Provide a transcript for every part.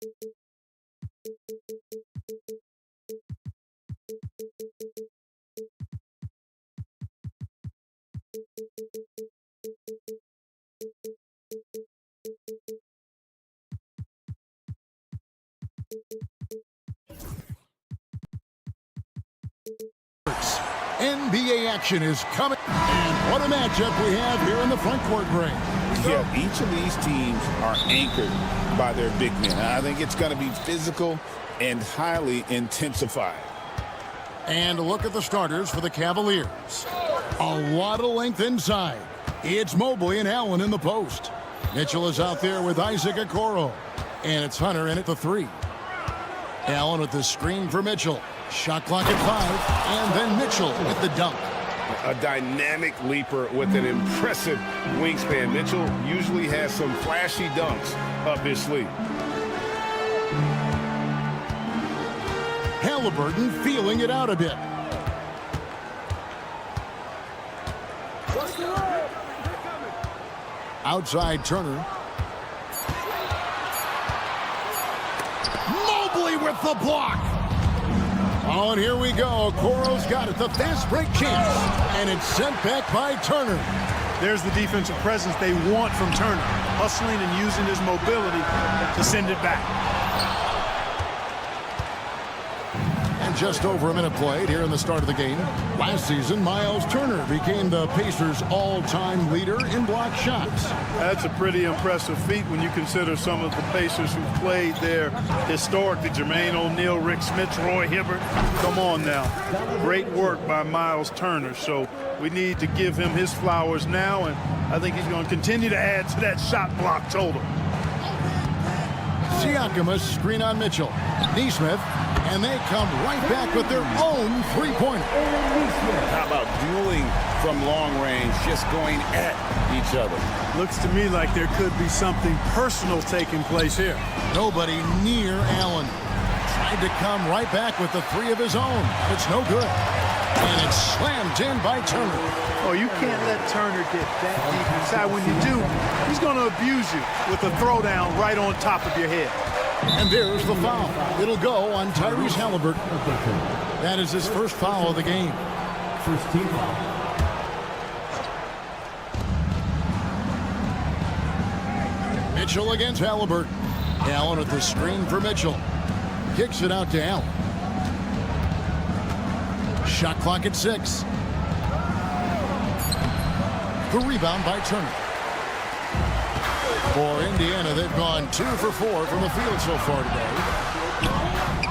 NBA action is coming, and what a matchup we have here in the front court, Greg. Yeah, each of these teams are anchored by their big men. I think it's going to be physical and highly intensified. And look at the starters for the Cavaliers. A lot of length inside. It's Mobley and Allen in the post. Mitchell is out there with Isaac Okoro. And it's Hunter in at the 3. Allen with the screen for Mitchell. Shot clock at 5. And then Mitchell with the dunk. A dynamic leaper with an impressive wingspan. Mitchell usually has some flashy dunks up his sleeve. Halliburton feeling it out a bit. Outside Turner. Mobley with the block. Oh, and here we go. Okoro's got it. The fast break chance. And it's sent back by Turner. There's the defensive presence they want from Turner. Hustling and using his mobility to send it back. And just over a minute played here in the start of the game. Last season, Miles Turner became the Pacers' all-time leader in block shots. That's a pretty impressive feat when you consider some of the Pacers who played there historically. Jermaine O'Neal, Rick Smith, Roy Hibbert. Come on now. Great work by Miles Turner. So we need to give him his flowers now, and I think he's going to continue to add to that shot block total. Siakam, a screen on Mitchell. Nesmith, and they come right back with their own three-pointer. How about dueling from long range, just going at each other? Looks to me like there could be something personal taking place here. Nobody near Allen. Tried to come right back with the 3 of his own. It's no good. And it's slammed in by Turner. Oh, you can't let Turner get that deep inside. When you do, he's going to abuse you with a throwdown right on top of your head. And there's the foul. It'll go on Tyrese Halliburton. That is his first foul of the game. First team foul. Mitchell against Halliburton. Allen at the screen for Mitchell. Kicks it out to Allen. Shot clock at 6. The rebound by Turner. For Indiana, they've gone 2 for 4 from the field so far today.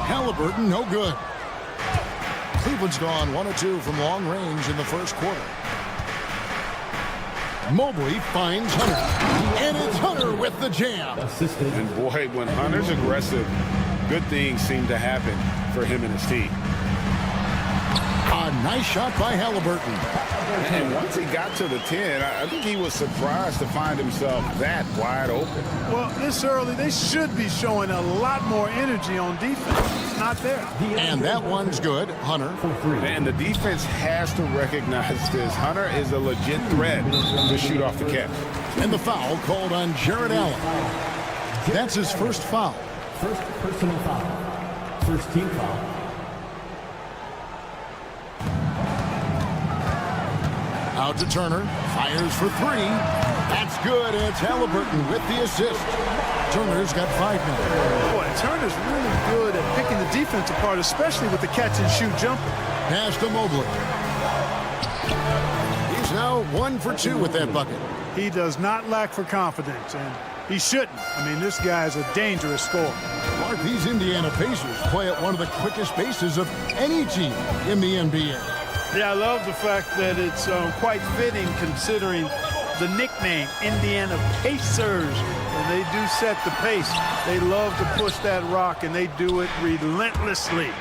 Halliburton, no good. Cleveland's gone 1 of 2 from long range in the first quarter. Mobley finds Hunter. And it's Hunter with the jam. And boy, when Hunter's aggressive, good things seem to happen for him and his team. A nice shot by Halliburton. And once he got to the 10, I think he was surprised to find himself that wide open. Well, this early, they should be showing a lot more energy on defense. It's not there. And that one's good. Hunter. And the defense has to recognize this. Hunter is a legit threat to shoot off the catch. And the foul called on Jared Allen. That's his first foul. First personal foul. First team foul. Out to Turner, fires for 3. That's good. It's Halliburton with the assist. Turner's got 5 now. Boy, Turner's really good at picking the defense apart, especially with the catch-and-shoot jumper. Pass to Mobley. He's now 1 for 2 with that bucket. He does not lack for confidence, and he shouldn't. I mean, this guy is a dangerous scorer. Mark, these Indiana Pacers play at one of the quickest paces of any team in the NBA. Yeah, I love the fact that it's quite fitting considering the nickname, Indiana Pacers. And they do set the pace. They love to push that rock, and they do it relentlessly.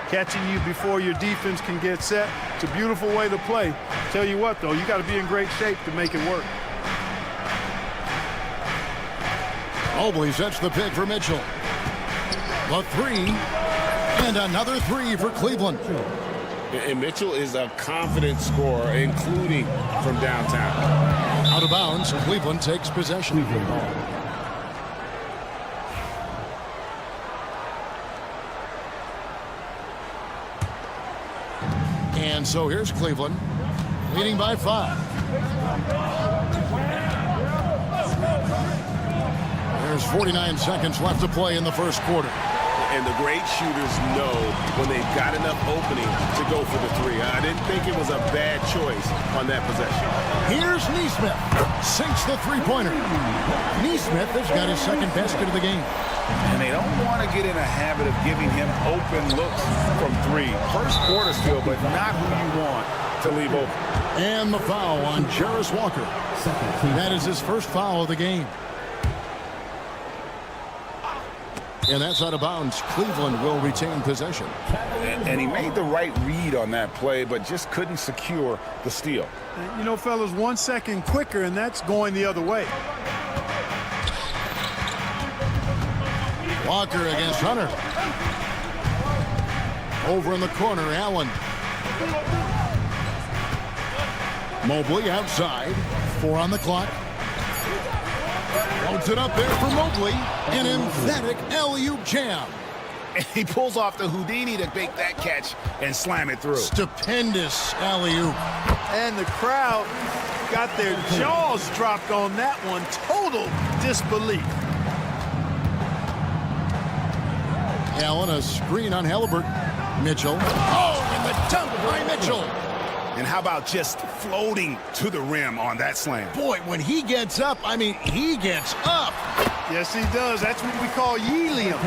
Catching you before your defense can get set. It's a beautiful way to play. Tell you what, though, you got to be in great shape to make it work. Mobley sets the pick for Mitchell. The 3, and another 3 for Cleveland. And Mitchell is a confident scorer, including from downtown. Out of bounds, Cleveland takes possession. And so here's Cleveland, leading by 5. There's 49 seconds left to play in the first quarter. And the great shooters know when they've got enough opening to go for the 3. I didn't think it was a bad choice on that possession. Here's Nesmith. Sinks the three-pointer. Nesmith has got his second basket of the game. And they don't want to get in a habit of giving him open looks from 3. First quarter still, but not who you want to leave open. And the foul on Jarris Walker. That is his first foul of the game. And that's out of bounds. Cleveland will retain possession. And he made the right read on that play, but just couldn't secure the steal. You know, fellas, 1 second quicker, and that's going the other way. Walker against Hunter. Over in the corner, Allen. Mobley outside. 4 on the clock. Holds it up there for Mobley. An emphatic alley-oop jam. And he pulls off the Houdini to make that catch and slam it through. Stupendous alley-oop. And the crowd got their jaws dropped on that one. Total disbelief. Allen, a screen on Halliburton. Mitchell. Oh, and the dunk by Mitchell. And how about just floating to the rim on that slam? Boy, when he gets up, I mean, he gets up. Yes, he does. That's what we call helium.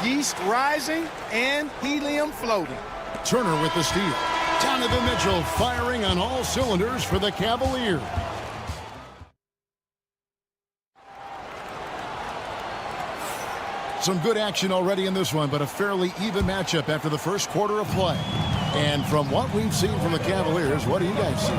Yeast rising and helium floating. Turner with the steal. Donovan Mitchell firing on all cylinders for the Cavaliers. Some good action already in this one, but a fairly even matchup after the first quarter of play. And from what we've seen from the Cavaliers, what do you guys see?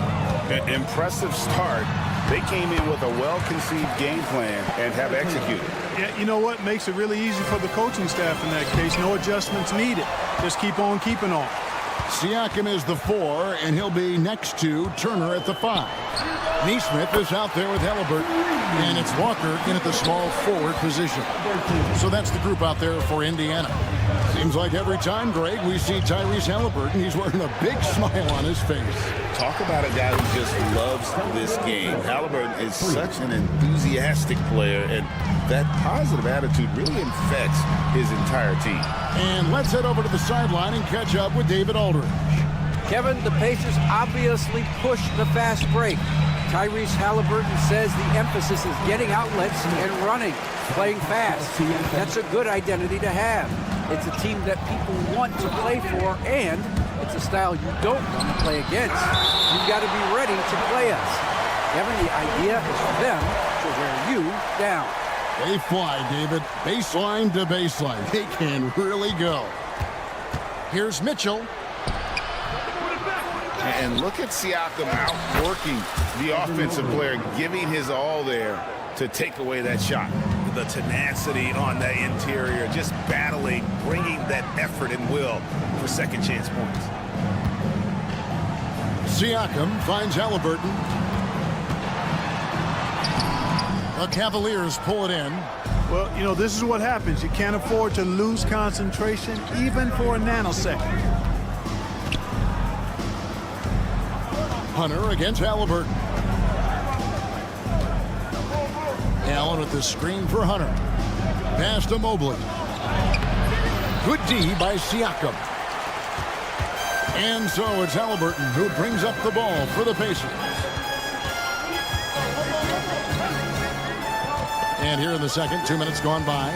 An impressive start. They came in with a well-conceived game plan and have executed. Yeah, you know what makes it really easy for the coaching staff in that case? No adjustments needed. Just keep on keeping on. Siakam is the 4, and he'll be next to Turner at the 5. Nesmith is out there with Halliburton, and it's Walker in at the small forward position. So that's the group out there for Indiana. Seems like every time, Greg, we see Tyrese Halliburton, he's wearing a big smile on his face. Talk about a guy who just loves this game. Halliburton is such an enthusiastic player, and that positive attitude really infects his entire team. And let's head over to the sideline and catch up with David Aldridge. Kevin, the Pacers obviously pushed the fast break. Tyrese Halliburton says the emphasis is getting outlets and running, playing fast. That's a good identity to have. It's a team that people want to play for, and it's a style you don't want to play against. You've got to be ready to play us. Kevin, the idea is for them to wear you down. They fly, David. Baseline to baseline. They can really go. Here's Mitchell. And look at Siakam outworking the offensive player, giving his all there to take away that shot. The tenacity on the interior, just battling, bringing that effort and will for second chance points. Siakam finds Halliburton. The Cavaliers pull it in. Well, you know, this is what happens. You can't afford to lose concentration even for a nanosecond. Hunter against Halliburton. Allen with the screen for Hunter. Pass to Mobley. Good D by Siakam. And so it's Halliburton who brings up the ball for the Pacers. And here in the second, 2 minutes gone by.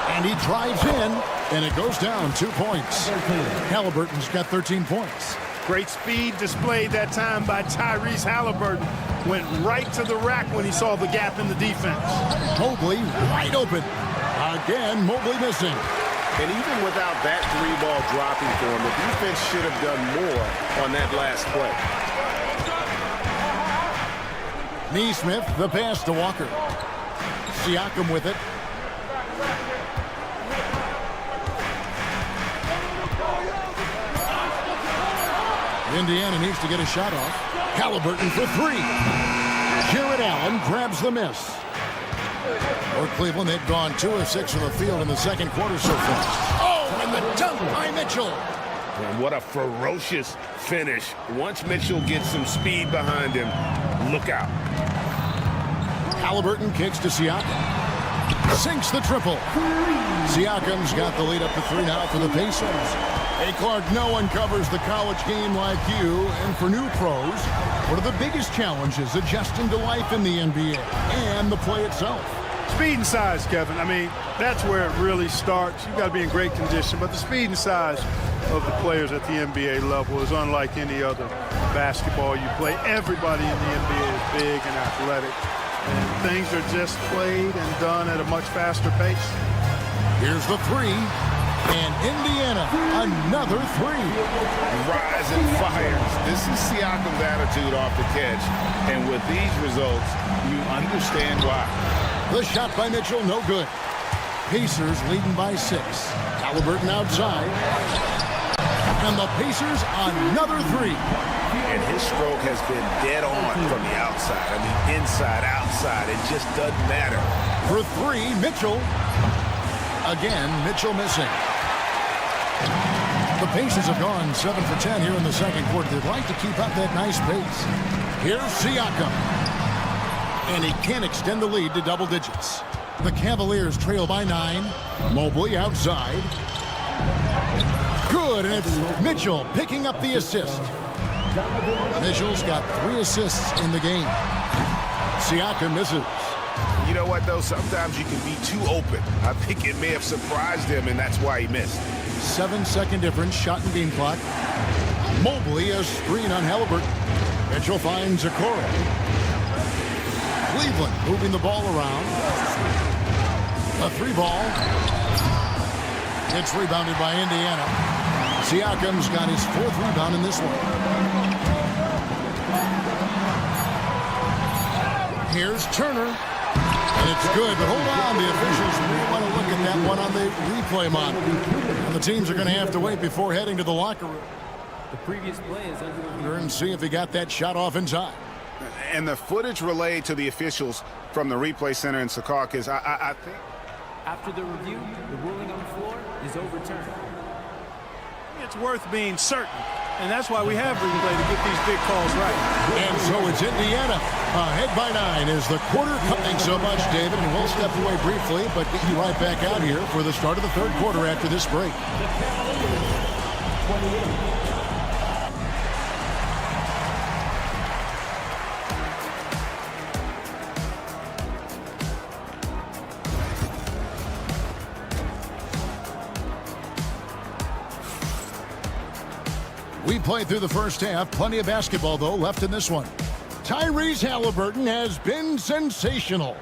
And he drives in, and it goes down 2 points. Halliburton's got 13 points. Great speed displayed that time by Tyrese Halliburton. Went right to the rack when he saw the gap in the defense. Mobley wide open. Again, Mobley missing. And even without that 3-ball dropping for him, the defense should have done more on that last play. Nesmith, the pass to Walker. Siakam with it. Indiana needs to get a shot off. Halliburton for 3. Jared Allen grabs the miss. For Cleveland, they've gone 2 of 6 from the field in the second quarter so far. Oh, and the dunk by Mitchell. And what a ferocious finish. Once Mitchell gets some speed behind him, look out. Halliburton kicks to Siakam. Sinks the triple. Siakam's got the lead up to 3 now for the Pacers. Hey, Clark, no one covers the college game like you. And for new pros, what are the biggest challenges adjusting to life in the NBA and the play itself? Speed and size, Kevin. I mean, that's where it really starts. You've got to be in great condition. But the speed and size of the players at the NBA level is unlike any other basketball you play. Everybody in the NBA is big and athletic. And things are just played and done at a much faster pace. Here's the 3. And Indiana, another 3. Rise and fires. This is Siakam's attitude off the catch. And with these results, you understand why. The shot by Mitchell, no good. Pacers leading by 6. Halliburton outside. And the Pacers, another 3. And his stroke has been dead on from the outside. I mean, inside, outside. It just doesn't matter. For 3, Mitchell. Again, Mitchell missing. The Pacers have gone 7 for 10 here in the second quarter. They'd like to keep up that nice pace. Here's Siakam. And he can't extend the lead to double digits. The Cavaliers trail by 9. Mobley outside. Good, and it's Mitchell picking up the assist. Mitchell's got 3 assists in the game. Siakam misses. You know what, though? Sometimes you can be too open. I think it may have surprised him, and that's why he missed. 7-second difference, shot and game clock. Mobley a screen on Halliburton. Mitchell finds Okoro. Cleveland moving the ball around. A 3-ball. It's rebounded by Indiana. Siakam's got his 4th rebound in this one. Here's Turner. And it's good, but hold on. The officials may want to look at that one on the replay monitor. And the teams are going to have to wait before heading to the locker room. The previous play is under And see if he got that shot off in time. And the footage relayed to the officials from the replay center in Secaucus, I think. After the review, the ruling on the floor is overturned. It's worth being certain. And that's why we have replay to get these big calls right. And so it's Indiana ahead by 9 as the quarter. Thanks so much, David. And we'll step away briefly, but get you right back out here for the start of the third quarter after this break. We played through the first half. Plenty of basketball, though, left in this one. Tyrese Halliburton has been sensational.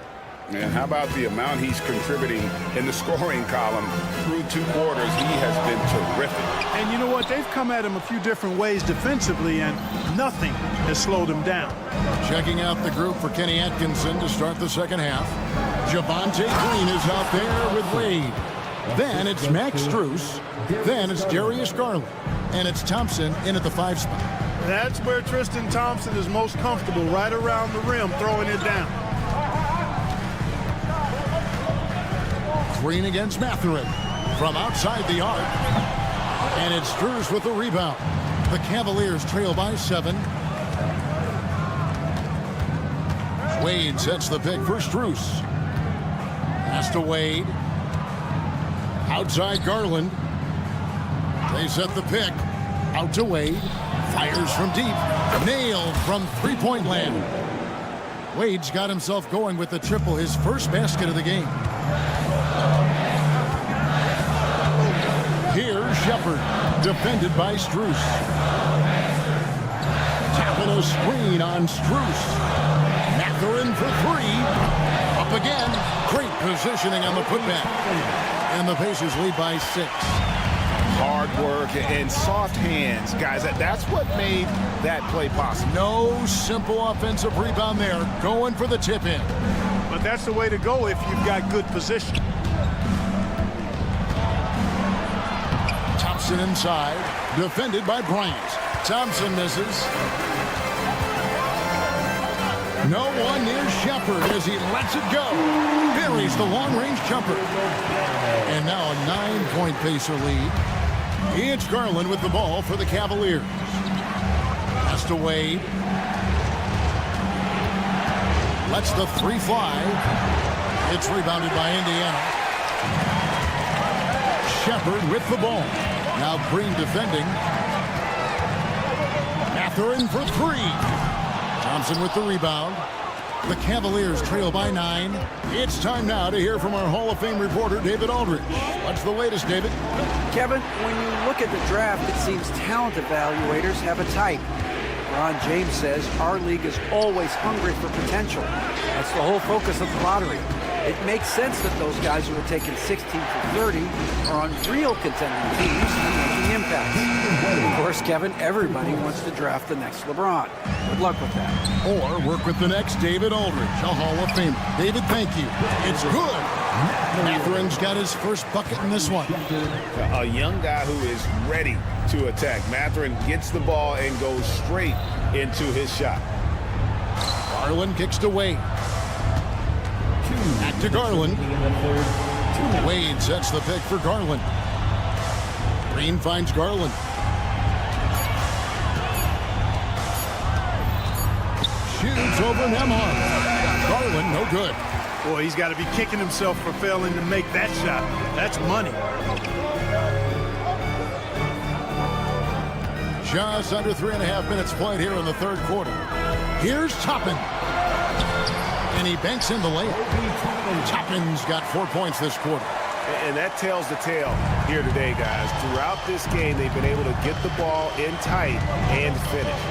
And how about the amount he's contributing in the scoring column through 2 quarters? He has been terrific. And you know what? They've come at him a few different ways defensively, and nothing has slowed him down. Checking out the group for Kenny Atkinson to start the second half. Javonte Green is out there with Wade. Then it's Max Strus. Then it's Darius Garland. And it's Thompson in at the 5 spot. That's where Tristan Thompson is most comfortable, right around the rim, throwing it down. Green against Mathurin from outside the arc. And it's Strus with the rebound. The Cavaliers trail by 7. Wade sets the pick for Strus. Pass to Wade. Outside Garland. They set the pick. Out to Wade. Fires from deep. Nailed from three-point land. Wade's got himself going with the triple, his first basket of the game. Here's Shepard, defended by Strus. Tapping a screen on Strus. Mathurin for 3. Up again. Great positioning on the putback. And the Pacers lead by 6. Hard work and soft hands, guys. That's what made that play possible. No simple offensive rebound there. Going for the tip-in. But that's the way to go if you've got good position. Thompson inside. Defended by Bryant. Thompson misses. No one near Shepard as he lets it go. Buries the long-range jumper. And now a 9-point Pacer lead. It's Garland with the ball for the Cavaliers. Pass to Wade. Lets the three fly. It's rebounded by Indiana. Shepard with the ball. Now Green defending. Mathurin for three. Thompson with the rebound. The Cavaliers trail by 9. It's time now to hear from our Hall of Fame reporter, David Aldridge. What's the latest, David? Kevin, when you look at the draft, it seems talent evaluators have a type. Ron James says our league is always hungry for potential. That's the whole focus of the lottery. It makes sense that those guys who are taken 16 through 30 are on real contending teams and making impacts. Of course, Kevin, everybody wants to draft the next LeBron. Good luck with that. Or work with the next David Aldridge, a Hall of Famer. David, thank you. It's good. Mathurin's got his first bucket in this one. A young guy who is ready to attack. Mathurin gets the ball and goes straight into his shot. Garland kicks to Wade. Back to Garland. Wade sets the pick for Garland. Green finds Garland. Shoots over Nemo. Garland, no good. Boy, he's got to be kicking himself for failing to make that shot. That's money. Just under 3.5 minutes played here in the third quarter. Here's Toppin. And he banks in the layup. Toppin's got 4 points this quarter. And that tells the tale here today, guys. Throughout this game, they've been able to get the ball in tight and finish.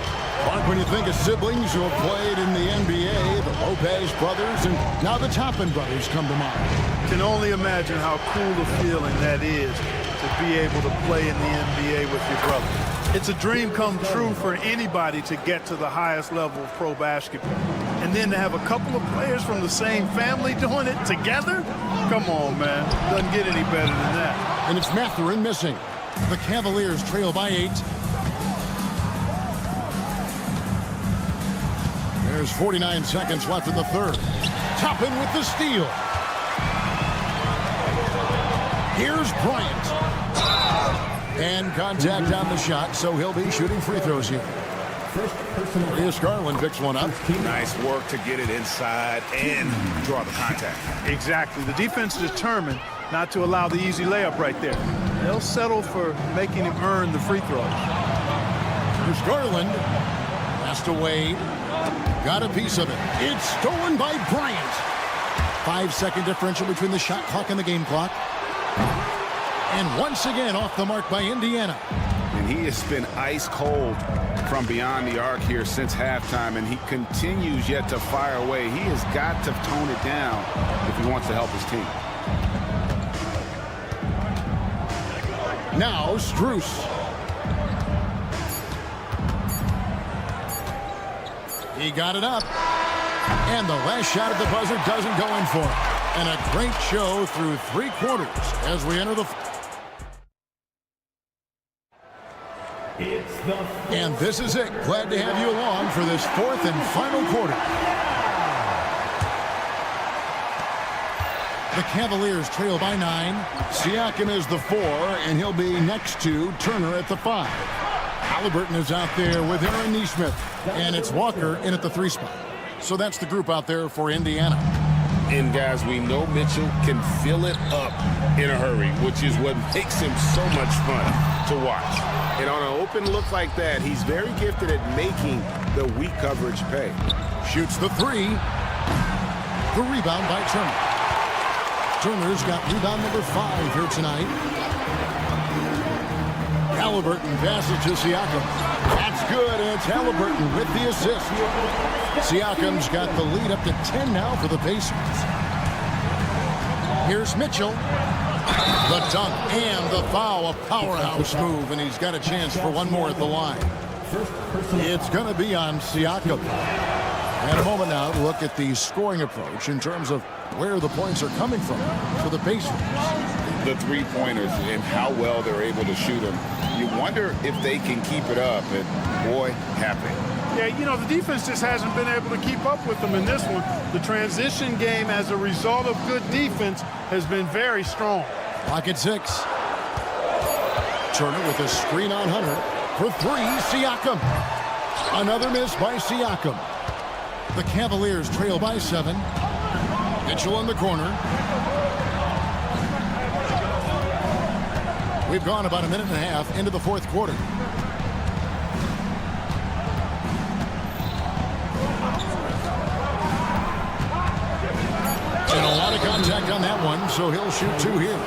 Mark, when you think of siblings who have played in the NBA, the Lopez brothers, and now the Toppin brothers come to mind. Can only imagine how cool a feeling that is to be able to play in the NBA with your brother. It's a dream come true for anybody to get to the highest level of pro basketball. And then to have a couple of players from the same family doing it together? Come on, man. Doesn't get any better than that. And it's Mathurin missing. The Cavaliers trail by 8. There's 49 seconds left in the third. Toppin with the steal. Here's Bryant. And contact on the shot, so he'll be shooting free throws here. Here's Garland picks one up. Nice work to get it inside and draw the contact. Exactly. The defense is determined not to allow the easy layup right there. They'll settle for making him earn the free throws. Here's Garland. Pass to Wade. Got a piece of it. It's stolen by Bryant. 5-second differential between the shot clock and the game clock. And once again off the mark by Indiana. And he has been ice cold from beyond the arc here since halftime, and he continues yet to fire away. He has got to tone it down if he wants to help his team. Now Strus. He got it up. And the last shot at the buzzer doesn't go in for him. And a great show through 3 quarters as we enter the... And this is it. Glad to have you along for this 4th and final quarter. The Cavaliers trail by 9. Siakam is the 4, and he'll be next to Turner at the 5. Halliburton is out there with Aaron Nesmith, and it's Walker in at the 3 spot. So that's the group out there for Indiana. And guys, we know Mitchell can fill it up in a hurry, which is what makes him so much fun to watch. And on an open look like that, he's very gifted at making the weak coverage pay. Shoots the 3. The rebound by Turner. Turner's got rebound number 5 here tonight. Halliburton passes to Siakam. That's good, and it's Halliburton with the assist. Siakam's got the lead up to 10 now for the Pacers. Here's Mitchell. The dunk and the foul, a powerhouse move, and he's got a chance for one more at the line. It's going to be on Siakam. And a moment now to look at the scoring approach in terms of where the points are coming from for the Pacers. The three-pointers and how well they're able to shoot them. You wonder if they can keep it up, and boy, have they. Yeah, you know, the defense just hasn't been able to keep up with them in this one. The transition game, as a result of good defense, has been very strong. Clock at 6. Turner with a screen on Hunter. For 3, Siakam. Another miss by Siakam. The Cavaliers trail by 7. Mitchell in the corner. We've gone about a minute and a half into the fourth quarter. And a lot of contact on that one, so he'll shoot 2 here.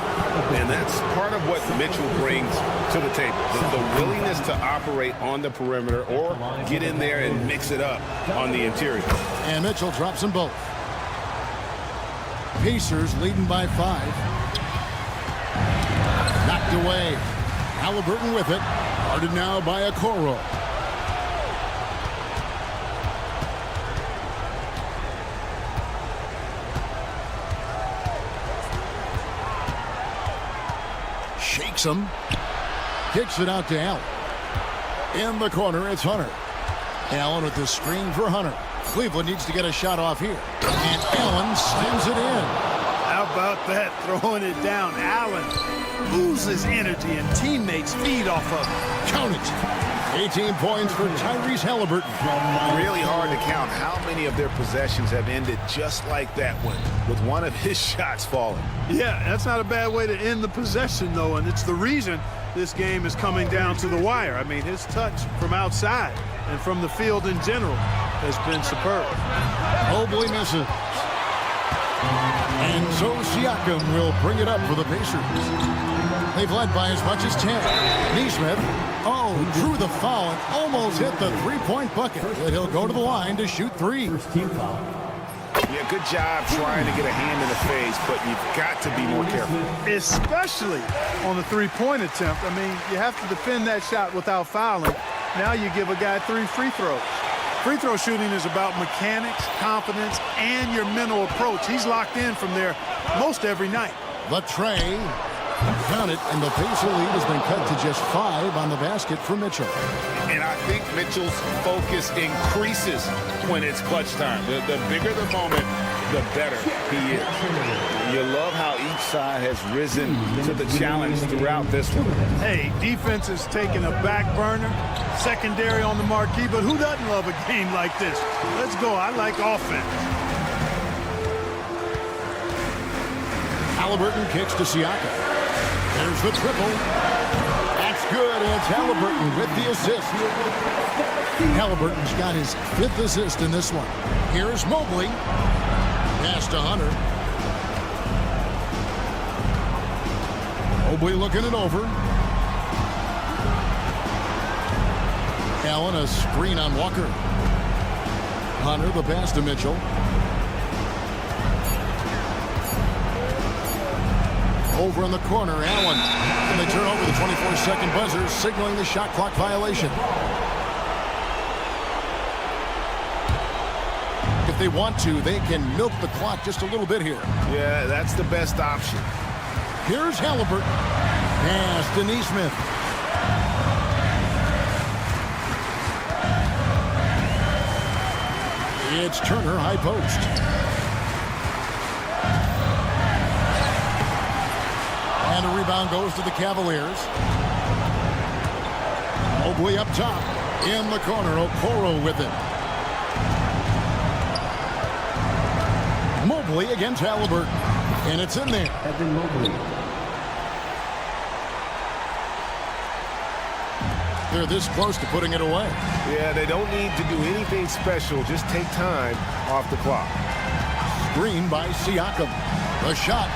And that's part of what Mitchell brings to the table. The willingness to operate on the perimeter or get in there and mix it up on the interior. And Mitchell drops them both. Pacers leading by 5. Knocked away. Halliburton with it. Guarded now by Okoro. Shakes him. Kicks it out to Allen. In the corner, it's Hunter. Allen with the screen for Hunter. Cleveland needs to get a shot off here. And Allen slams it in. How about that, throwing it down? Allen loses energy and teammates feed off of it. Count it. 18 points for Tyrese Halliburton. Really hard to count how many of their possessions have ended just like that one, with one of his shots falling. Yeah, that's not a bad way to end the possession, though, and it's the reason this game is coming down to the wire. I mean, his touch from outside and from the field in general has been superb. Mobley misses. And so Siakam will bring it up for the Pacers. They've led by as much as 10. Nesmith, drew the foul and almost hit the three-point bucket. But he'll go to the line to shoot 3. First team foul. Yeah, good job trying to get a hand in the face, but you've got to be more careful. Especially on the three-point attempt. I mean, you have to defend that shot without fouling. Now you give a guy 3 free throws. Free throw shooting is about mechanics, confidence, and your mental approach. He's locked in from there most every night. The tray. Count it, and the Pacer lead has been cut to just 5 on the basket for Mitchell. And I think Mitchell's focus increases when it's clutch time. The bigger the moment, the better he is. You love how each side has risen to the challenge throughout this one. Hey, defense is taking a back burner, secondary on the marquee, but who doesn't love a game like this? Let's go. I like offense. Halliburton kicks to Siakam. There's the triple. That's good, and it's Halliburton with the assist. Halliburton's got his 5th assist in this one. Here's Mobley. Pass to Hunter. Mobley looking it over. Allen, a screen on Walker. Hunter, the pass to Mitchell. Over in the corner, Allen. And they turn over the 24-second buzzer, signaling the shot clock violation. If they want to, they can milk the clock just a little bit here. Yeah, that's the best option. Here's Halliburton. Pass to Nesmith. It's Turner, high post. And a rebound goes to the Cavaliers. Mobley up top. In the corner, Okoro with it. Mobley against Halliburton. And it's in there. Evan Mobley. They're this close to putting it away. Yeah, they don't need to do anything special. Just take time off the clock. Screen by Siakam. The shot.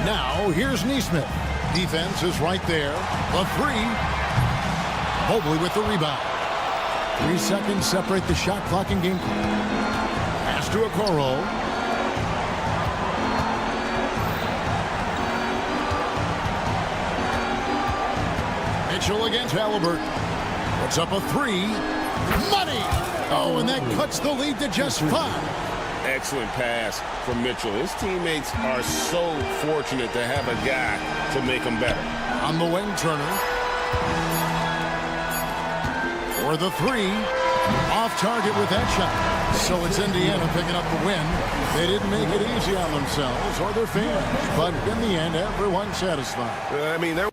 Now, here's Nesmith. Defense is right there. The 3. Mobley with the rebound. 3 seconds separate the shot clock and game clock. Pass to Okoro. Mitchell against Halliburton. Puts up a 3. Money! Oh, and that cuts the lead to just 5. Excellent pass from Mitchell. His teammates are so fortunate to have a guy to make them better. On the wing, Turner. for the three. Off target with that shot. So it's Indiana picking up the win. They didn't make it easy on themselves or their fans, but in the end, everyone's satisfied. I mean, there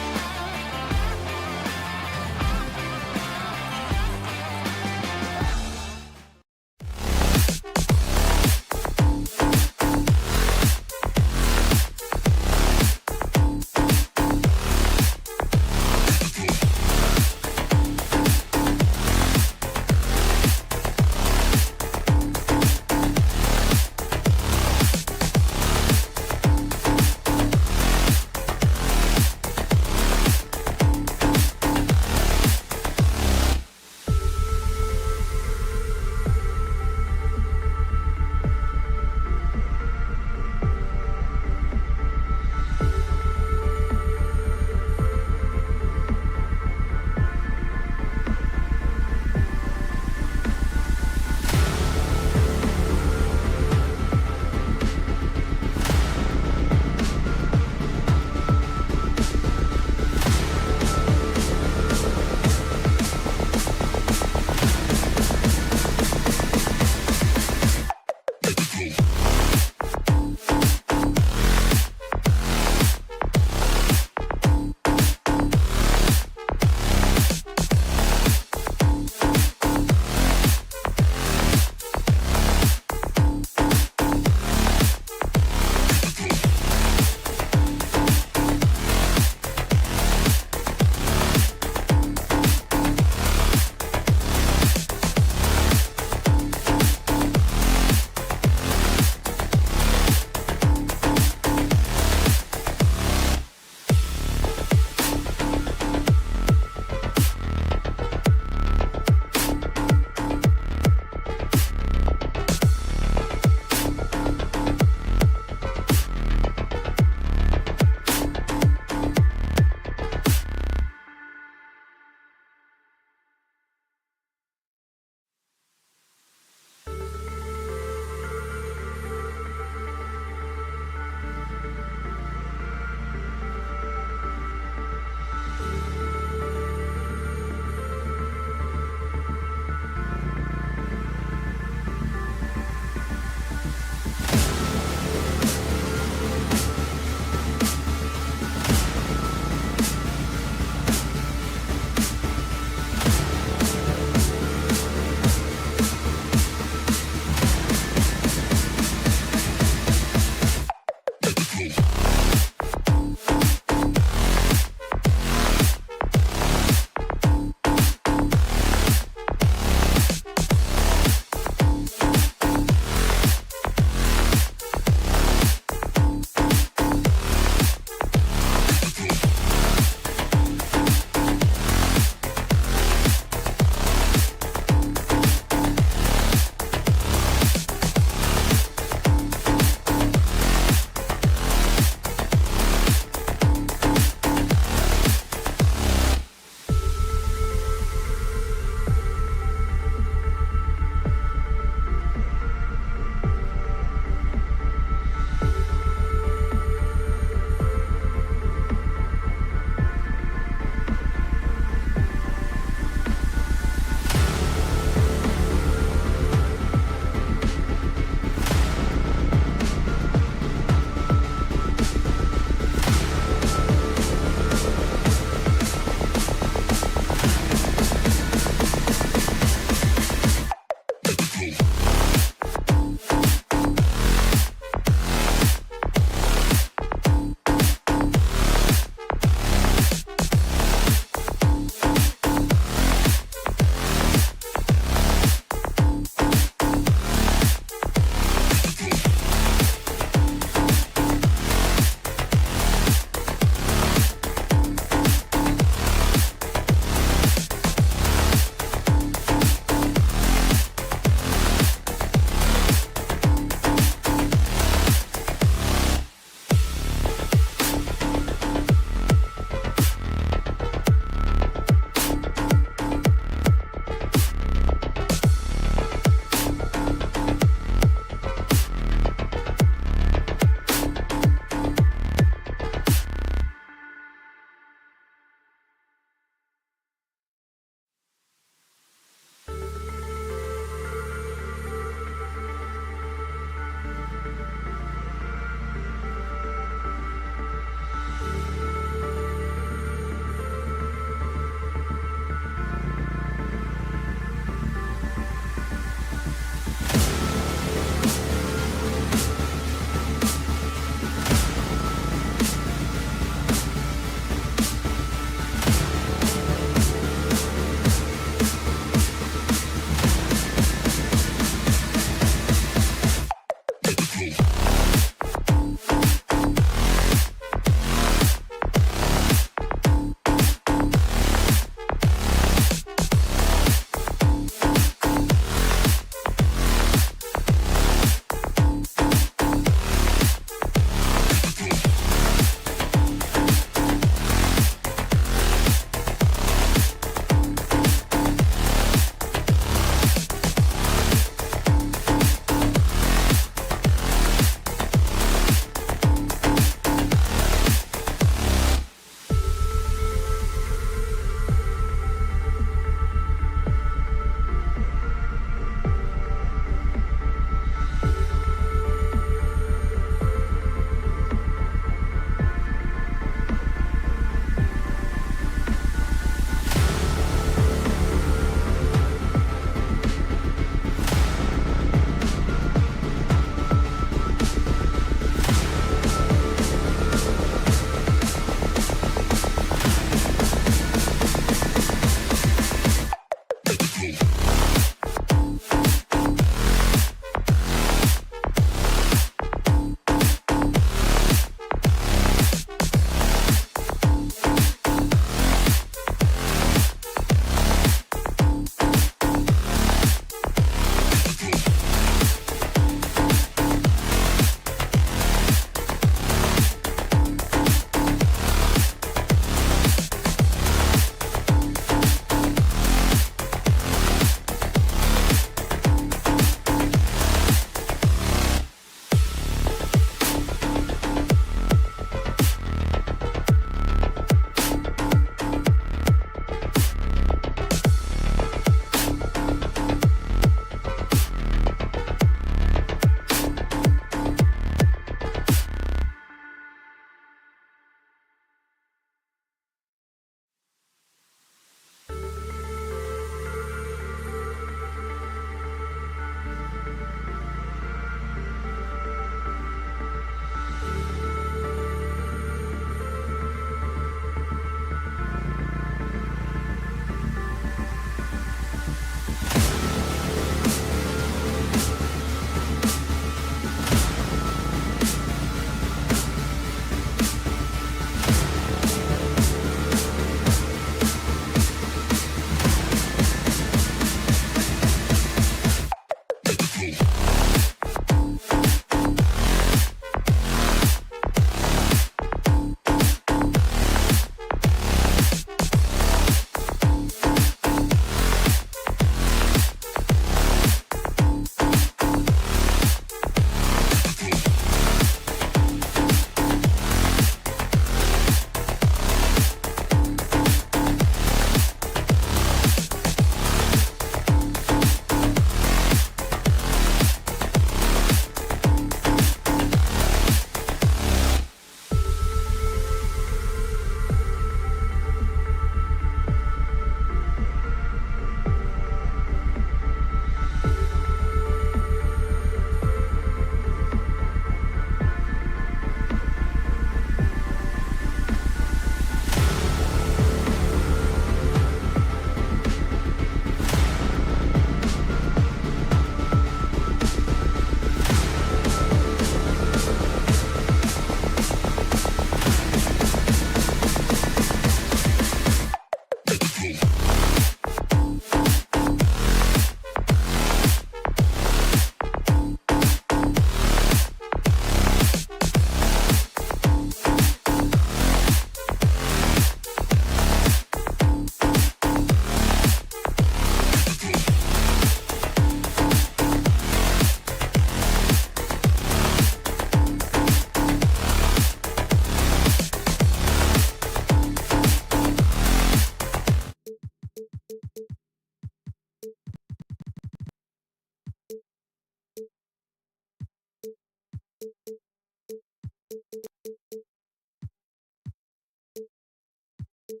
And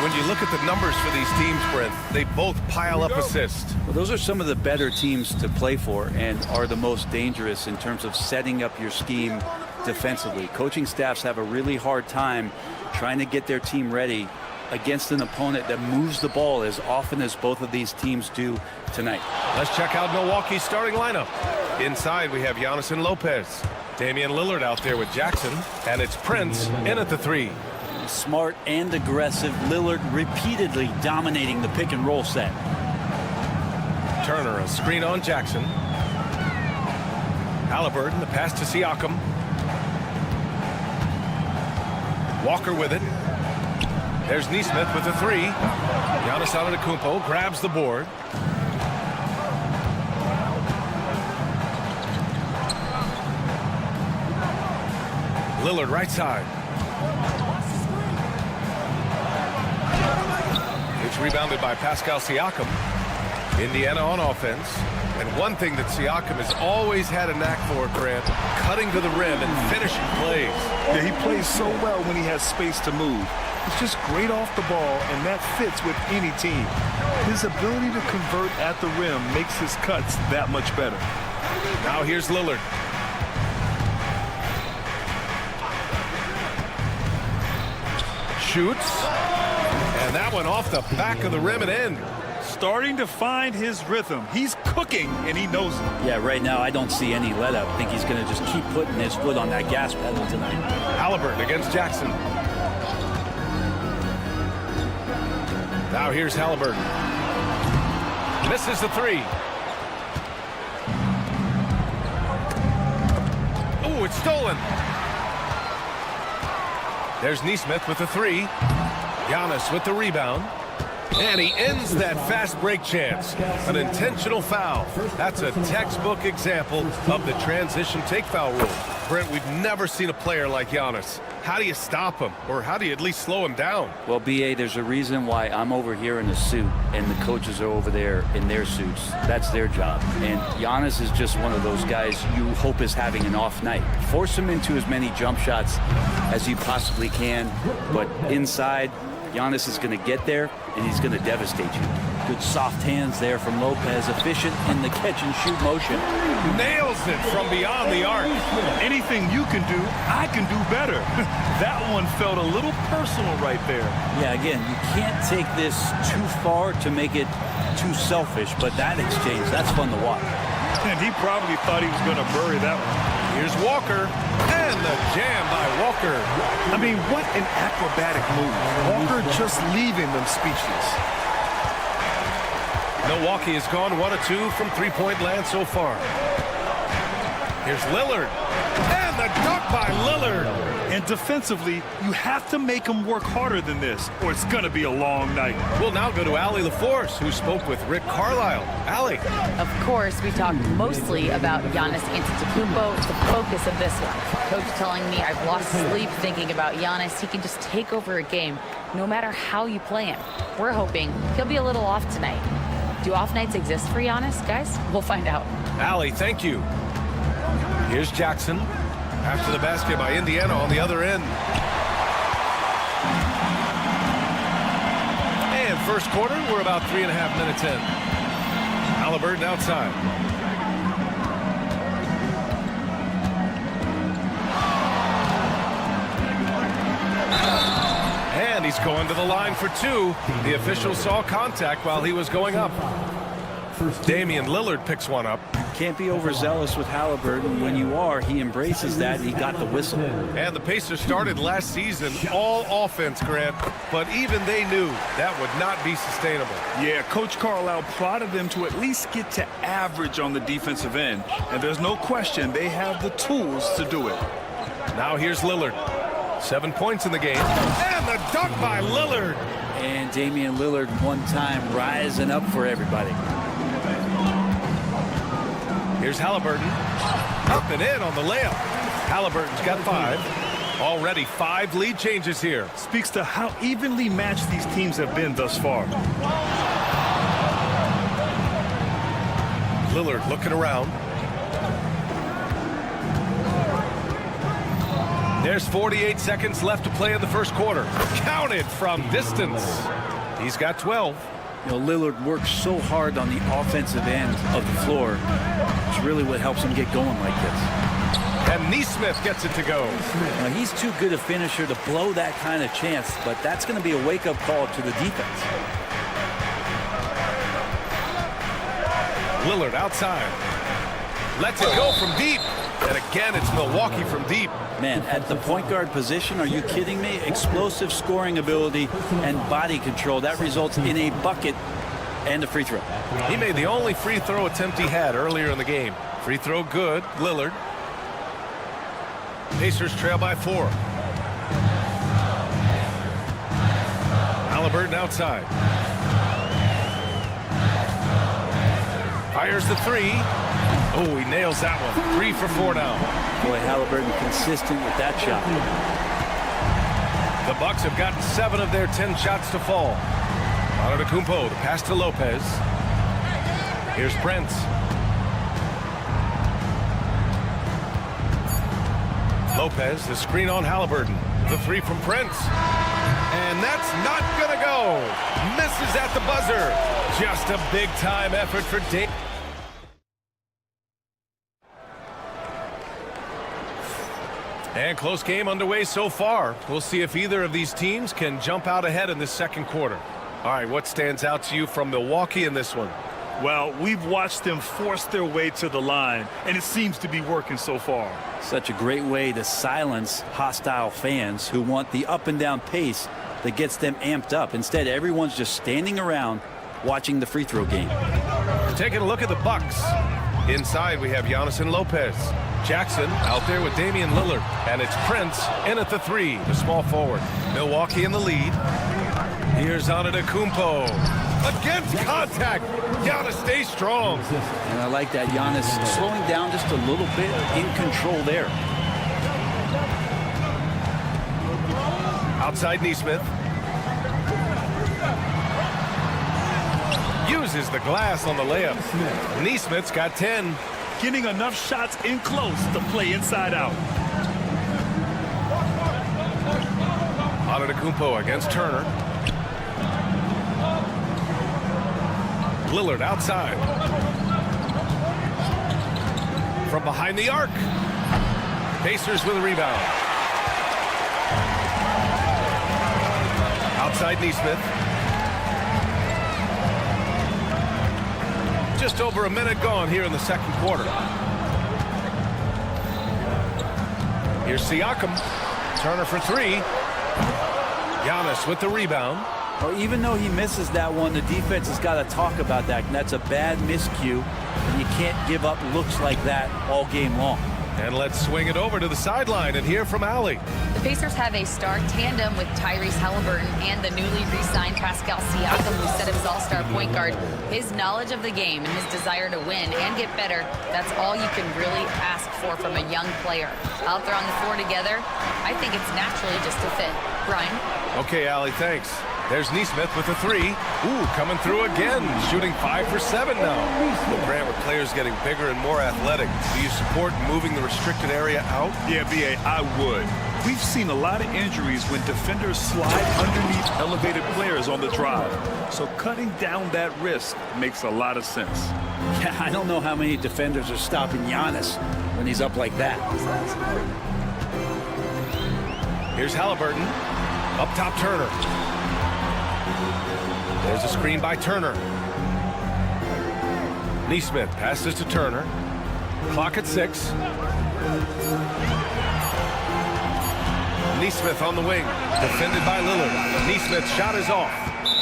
when you look at the numbers for these teams, Brent, they both pile up assists. Well, those are some of the better teams to play for and are the most dangerous in terms of setting up your scheme defensively. Coaching staffs have a really hard time trying to get their team ready against an opponent that moves the ball as often as both of these teams do tonight. Let's check out Milwaukee's starting lineup. Inside, we have Giannis and Lopez. Damian Lillard out there with Jackson. And it's Prince in at the 3. Smart and aggressive. Lillard repeatedly dominating the pick and roll set. Turner, a screen on Jackson. Halliburton, the pass to Siakam. Walker with it. There's Nesmith with the 3. Giannis Antetokounmpo grabs the board. Lillard right side. It's rebounded by Pascal Siakam. Indiana on offense. And one thing that Siakam has always had a knack for, Grant, cutting to the rim and finishing plays. Yeah, he plays so well when he has space to move. He's just great off the ball, and that fits with any team. His ability to convert at the rim makes his cuts that much better. Now here's Lillard. Shoots. And that one off the back of the rim and in. Starting to find his rhythm. He's cooking, and he knows it. Yeah, right now I don't see any let up. I think he's going to just keep putting his foot on that gas pedal tonight. Halliburton against Jackson. Now here's Halliburton. Misses the 3. Oh, it's stolen. There's Nesmith with the 3. Giannis with the rebound. And he ends that fast break chance. An intentional foul. That's a textbook example of the transition take foul rule. Brent, we've never seen a player like Giannis. How do you stop him? Or how do you at least slow him down? Well, B.A., there's a reason why I'm over here in a suit and the coaches are over there in their suits. That's their job. And Giannis is just one of those guys you hope is having an off night. Force him into as many jump shots as you possibly can. But inside, Giannis is going to get there, and he's going to devastate you. Good soft hands there from Lopez, efficient in the catch-and-shoot motion. Nails it from beyond the arc. Anything you can do, I can do better. That one felt a little personal right there. Yeah, again, you can't take this too far to make it too selfish, but that exchange, that's fun to watch. And he probably thought he was going to bury that one. Here's Walker, and the jam by Walker. I mean, what an acrobatic move. Walker just leaving them speechless. Milwaukee has gone 1 of 2 from three-point land so far. Here's Lillard, and the dunk by Lillard. And defensively, you have to make him work harder than this, or it's going to be a long night. We'll now go to Allie LaForce, who spoke with Rick Carlisle. Allie. Of course, we talked mostly about Giannis Antetokounmpo, the focus of this one. Coach telling me I've lost sleep thinking about Giannis. He can just take over a game, no matter how you play him. We're hoping he'll be a little off tonight. Do off nights exist for Giannis, guys? We'll find out. Allie, thank you. Here's Jackson. After the basket by Indiana on the other end. And first quarter, we're about 3.5 minutes in. Halliburton outside. And he's going to the line for 2. The official saw contact while he was going up. Damian Lillard picks one up. Can't be overzealous with Halliburton. When you are, he embraces that. He got the whistle. And the Pacers started last season all offense, Grant, but even they knew that would not be sustainable. Yeah, Coach Carlisle prodded them to at least get to average on the defensive end. And there's no question they have the tools to do it. Now here's Lillard. 7 points in the game. And the dunk by Lillard. And Damian Lillard one time rising up for everybody. Here's Halliburton. Up and in on the layup. Halliburton's got 5. Already 5 lead changes here. Speaks to how evenly matched these teams have been thus far. Lillard looking around. There's 48 seconds left to play in the first quarter. Counted from distance. He's got 12. You know, Lillard works so hard on the offensive end of the floor. It's really what helps him get going like this. And Nesmith gets it to go. Now, he's too good a finisher to blow that kind of chance, but that's going to be a wake-up call to the defense. Lillard outside. Lets it go from deep. And again, it's Milwaukee from deep. Man, at the point guard position, are you kidding me? Explosive scoring ability and body control. That results in a bucket and a free throw. He made the only free throw attempt he had earlier in the game. Free throw good. Lillard. Pacers trail by 4. Halliburton outside. Fires the 3. Oh, he nails that one. 3 for 4 now. Boy, Halliburton consistent with that shot. The Bucks have gotten 7 of their 10 shots to fall. Antetokounmpo, the pass to Lopez. Here's Prince. Lopez, the screen on Halliburton. The 3 from Prince. And that's not gonna go. Misses at the buzzer. Just a big-time effort for Dave. And close game underway so far. We'll see if either of these teams can jump out ahead in this second quarter. All right, what stands out to you from Milwaukee in this one? Well, we've watched them force their way to the line, and it seems to be working so far. Such a great way to silence hostile fans who want the up and down pace that gets them amped up. Instead, everyone's just standing around watching the free throw game. Taking a look at the Bucks. Inside, we have Giannis and Lopez. Jackson out there with Damian Lillard. And it's Prince in at the 3, the small forward. Milwaukee in the lead. Here's Antetokounmpo. Against contact. Giannis stays strong. And I like that. Giannis slowing down just a little bit, in control there. Outside Nesmith. Uses the glass on the layup. Nesmith's got 10. Getting enough shots in close to play inside out. Antetokounmpo against Turner. Lillard outside. From behind the arc. Pacers with a rebound. Outside Nesmith. Just over a minute gone here in the second quarter. Here's Siakam. Turner for 3. Giannis with the rebound. Well, even though he misses that one, the defense has got to talk about that. And that's a bad miscue. And you can't give up looks like that all game long. And let's swing it over to the sideline and hear from Allie. The Pacers have a star tandem with Tyrese Halliburton and the newly re-signed Pascal Siakam, who set up his all-star point guard. His knowledge of the game and his desire to win and get better, that's all you can really ask for from a young player. Out there on the floor together, I think it's naturally just a fit. Brian? Okay, Allie, thanks. There's Nesmith with a 3. Ooh, coming through again. Shooting 5 for 7 now. Well, Grant, with players getting bigger and more athletic, do you support moving the restricted area out? Yeah, B.A., I would. We've seen a lot of injuries when defenders slide underneath elevated players on the drive. So cutting down that risk makes a lot of sense. Yeah, I don't know how many defenders are stopping Giannis when he's up like that. Here's Halliburton. Up top, Turner. There's a screen by Turner. Nesmith passes to Turner. Clock at 6. Nesmith on the wing. Defended by Lillard. Nesmith's shot is off.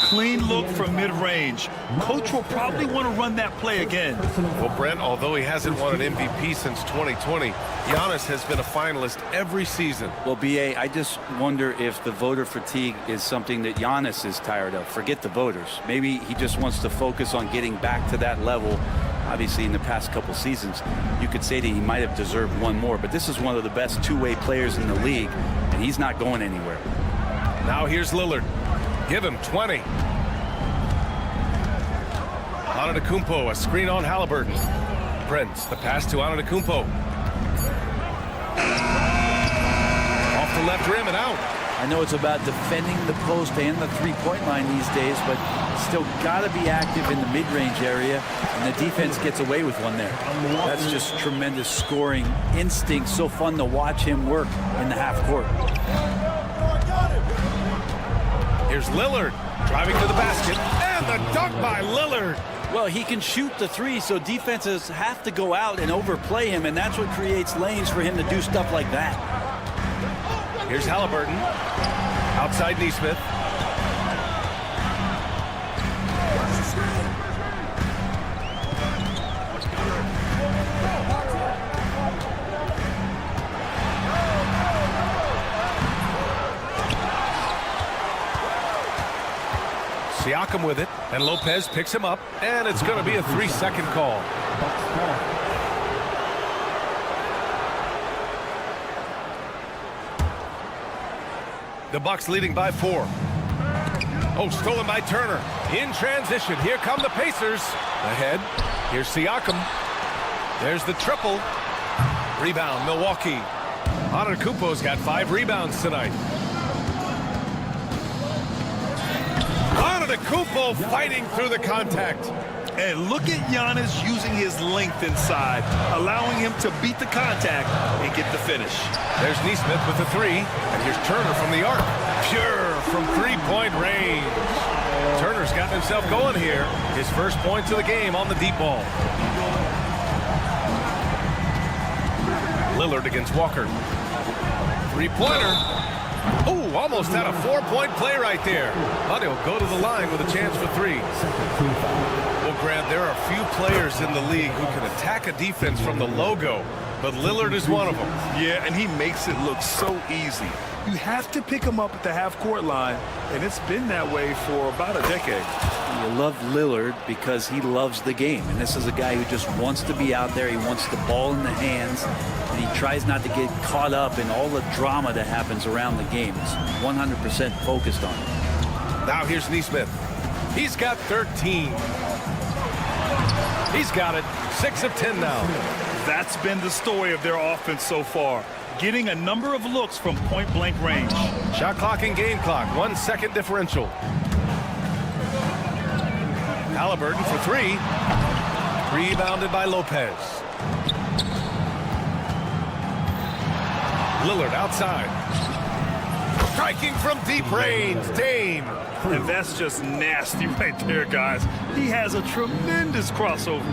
Clean look from mid-range. Coach will probably want to run that play again. Well, Brent, although he hasn't won an MVP since 2020, Giannis has been a finalist every season. Well, B.A., I just wonder if the voter fatigue is something that Giannis is tired of. Forget the voters. Maybe he just wants to focus on getting back to that level Obviously, in the past couple seasons, you could say that he might have deserved one more, but this is one of the best two-way players in the league, and he's not going anywhere. Now here's Lillard. Give him 20. Antetokounmpo, a screen on Halliburton. Prince, the pass to Antetokounmpo. Off the left rim and out. I know it's about defending the post and the three-point line these days, but still got to be active in the mid-range area, and the defense gets away with one there. That's just tremendous scoring instinct. So fun to watch him work in the half court. Here's Lillard driving to the basket, and the dunk by Lillard. Well, he can shoot the three, so defenses have to go out and overplay him, and that's what creates lanes for him to do stuff like that. Here's Halliburton. Outside Nesmith. Siakam with it, and Lopez picks him up, and it's going to be a 3-second call. The Bucks leading by 4. Oh, stolen by Turner. In transition, here come the Pacers. Ahead, here's Siakam. There's the triple. Rebound, Milwaukee. Antetokounmpo's got 5 rebounds tonight. Antetokounmpo fighting through the contact. And look at Giannis using his length inside, allowing him to beat the contact and get the finish. There's Nesmith with the 3, and here's Turner from the arc. Pure from three-point range. Turner's gotten himself going here. His first points of the game on the deep ball. Lillard against Walker. Three-pointer. Oh, almost had a 4-point play right there. But he'll go to the line with a chance for 3. Well, Grant, there are few players in the league who can attack a defense from the logo, but Lillard is one of them. Yeah, and he makes it look so easy. You have to pick him up at the half-court line, and it's been that way for about a decade. You love Lillard because he loves the game, and this is a guy who just wants to be out there. He wants the ball in the hands, and he tries not to get caught up in all the drama that happens around the game. He's 100% focused on it. Now here's Nesmith. He's got 13. He's got it. 6 of 10 now. That's been the story of their offense so far, getting a number of looks from point-blank range. Shot clock and game clock, 1 second differential. Halliburton for 3. Rebounded by Lopez. Lillard outside. Striking from deep range, Dame. And that's just nasty right there, guys. He has a tremendous crossover.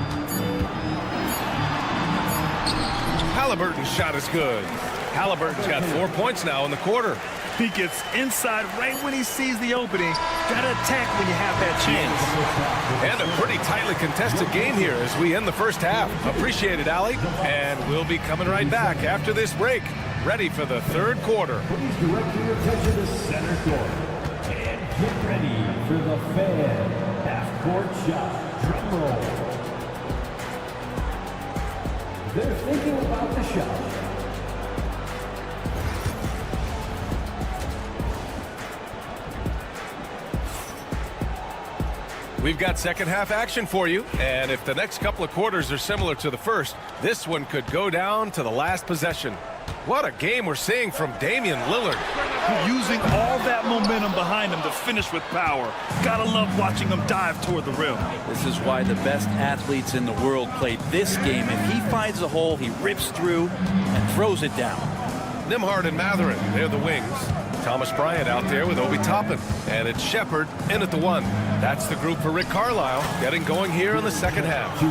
Halliburton's shot is good. Halliburton's got 4 points now in the quarter. He gets inside right when he sees the opening. Gotta attack when you have that chance. And a pretty tightly contested game here as we end the first half. Appreciate it, Allie. And we'll be coming right back after this break. Ready for the third quarter. Please direct your attention to center court. And get ready for the fan half-court shot. Drum roll. They're thinking about the shot. We've got second half action for you, and if the next couple of quarters are similar to the first, this one could go down to the last possession. What a game we're seeing from Damian Lillard. Using all that momentum behind him to finish with power. Gotta love watching him dive toward the rim. This is why the best athletes in the world play this game. If he finds a hole, he rips through and throws it down. Nembhard and Matherin, they're the wings. Thomas Bryant out there with Obi Toppin. And it's Shepard in at the 1. That's the group for Rick Carlisle, getting going here in the second half.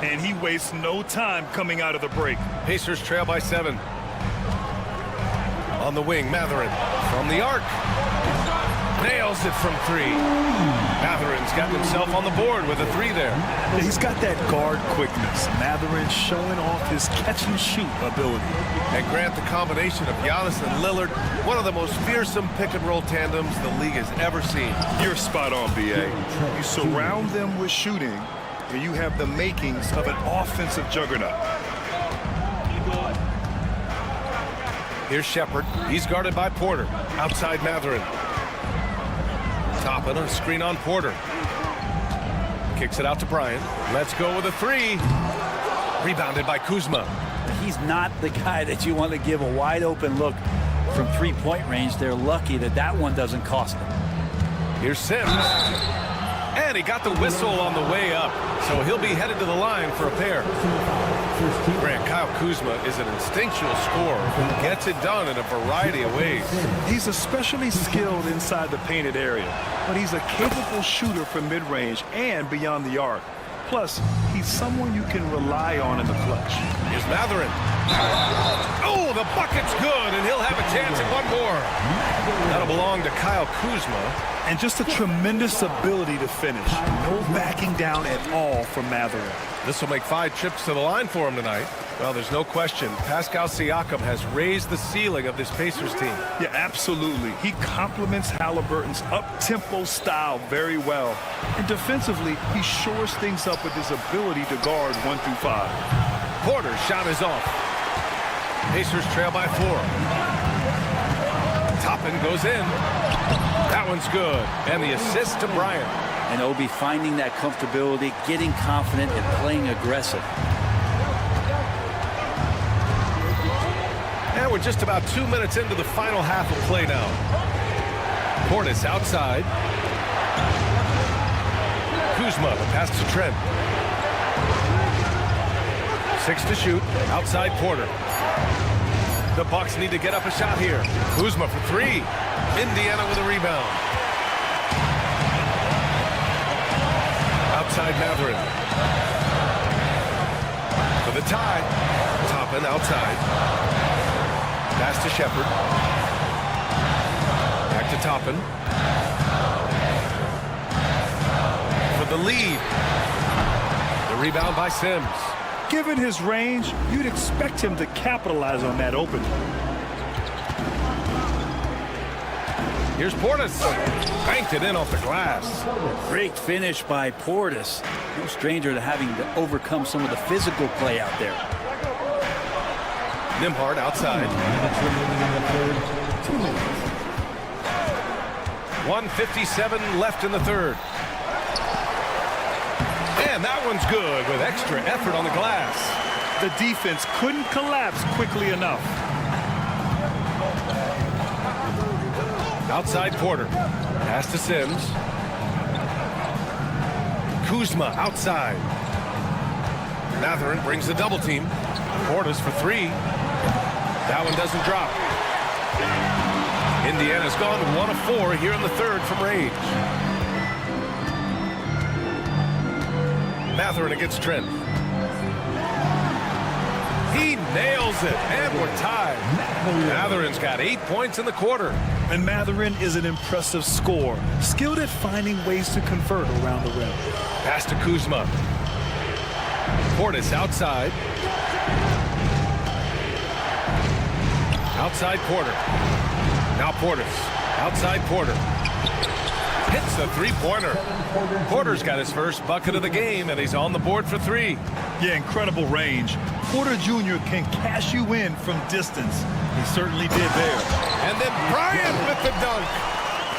And he wastes no time coming out of the break. Pacers trail by 7. On the wing, Matherin from the arc. Nails it from 3. Matherin's got himself on the board with a 3 there. Yeah, he's got that guard quickness. Matherin showing off his catch-and-shoot ability. And Grant, the combination of Giannis and Lillard, one of the most fearsome pick-and-roll tandems the league has ever seen. You're spot on, B.A. You surround them with shooting, and you have the makings of an offensive juggernaut. Here's Shepard. He's guarded by Porter. Outside Matherin. Toppin, a screen on Porter. Kicks it out to Bryant. Let's go with a three. Rebounded by Kuzma. He's not the guy that you want to give a wide open look from three-point range. They're lucky that that one doesn't cost them. Here's Sims. And he got the whistle on the way up. So he'll be headed to the line for a pair. Grant, Kyle Kuzma is an instinctual scorer who gets it done in a variety of ways. He's especially skilled inside the painted area, but he's a capable shooter from mid-range and beyond the arc. Plus, he's someone you can rely on in the clutch. Here's Matherin. Oh, the bucket's good, and he'll have a chance at one more. That'll belong to Kyle Kuzma. And just a tremendous ability to finish. No backing down at all from Matherin. This will make 5 trips to the line for him tonight. Well, there's no question. Pascal Siakam has raised the ceiling of this Pacers team. Yeah, absolutely. He complements Halliburton's up-tempo style very well. And defensively, he shores things up with his ability to guard 1 through 5. Porter's shot is off. Pacers trail by 4. Toppin goes in. That one's good. And the assist to Bryant. And Obi finding that comfortability, getting confident, and playing aggressive. And we're just about 2 minutes into the final half of play now. Portis outside. Kuzma, the pass to Trent. 6 to shoot. Outside Porter. The Bucks need to get up a shot here. Kuzma for 3. Indiana with a rebound. Outside Matherin. For the tie. Toppin outside. Pass to Shepard. Back to Toppin. For the lead. The rebound by Sims. Given his range, you'd expect him to capitalize on that opening. Here's Portis. Banked it in off the glass. Great finish by Portis. No stranger to having to overcome some of the physical play out there. Nembhard outside. 1:57 left in the third. And that one's good with extra effort on the glass. The defense couldn't collapse quickly enough. Outside Porter. Pass to Sims. Kuzma outside. Matherin brings the double team. Portis for 3. That one doesn't drop. Indiana's gone 1 of 4 here in the third from range. Matherin against Trent. He nails it, and we're tied. Matherin's got 8 points in the quarter. And Matherin is an impressive scorer, skilled at finding ways to convert around the rim. Pass to Kuzma. Portis outside. Outside Porter. Now Portis. Outside Porter. Hits the three-pointer. Porter's got his first bucket of the game, and he's on the board for 3. Yeah, incredible range. Porter Jr. can cash you in from distance. He certainly did there. And then Bryant with the dunk.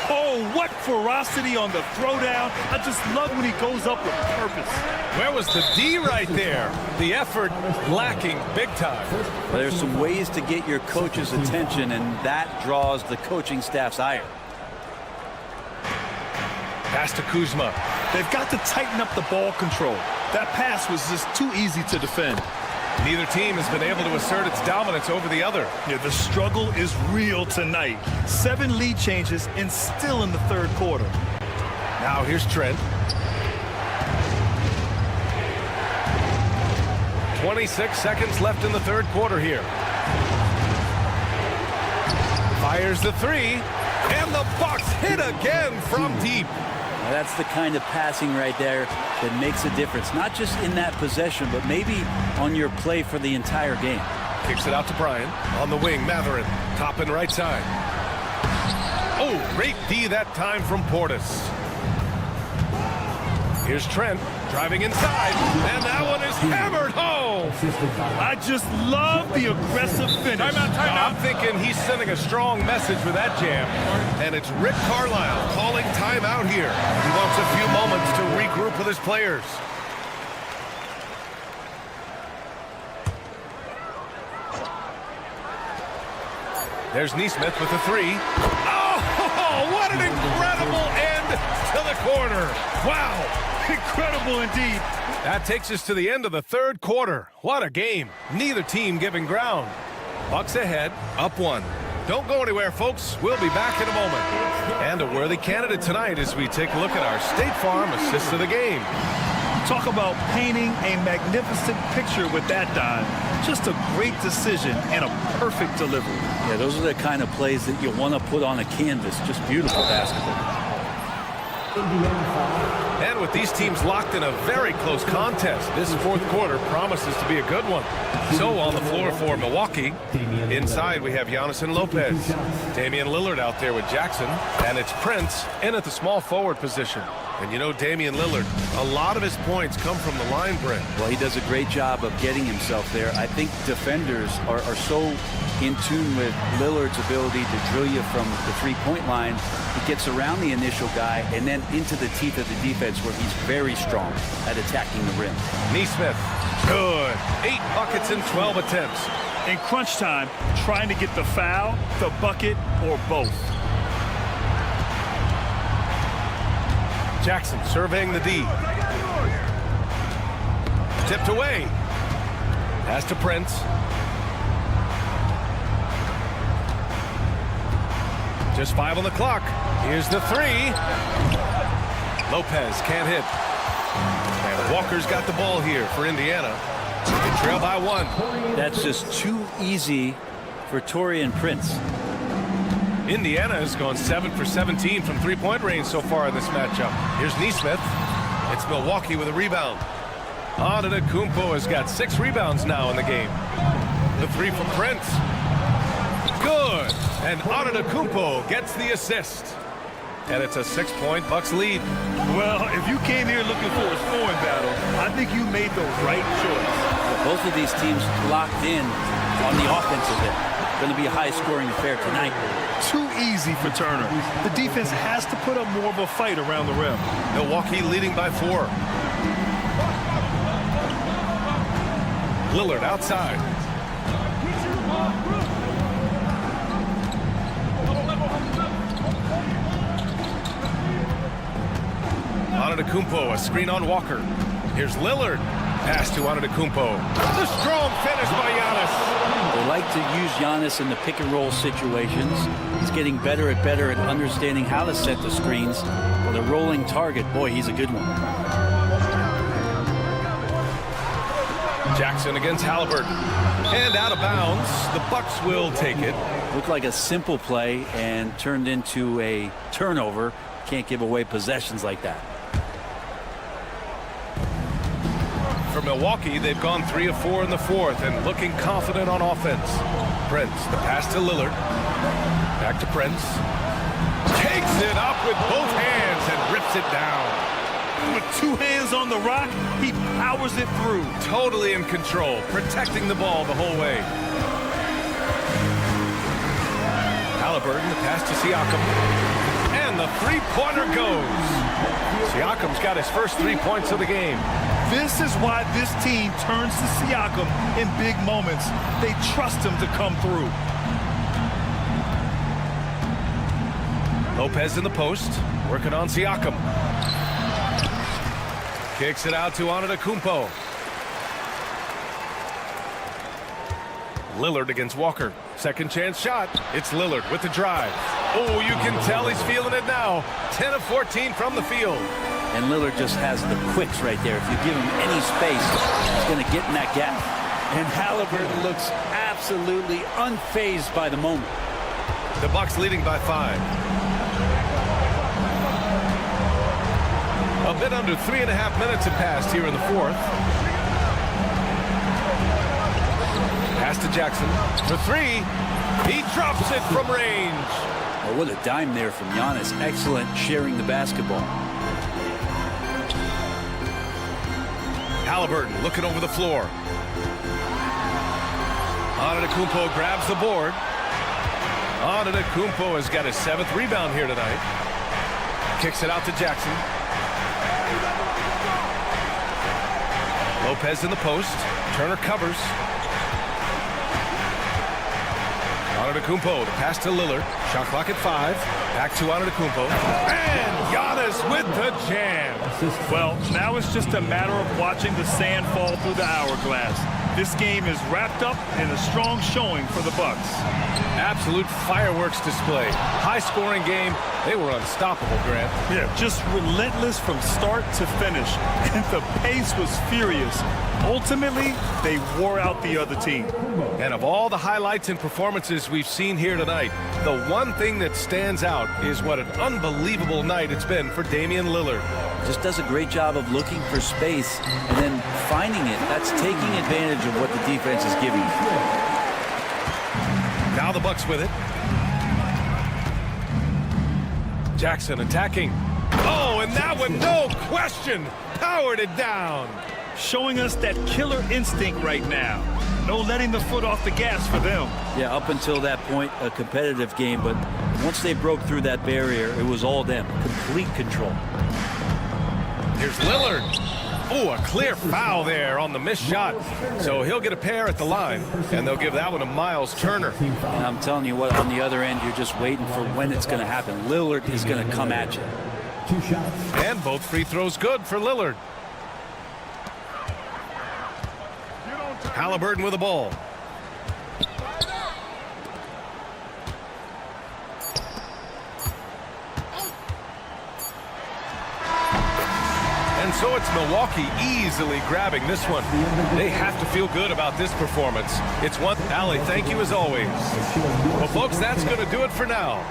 Oh, what ferocity on the throwdown. I just love when he goes up with purpose. Where was the D right there? The effort lacking big time. Well, there's some ways to get your coach's attention, and that draws the coaching staff's ire. Pass to Kuzma. They've got to tighten up the ball control. That pass was just too easy to defend. Neither team has been able to assert its dominance over the other. Yeah, the struggle is real tonight. 7 lead changes and still in the third quarter. Now here's Trent. 26 seconds left in the third quarter here. Fires the 3, and the Bucks hit again from deep. Now that's the kind of passing right there that makes a difference, not just in that possession, but maybe on your play for the entire game. Kicks it out to Bryant. On the wing, Matherin. Toppin right side. Oh, great D that time from Portis. Here's Trent. Driving inside, and that one is hammered home. I just love the aggressive finish. Timeout. I'm thinking he's sending a strong message with that jam. And it's Rick Carlisle calling timeout here. He wants a few moments to regroup with his players. There's Neesmith with the three. Oh, what an incredible end to the corner. Wow. Incredible indeed. That takes us to the end of the third quarter. What a game. Neither team giving ground. Bucks ahead, up one. Don't go anywhere, folks. We'll be back in a moment. And a worthy candidate tonight as we take a look at our State Farm assist of the game. Talk about painting a magnificent picture with that dive. Just a great decision and a perfect delivery. Yeah, those are the kind of plays that you want to put on a canvas. Just beautiful basketball. And with these teams locked in a very close contest, this fourth quarter promises to be a good one. So on the floor for Milwaukee, inside we have Giannis and Lopez. Damian Lillard out there with Jackson, and it's Prince in at the small forward position. And you know Damian Lillard, a lot of his points come from the line, Brent. Well, he does a great job of getting himself there. I think defenders are so in tune with Lillard's ability to drill you from the three-point line. He gets around the initial guy and then into the teeth of the defense where he's very strong at attacking the rim. Neesmith, good. 8 buckets in 12 attempts. In crunch time, trying to get the foul, the bucket, or both. Jackson surveying the D. Tipped away. Pass to Prince. Just 5 on the clock. Here's the three. Lopez can't hit. And Walker's got the ball here for Indiana. They trail by 1. That's just too easy for Taurean Prince. Indiana has gone 7 for 17 from three-point range so far in this matchup. Here's Neesmith. It's Milwaukee with a rebound. Antetokounmpo has got 6 rebounds now in the game. The three from Prince. Good. And Antetokounmpo gets the assist. And it's a 6-point Bucks lead. Well, if you came here looking for a scoring battle, I think you made the right choice. Both of these teams locked in on the offensive end. Going to be a high-scoring affair tonight. Too easy for Turner. The defense has to put up more of a fight around the rim. Milwaukee leading by 4. Lillard outside. Antetokounmpo, a screen on Walker. Here's Lillard. Pass to Antetokounmpo. The strong finish by Giannis. They like to use Giannis in the pick-and-roll situations. He's getting better at understanding how to set the screens. With a rolling target, boy, he's a good one. Jackson against Halliburton. And out of bounds. The Bucks will take it. Looked like a simple play and turned into a turnover. Can't give away possessions like that. For Milwaukee, they've gone 3 of 4 in the fourth and looking confident on offense. Prince, the pass to Lillard. Back to Prince. Takes it up with both hands and rips it down. With 2 hands on the rock, he powers it through. Totally in control, protecting the ball the whole way. Halliburton, the pass to Siakam. And the three-pointer goes. Siakam's got his first 3 points of the game. This is why this team turns to Siakam in big moments. They trust him to come through. Lopez in the post, working on Siakam. Kicks it out to Antetokounmpo. Lillard against Walker. Second chance shot. It's Lillard with the drive. Oh, you can tell he's feeling it now. 10 of 14 from the field. And Lillard just has the quicks right there. If you give him any space, he's going to get in that gap. And Halliburton looks absolutely unfazed by the moment. The Bucks leading by 5. A bit under 3.5 minutes have passed here in the fourth. Pass to Jackson for 3. He drops it from range. Oh, what a dime there from Giannis. Excellent sharing the basketball. Halliburton looking over the floor. Antetokounmpo grabs the board. Antetokounmpo has got his 7th rebound here tonight. Kicks it out to Jackson. Lopez in the post. Turner covers. Antetokounmpo, the pass to Lillard. Shot clock at 5. Back to Antetokounmpo. And Giannis with the jam. Well, now it's just a matter of watching the sand fall through the hourglass. This game is wrapped up in a strong showing for the Bucks. Absolute fireworks display. High-scoring game. They were unstoppable, Grant. Yeah, just relentless from start to finish. And the pace was furious. Ultimately, they wore out the other team. And of all the highlights and performances we've seen here tonight, the one thing that stands out is what an unbelievable night it's been for Damian Lillard. Just does a great job of looking for space and then finding it. That's taking advantage of what the defense is giving. Now the Bucks with it. Jackson attacking. Oh, and that one, no question, powered it down. Showing us that killer instinct right now. No letting the foot off the gas for them. Yeah, up until that point, a competitive game, but once they broke through that barrier, it was all them. Complete control. Here's Lillard. Oh, a clear foul there on the missed shot. So he'll get a pair at the line, and they'll give that one to Miles Turner. And I'm telling you what, on the other end, you're just waiting for when it's going to happen. Lillard is going to come at you. And both free throws good for Lillard. Halliburton with the ball. And so it's Milwaukee easily grabbing this one. They have to feel good about this performance. It's one. Allie, thank you as always. Well, folks, that's going to do it for now.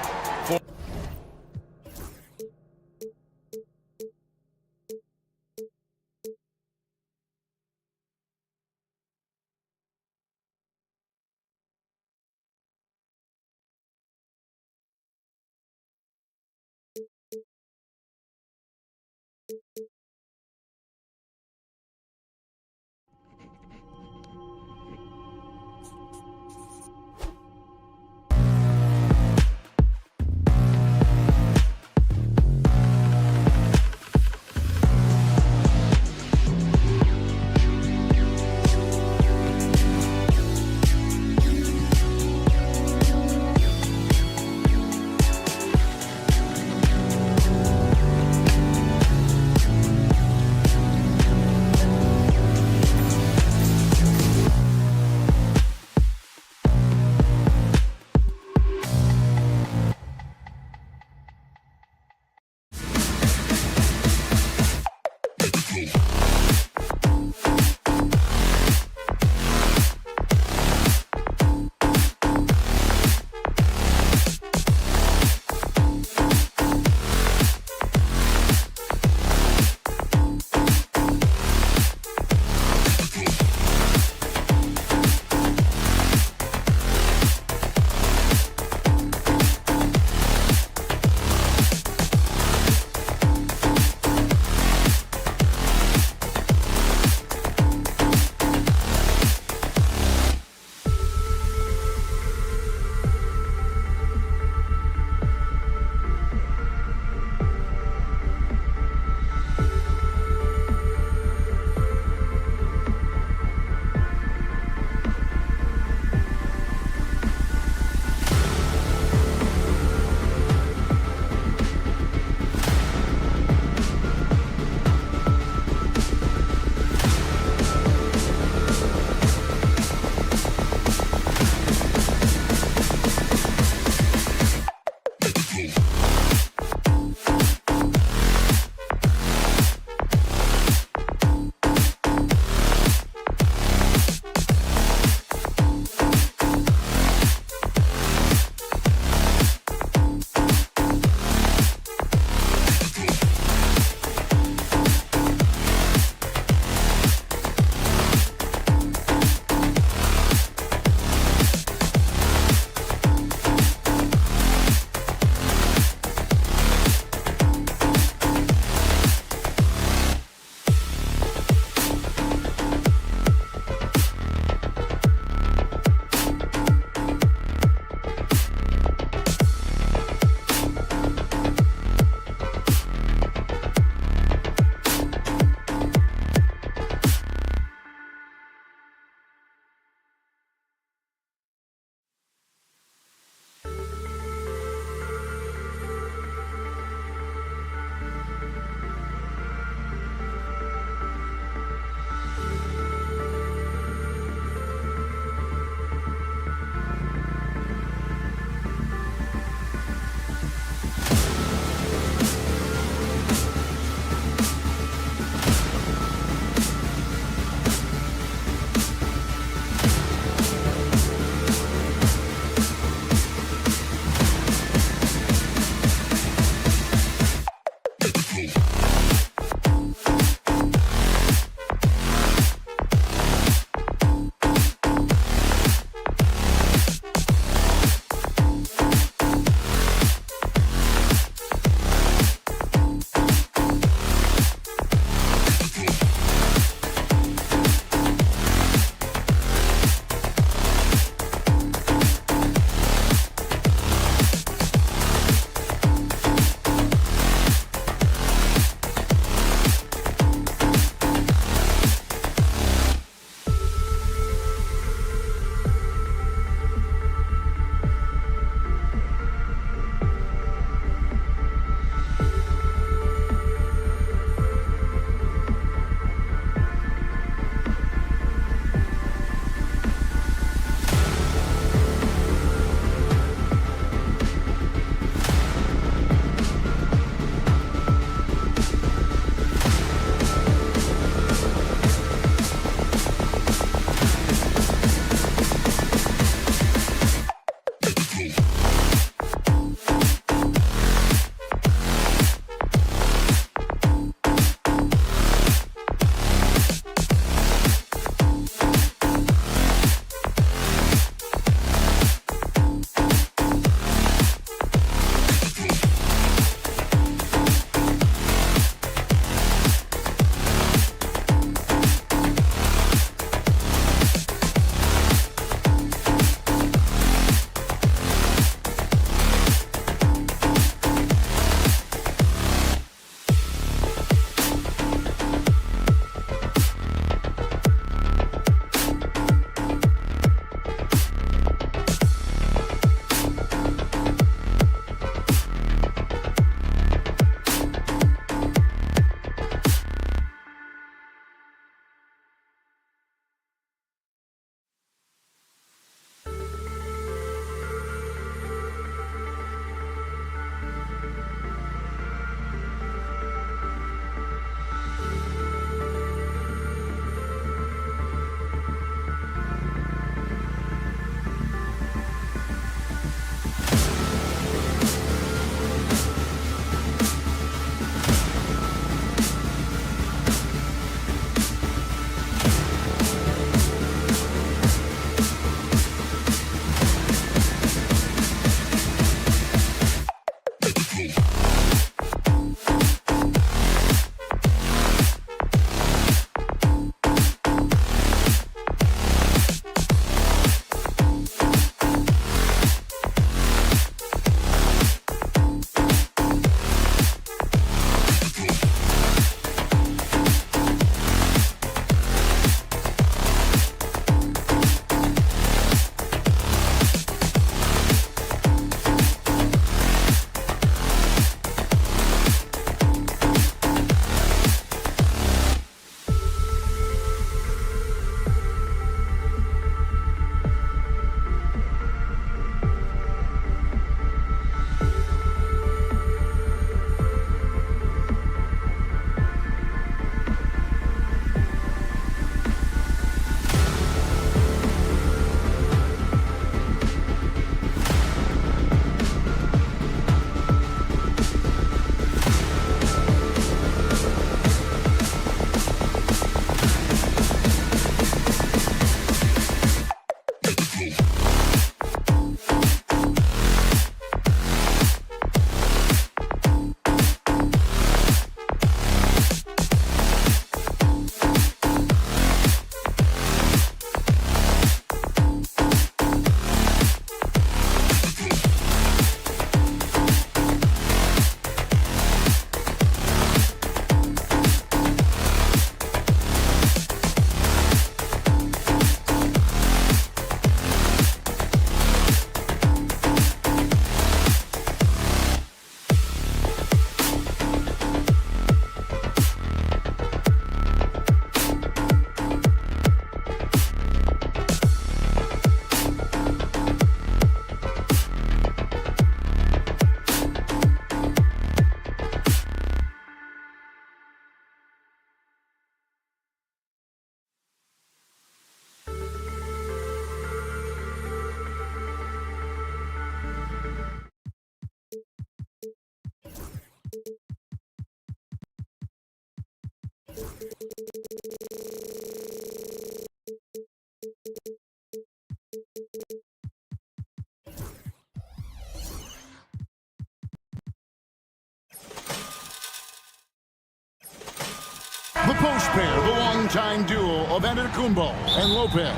post pair, the longtime duo of Antetokounmpo and Lopez.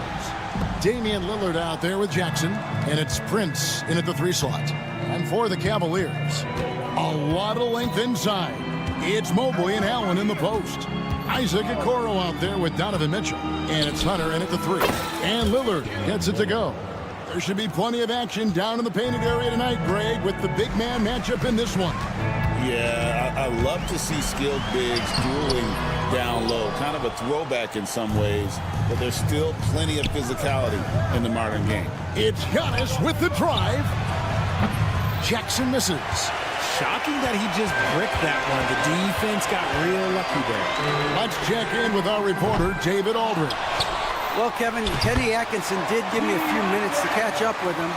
Damian Lillard out there with Jackson, and it's Prince in at the 3 slot. And for the Cavaliers, a lot of length inside. It's Mobley and Allen in the post. Isaac Okoro out there with Donovan Mitchell. And it's Hunter in at the 3. And Lillard gets it to go. There should be plenty of action down in the painted area tonight, Greg, with the big man matchup in this one. Yeah, I love to see skilled bigs dueling down low. Kind of a throwback in some ways, but there's still plenty of physicality in the modern game. It's Giannis with the drive. Jackson misses. Shocking that he just bricked that one. The defense got real lucky there. Let's check in with our reporter, David Aldridge. Well, Kevin, Kenny Atkinson did give me a few minutes to catch up with him.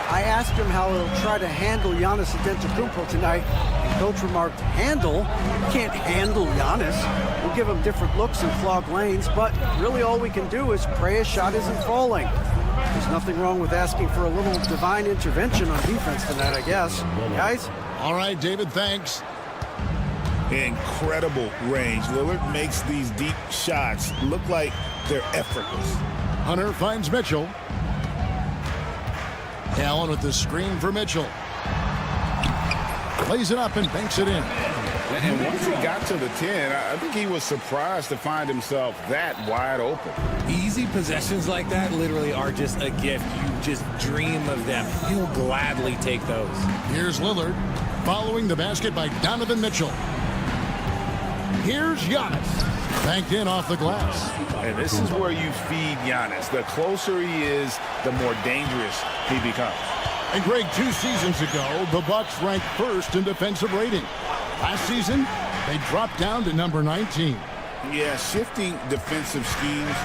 I asked him how he'll try to handle Giannis Antetokounmpo tonight. And Coach remarked, handle? You can't handle Giannis. We'll give him different looks and clog lanes, but really all we can do is pray his shot isn't falling. There's nothing wrong with asking for a little divine intervention on defense tonight, I guess. Guys? All right, David, thanks. Incredible range. Lillard makes these deep shots look like they're effortless. Hunter finds Mitchell. Allen with the screen for Mitchell. Plays it up and banks it in. And once he got to the 10, I think he was surprised to find himself that wide open. Easy possessions like that literally are just a gift. You just dream of them. He'll gladly take those. Here's Lillard following the basket by Donovan Mitchell. Here's Giannis. Banked in off the glass. And this is where you feed Giannis. The closer he is, the more dangerous he becomes. And Greg, 2 seasons ago, the Bucks ranked first in defensive rating. Last season, they dropped down to number 19. Yeah, shifting defensive schemes,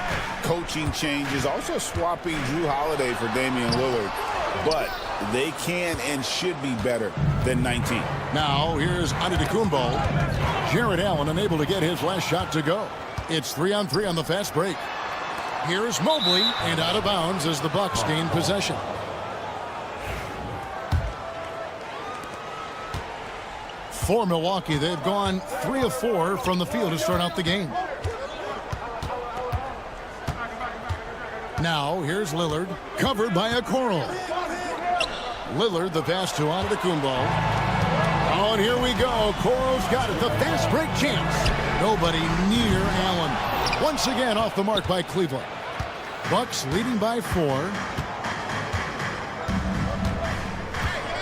coaching changes, also swapping Drew Holiday for Damian Lillard. But they can and should be better than 19. Now, here's Antetokounmpo. Jared Allen unable to get his last shot to go. It's 3-on-3 on the fast break. Here's Mobley, and out of bounds as the Bucks gain possession. For Milwaukee, they've gone 3 of 4 from the field to start out the game. Now, here's Lillard, covered by Okoro. Lillard, the pass to Antetokounmpo. Oh, and here we go. Okoro's got it. The fast break chance. Nobody near Allen. Once again off the mark by Cleveland. Bucks leading by 4.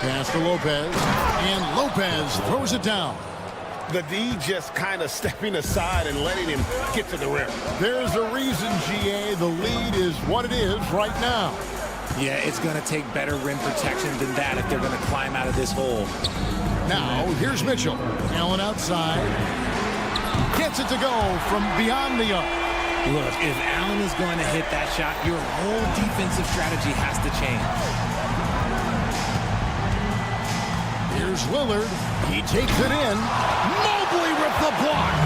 Pass to Lopez. And Lopez throws it down. The D just kind of stepping aside and letting him get to the rim. There's a reason, GA. The lead is what it is right now. Yeah, it's going to take better rim protection than that if they're going to climb out of this hole. Now, here's Mitchell. Allen outside. Gets it to go from beyond the arc. Look, if Allen is going to hit that shot, your whole defensive strategy has to change. Here's Lillard. He takes it in. Mobley with the block.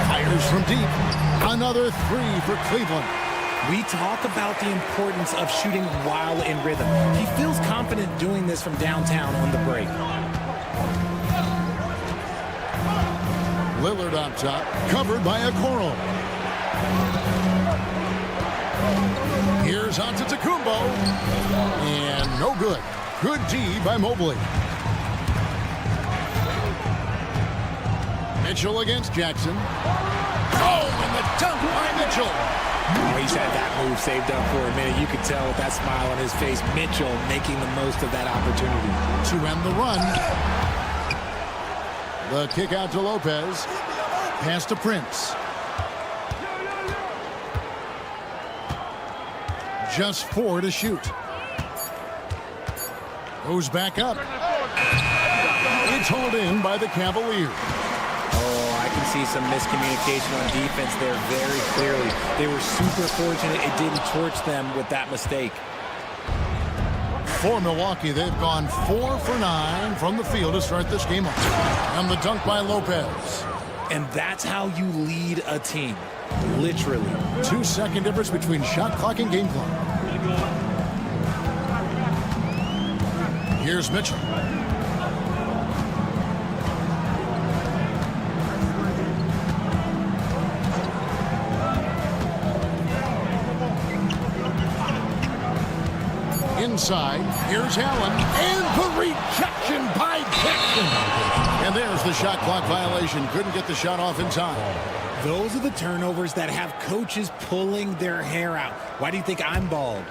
Fires from deep. Another 3 for Cleveland. We talk about the importance of shooting while in rhythm. He feels confident doing this from downtown on the break. Lillard up top, covered by Okoro. Here's Antetokounmpo. And no good. Good D by Mobley. Mitchell against Jackson. Oh, and the dunk by Mitchell. Oh, he's had that move saved up for a minute. You could tell with that smile on his face, Mitchell making the most of that opportunity. To end the run. The kick out to Lopez. Pass to Prince. Just 4 to shoot. Goes back up. It's hauled in by the Cavaliers. Oh, I can see some miscommunication on defense there very clearly. They were super fortunate it didn't torch them with that mistake. For Milwaukee, they've gone 4 for 9 from the field to start this game off. And the dunk by Lopez. And that's how you lead a team. Literally. 2-second difference between shot clock and game clock. Here's Mitchell. inside. Here's Allen. And the rejection by Jackson. And there's the shot clock violation. Couldn't get the shot off in time. Those are the turnovers that have coaches pulling their hair out. Why do you think I'm bald?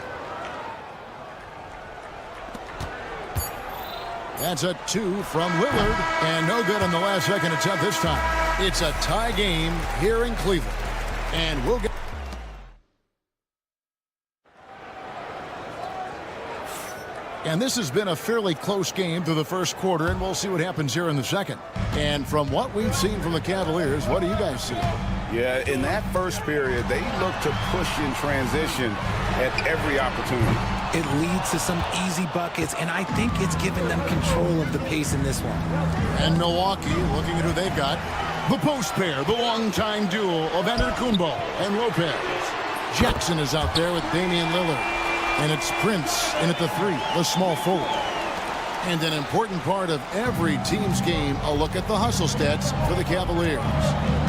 That's a 2 from Lillard. And no good on the last second attempt this time. It's a tie game here in Cleveland. And we'll get... And this has been a fairly close game through the first quarter, and we'll see what happens here in the second. And from what we've seen from the Cavaliers, what do you guys see? Yeah, in that first period, they look to push in transition at every opportunity. It leads to some easy buckets, and I think it's given them control of the pace in this one. And Milwaukee, looking at who they've got. The post pair, the longtime duo of Antetokounmpo and Lopez. Jackson is out there with Damian Lillard. And it's Prince in at the 3, the small forward. And an important part of every team's game, a look at the hustle stats for the Cavaliers.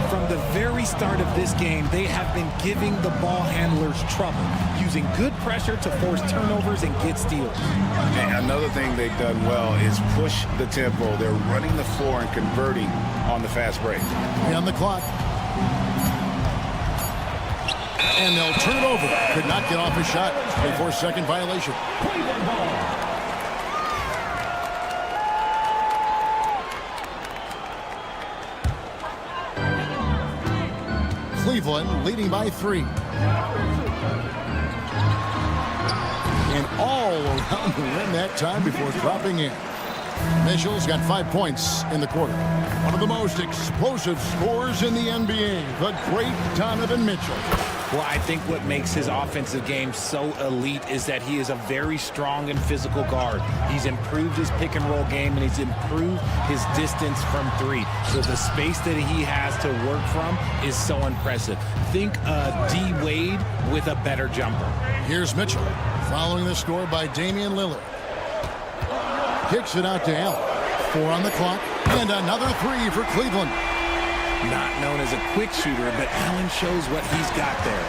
From the very start of this game, they have been giving the ball handlers trouble, using good pressure to force turnovers and get steals. And another thing they've done well is push the tempo. They're running the floor and converting on the fast break. On the clock. And they'll turn it over. Could not get off a shot. A 4-second violation. Cleveland leading by 3. And all around the rim that time before dropping in. Mitchell's got 5 points in the quarter. One of the most explosive scorers in the NBA, the great Donovan Mitchell. Well, I think what makes his offensive game so elite is that he is a very strong and physical guard. He's improved his pick and roll game, and he's improved his distance from 3. So the space that he has to work from is so impressive. Think D. Wade with a better jumper. Here's Mitchell, following the score by Damian Lillard. Kicks it out to Allen. 4 on the clock, and another 3 for Cleveland. Not known as a quick shooter, but Allen shows what he's got there.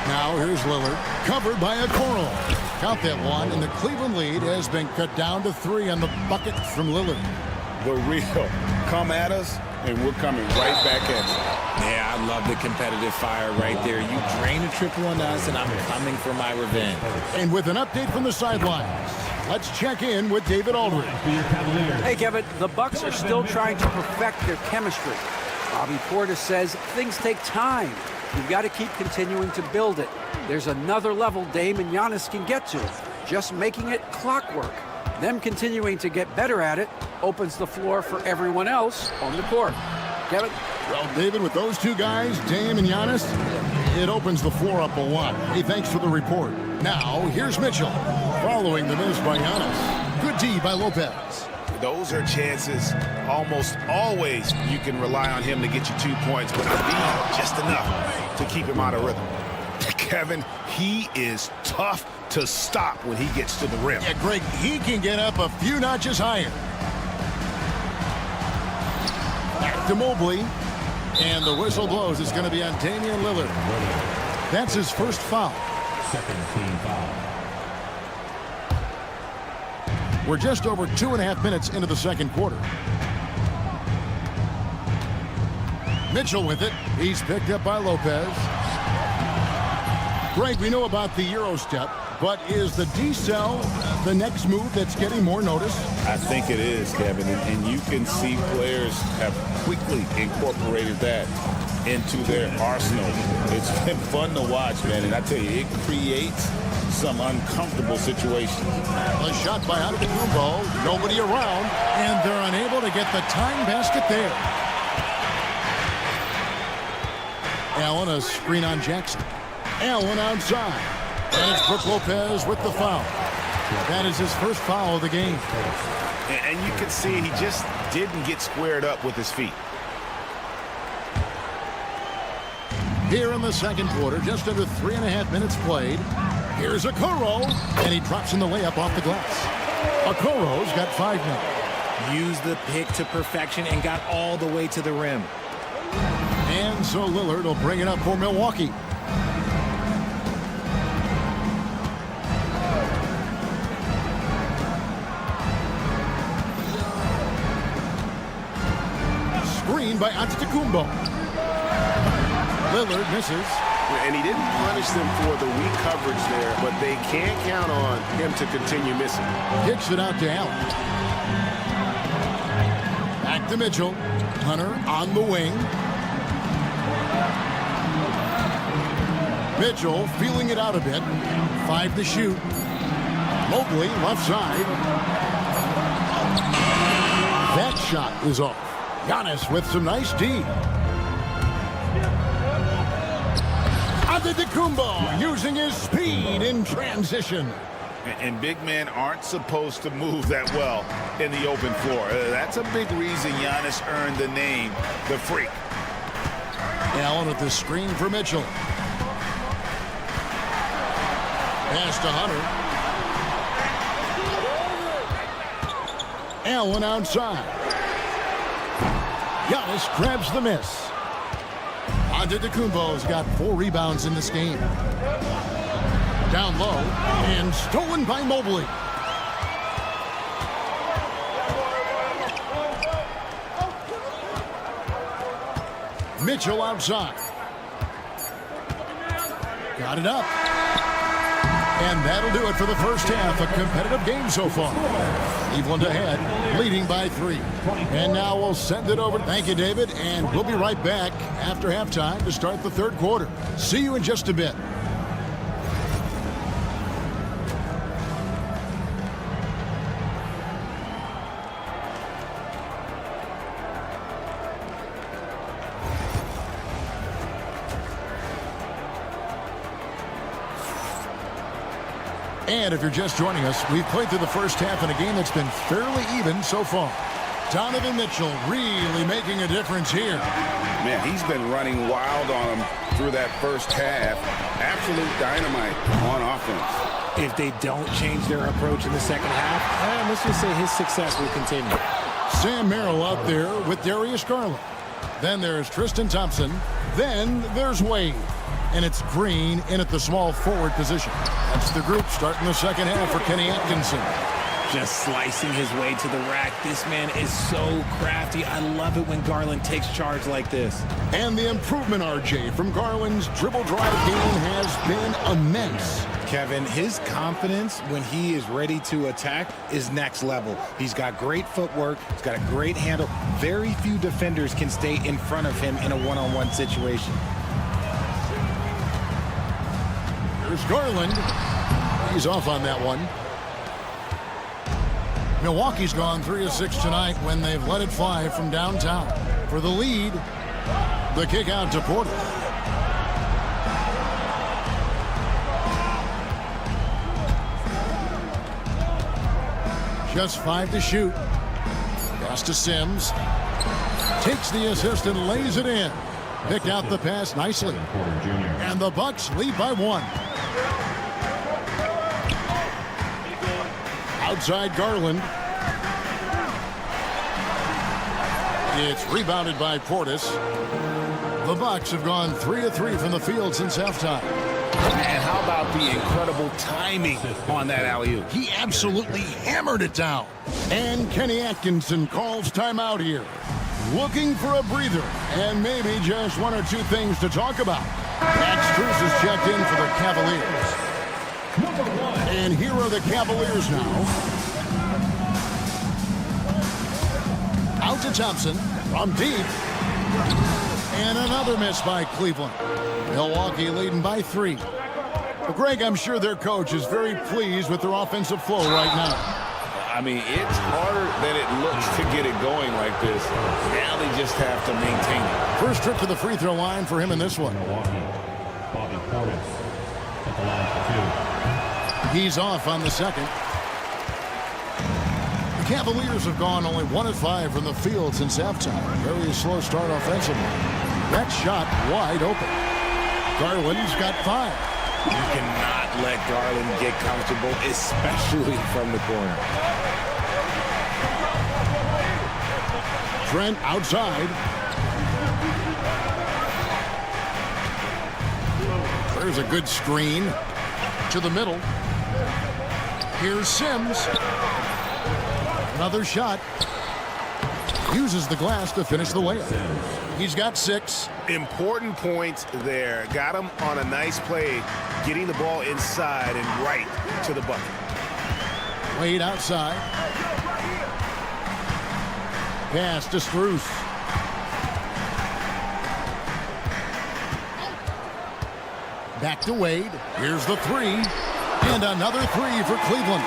Now here's Lillard, covered by Okoro. Count that one, and the Cleveland lead has been cut down to 3 on the bucket from Lillard. The real come at us, and we're coming right back at you. Yeah, I love the competitive fire right there. You drain a triple on us, and I'm coming for my revenge. And with an update from the sidelines, let's check in with David Aldridge. Hey, Kevin, the Bucks are still trying to perfect their chemistry. Bobby Portis says things take time. You've got to keep continuing to build it. There's another level Dame and Giannis can get to, just making it clockwork. Them continuing to get better at it opens the floor for everyone else on the court. Kevin? Well, David, with those two guys, Dame and Giannis, it opens the floor up a lot. Hey, thanks for the report. Now, here's Mitchell, following the miss by Giannis. Good D by Lopez. Those are chances almost always you can rely on him to get you 2 points, but be just enough to keep him out of rhythm. Kevin, he is tough to stop when he gets to the rim. Yeah, Greg, he can get up a few notches higher. Back to Mobley, and the whistle blows. It's going to be on Damian Lillard. That's his first foul. Second team foul. We're just over 2.5 minutes into the second quarter. Mitchell with it. He's picked up by Lopez. Greg, we know about the Euro step, but is the D-cell the next move that's getting more notice? I think it is, Kevin, and you can see players have quickly incorporated that into their arsenal. It's been fun to watch, man, and I tell you, it creates some uncomfortable situations. A shot by Antetokounmpo, nobody around, and they're unable to get the tying basket there. Allen, a screen on Jackson. Allen outside. And it's Brook Lopez with the foul. That is his first foul of the game. And you can see he just didn't get squared up with his feet. Here in the second quarter, just under 3.5 minutes played. Here's Okoro, and he drops in the layup off the glass. Okoro's got 5 now. Used the pick to perfection and got all the way to the rim. And so Lillard will bring it up for Milwaukee. screen by Antetokounmpo. Lillard misses. And he didn't punish them for the weak coverage there, but they can't count on him to continue missing. Kicks it out to Allen. Back to Mitchell. Hunter on the wing. Mitchell feeling it out a bit. 5 to shoot. Mobley left side. That shot is off. Giannis with some nice D. Antetokounmpo using his speed in transition. And big men aren't supposed to move that well in the open floor. That's a big reason Giannis earned the name, the Freak. Allen at the screen for Mitchell. Pass to Hunter. Allen outside. Giannis grabs the miss. Antetokounmpo's got 4 rebounds in this game. Down low and stolen by Mobley. Mitchell outside. Got it up. And that'll do it for the first half. A competitive game so far. Cleveland ahead, leading by 3. And now we'll send it over. Thank you, David. And we'll be right back after halftime to start the third quarter. See you in just a bit. And if you're just joining us, we've played through the first half in a game that's been fairly even so far. Donovan Mitchell really making a difference here. Man, he's been running wild on him through that first half. Absolute dynamite on offense. If they don't change their approach in the second half, let's just say his success will continue. Sam Merrill out there with Darius Garland. Then there's Tristan Thompson. Then there's Wade. And it's Green in at the small forward position. That's the group starting the second half for Kenny Atkinson. Just slicing his way to the rack. This man is so crafty. I love it when Garland takes charge like this. And the improvement, RJ, from Garland's dribble drive game has been immense. Kevin, his confidence when he is ready to attack is next level. He's got great footwork. He's got a great handle. Very few defenders can stay in front of him in a one-on-one situation. There's Garland. He's off on that one. Milwaukee's gone 3 of 6 tonight when they've let it fly from downtown. For the lead, the kick out to Porter. Just 5 to shoot. Pass to Sims. Takes the assist and lays it in. Picked out the pass nicely. And the Bucks lead by 1. Outside Garland. It's rebounded by Portis. The Bucks have gone 3 of 3 from the field since halftime. And how about the incredible timing on that alley-oop? He absolutely hammered it down. And Kenny Atkinson calls timeout here. Looking for a breather and maybe just 1 or 2 things to talk about. Max Strus is checked in for the Cavaliers. And here are the Cavaliers now. Out to Thompson from deep. And another miss by Cleveland. Milwaukee leading by 3. Well, Greg, I'm sure their coach is very pleased with their offensive flow right now. I mean, it's harder than it looks to get it going like this. Now they just have to maintain it. First trip to the free throw line for him in this one. He's off on the second. The Cavaliers have gone only 1 of 5 from the field since halftime. Very slow start offensively. That shot wide open. Garland's got 5. You cannot let Garland get comfortable, especially from the corner. Trent outside. There's a good screen to the middle. Here's Sims. Another shot. Uses the glass to finish the layup. He's got 6. Important points there. Got him on a nice play, getting the ball inside and right to the bucket. Wade outside. Pass to Strus. Back to Wade. Here's the 3. And another 3 for Cleveland.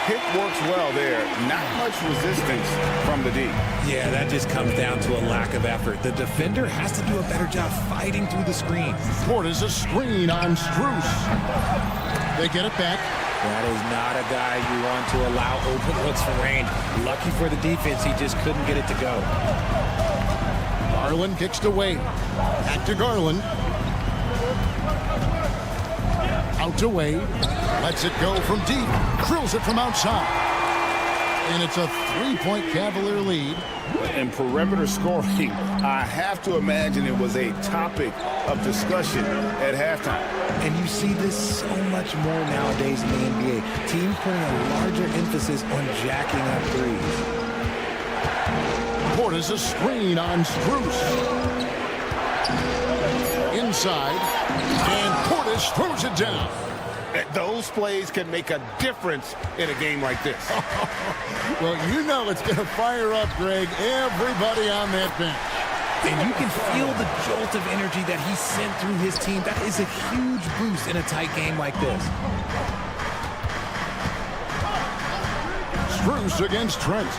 Pick works well there. Not much resistance from the D. Yeah, that just comes down to a lack of effort. The defender has to do a better job fighting through the screen. Portis a screen on Strus. They get it back. That is not a guy you want to allow open looks for Rain. Lucky for the defense, he just couldn't get it to go. Garland kicks to Wade. Back to Garland. Out to Wade. Lets it go from deep. Drills it from outside. And it's a 3-point Cavalier lead. And perimeter scoring, I have to imagine it was a topic of discussion at halftime. And you see this so much more nowadays in the NBA. Teams putting a larger emphasis on jacking up threes. Portis a screen on Strus. Inside. And Portis throws it down. Those plays can make a difference in a game like this. Well, you know it's going to fire up, Greg, everybody on that bench. And you can feel the jolt of energy that he sent through his team. That is a huge boost in a tight game like this. Strus against Trent.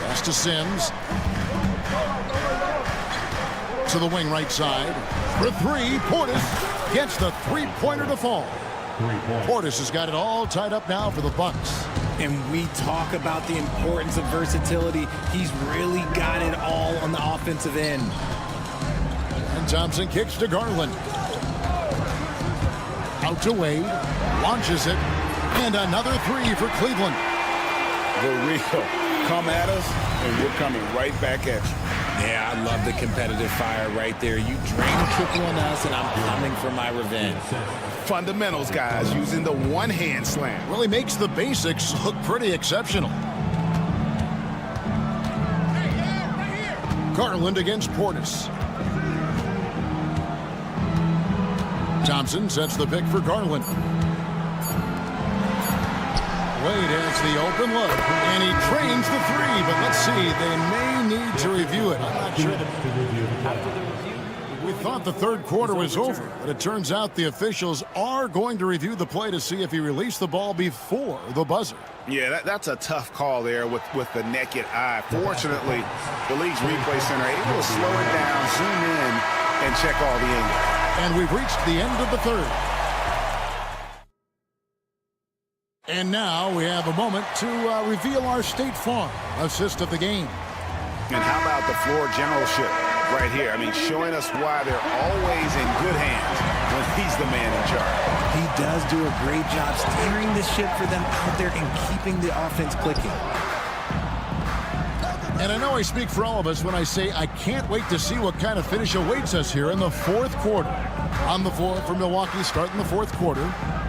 Pass to Sims. To the wing right side. For 3, Portis gets the 3-pointer to fall. Portis has got it all tied up now for the Bucks. And we talk about the importance of versatility. He's really got it all on the offensive end. And Thompson kicks to Garland. Out to Wade. Launches it. And another 3 for Cleveland. The real. Come at us, and we're coming right back at you. Yeah, I love the competitive fire right there. You drain a triple on us, and I'm coming for my revenge. Fundamentals, guys, using the one-hand slam. Really makes the basics look pretty exceptional. Garland against Portis. Thompson sets the pick for Garland. Wade has the open look, and he trains the 3, but let's see, they may need to review it. I'm not sure. We thought the third quarter was over, but it turns out the officials are going to review the play to see if he released the ball before the buzzer. Yeah, that's a tough call there with the naked eye. Fortunately, the league's replay center able to slow it down, zoom in, and check all the angles. And we've reached the end of the third. And now we have a moment to reveal our State Farm assist of the game. And how about the floor generalship right here? I mean, showing us why they're always in good hands when he's the man in charge. He does do a great job steering the ship for them out there and keeping the offense clicking. And I know I speak for all of us when I say I can't wait to see what kind of finish awaits us here in the fourth quarter. On the floor for Milwaukee starting the fourth quarter,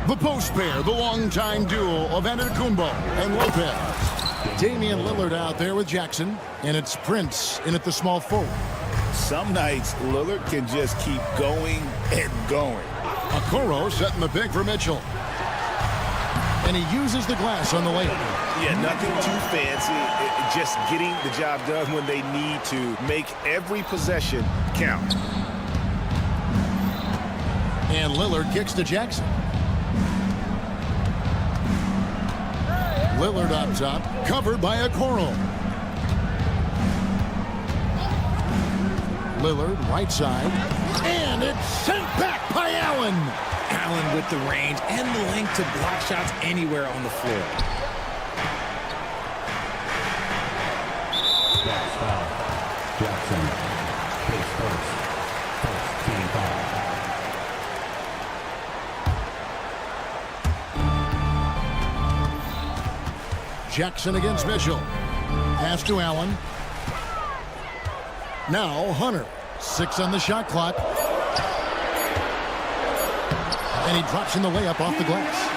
the post pair, the longtime duo of Antetokounmpo and Lopez. Damian Lillard out there with Jackson, and it's Prince in at the small forward. Some nights, Lillard can just keep going and going. Okoro setting the pick for Mitchell. And he uses the glass on the layup. Yeah, nothing too fancy. Just getting the job done when they need to. Make every possession count. And Lillard kicks to Jackson. Lillard up top, covered by Okoro. Lillard, right side. And it's sent back by Allen. Allen with the range and the length to block shots anywhere on the floor. Jackson, his first team foul. Jackson against Mitchell. Pass to Allen. Now Hunter. 6 on the shot clock. And he drops in the layup off the glass.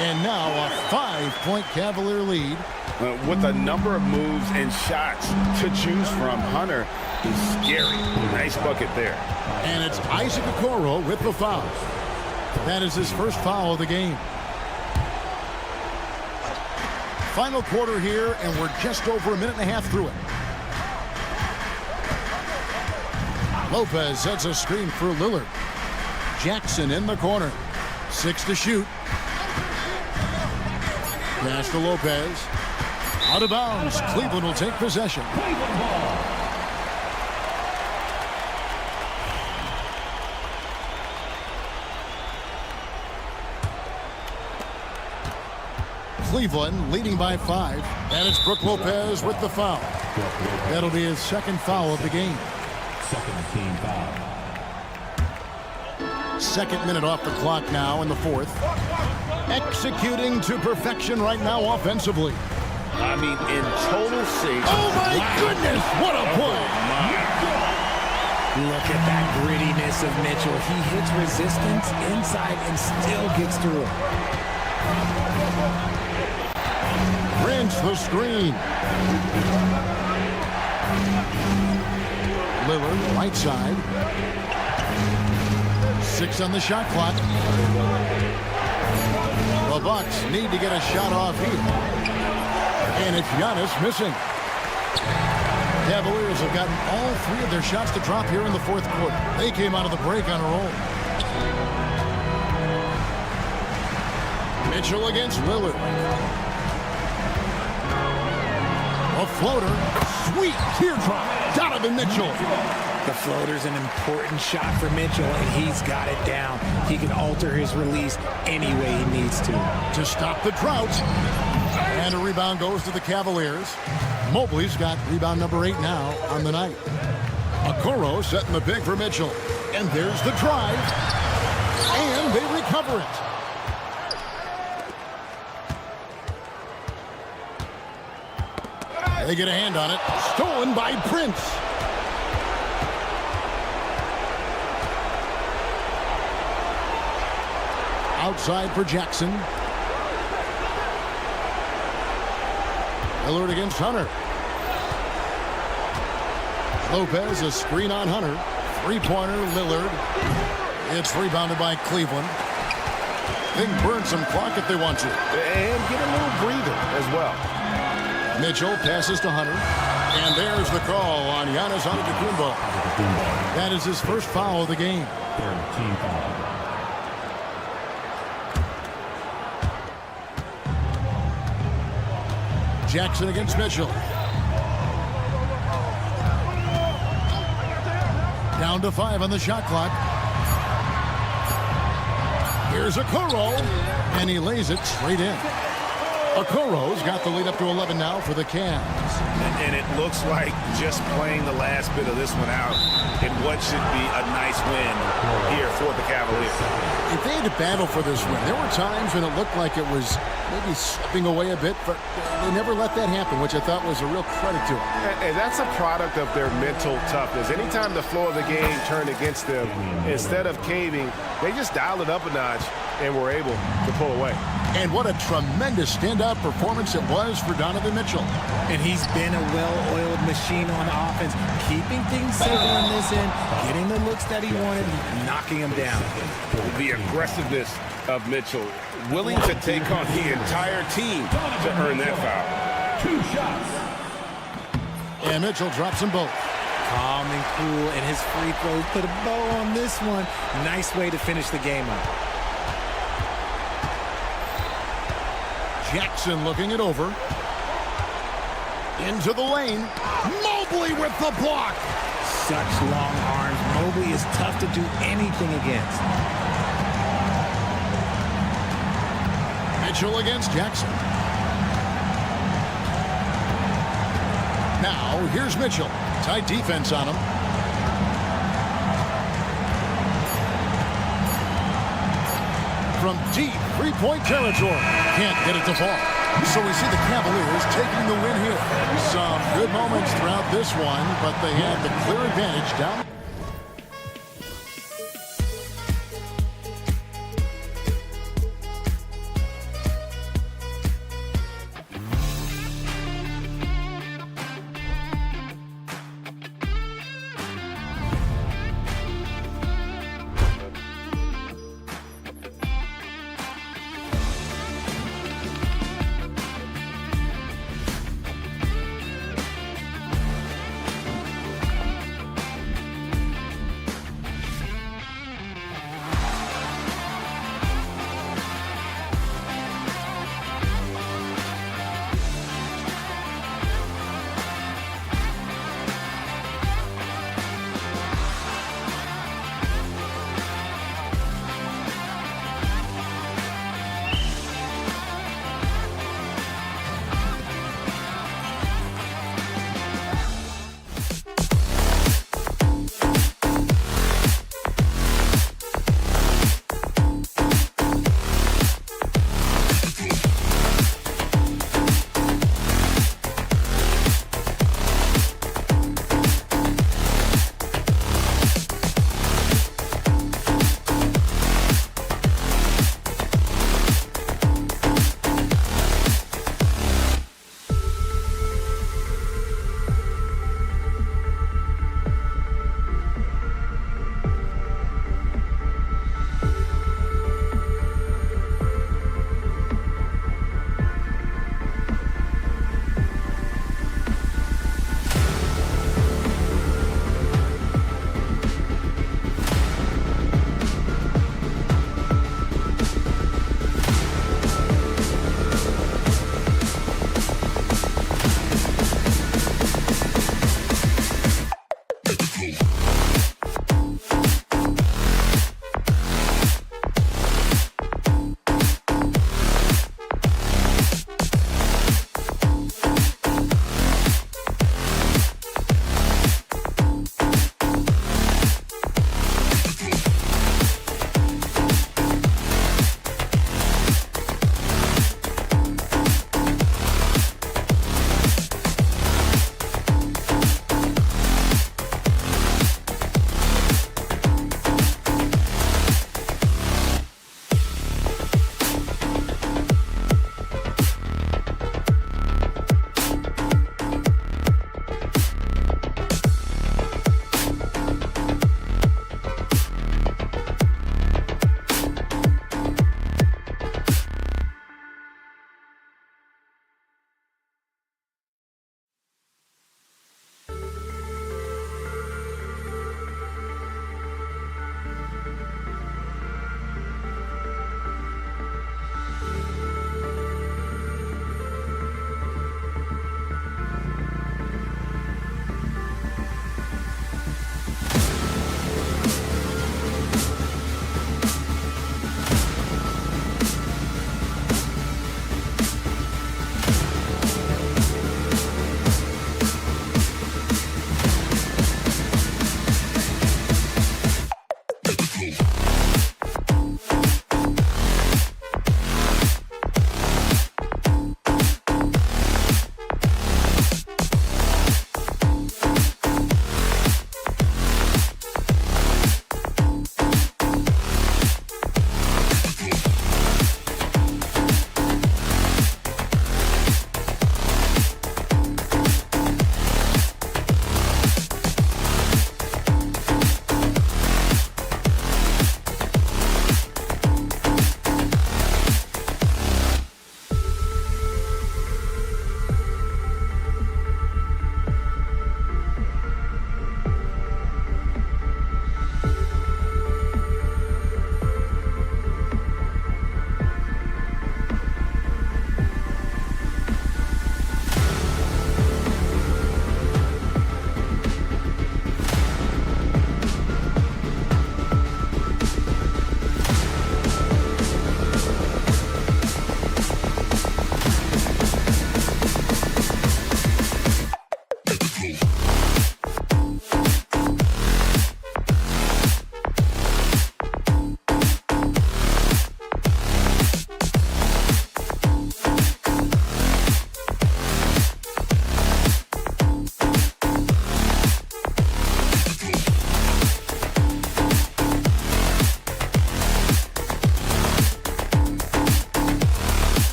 And now a 5-point Cavalier lead. With a number of moves and shots to choose from, Hunter is scary. Nice bucket there. And it's Isaac Okoro with the foul. That is his first foul of the game. Final quarter here, and we're just over a minute and a half through it. Lopez sets a screen for Lillard. Jackson in the corner. 6 to shoot. Pass to Lopez. Out of bounds. Cleveland will take possession. Cleveland leading by 5. And it's Brook Lopez with the foul. That'll be his second foul of the game. Second team foul. Second minute off the clock now in the fourth. Executing to perfection right now offensively. I mean, in total sync. Oh, my goodness. What a play. Look at that grittiness of Mitchell. He hits resistance inside and still gets through it. Prince the screen. Lillard, right side. 6 on the shot clock. The Bucks need to get a shot off here. And it's Giannis missing. Cavaliers have gotten all 3 of their shots to drop here in the fourth quarter. They came out of the break on a roll. Mitchell against Lillard. A floater. Sweet teardrop. Donovan Mitchell. The floater's an important shot for Mitchell, and he's got it down. He can alter his release any way he needs to. To stop the drought. And a rebound goes to the Cavaliers. Mobley's got rebound number 8 now on the night. Okoro setting the pick for Mitchell. And there's the drive. And they recover it. They get a hand on it. Stolen by Prince. Outside for Jackson. Lillard against Hunter. Lopez, a screen on Hunter. Three-pointer, Lillard. It's rebounded by Cleveland. They can burn some clock if they want to. And get a little breather as well. Mitchell passes to Hunter. And there's the call on Giannis Antetokounmpo. That is his first foul of the game. Team foul. Jackson against Mitchell. Down to 5 on the shot clock. Here's Okoro, and he lays it straight in. Okoro's got the lead up to 11 now for the Cavs. And it looks like just playing the last bit of this one out in what should be a nice win here for the Cavaliers. If they had to battle for this win, there were times when it looked like it was maybe slipping away a bit, but they never let that happen, which I thought was a real credit to them. And that's a product of their mental toughness. Anytime the flow of the game turned against them, instead of caving, they just dialed it up a notch and were able to pull away. And what a tremendous standout performance it was for Donovan Mitchell. And he's been a well-oiled machine on offense, keeping things simple in this end, getting the looks that he wanted, knocking them down. The aggressiveness of Mitchell, willing to take on the entire team to earn that foul. 2 shots. And Mitchell drops them both. Calm and cool, and his free throws put a bow on this one. Nice way to finish the game up. Jackson looking it over. Into the lane. Mobley with the block. Such long arms. Mobley is tough to do anything against. Mitchell against Jackson. Now, here's Mitchell. Tight defense on him. From deep three-point territory. Can't get it to fall. So we see the Cavaliers taking the win here. Some good moments throughout this one, but they have the clear advantage down.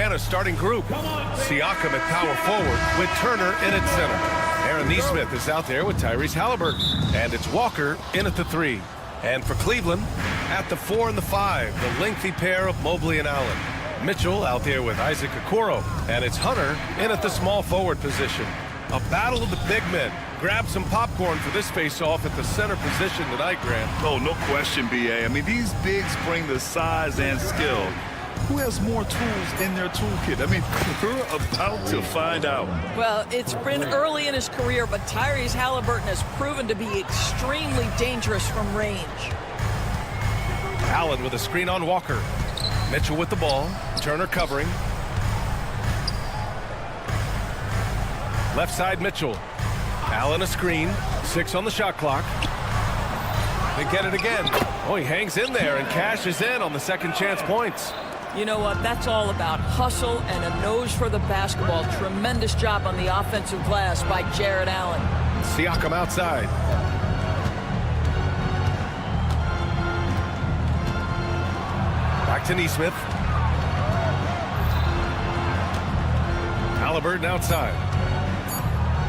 Indiana's starting group. Siakam at power forward with Turner in at center. Aaron Nesmith is out there with Tyrese Halliburton. And it's Walker in at the 3. And for Cleveland, at the 4 and the 5, the lengthy pair of Mobley and Allen. Mitchell out there with Isaac Okoro. And it's Hunter in at the small forward position. A battle of the big men. Grab some popcorn for this face-off at the center position tonight, Grant. Oh, no question, B.A. I mean, these bigs bring the size and skill. Who has more tools in their toolkit? I mean, we're about to find out. Well, it's been early in his career, but Tyrese Halliburton has proven to be extremely dangerous from range. Allen with a screen on Walker. Mitchell with the ball. Turner covering. Left side, Mitchell. Allen a screen. 6 on the shot clock. They get it again. Oh, he hangs in there and cashes in on the second chance points. You know what? That's all about hustle and a nose for the basketball. Tremendous job on the offensive glass by Jared Allen. Siakam outside. Back to Nesmith. Halliburton outside.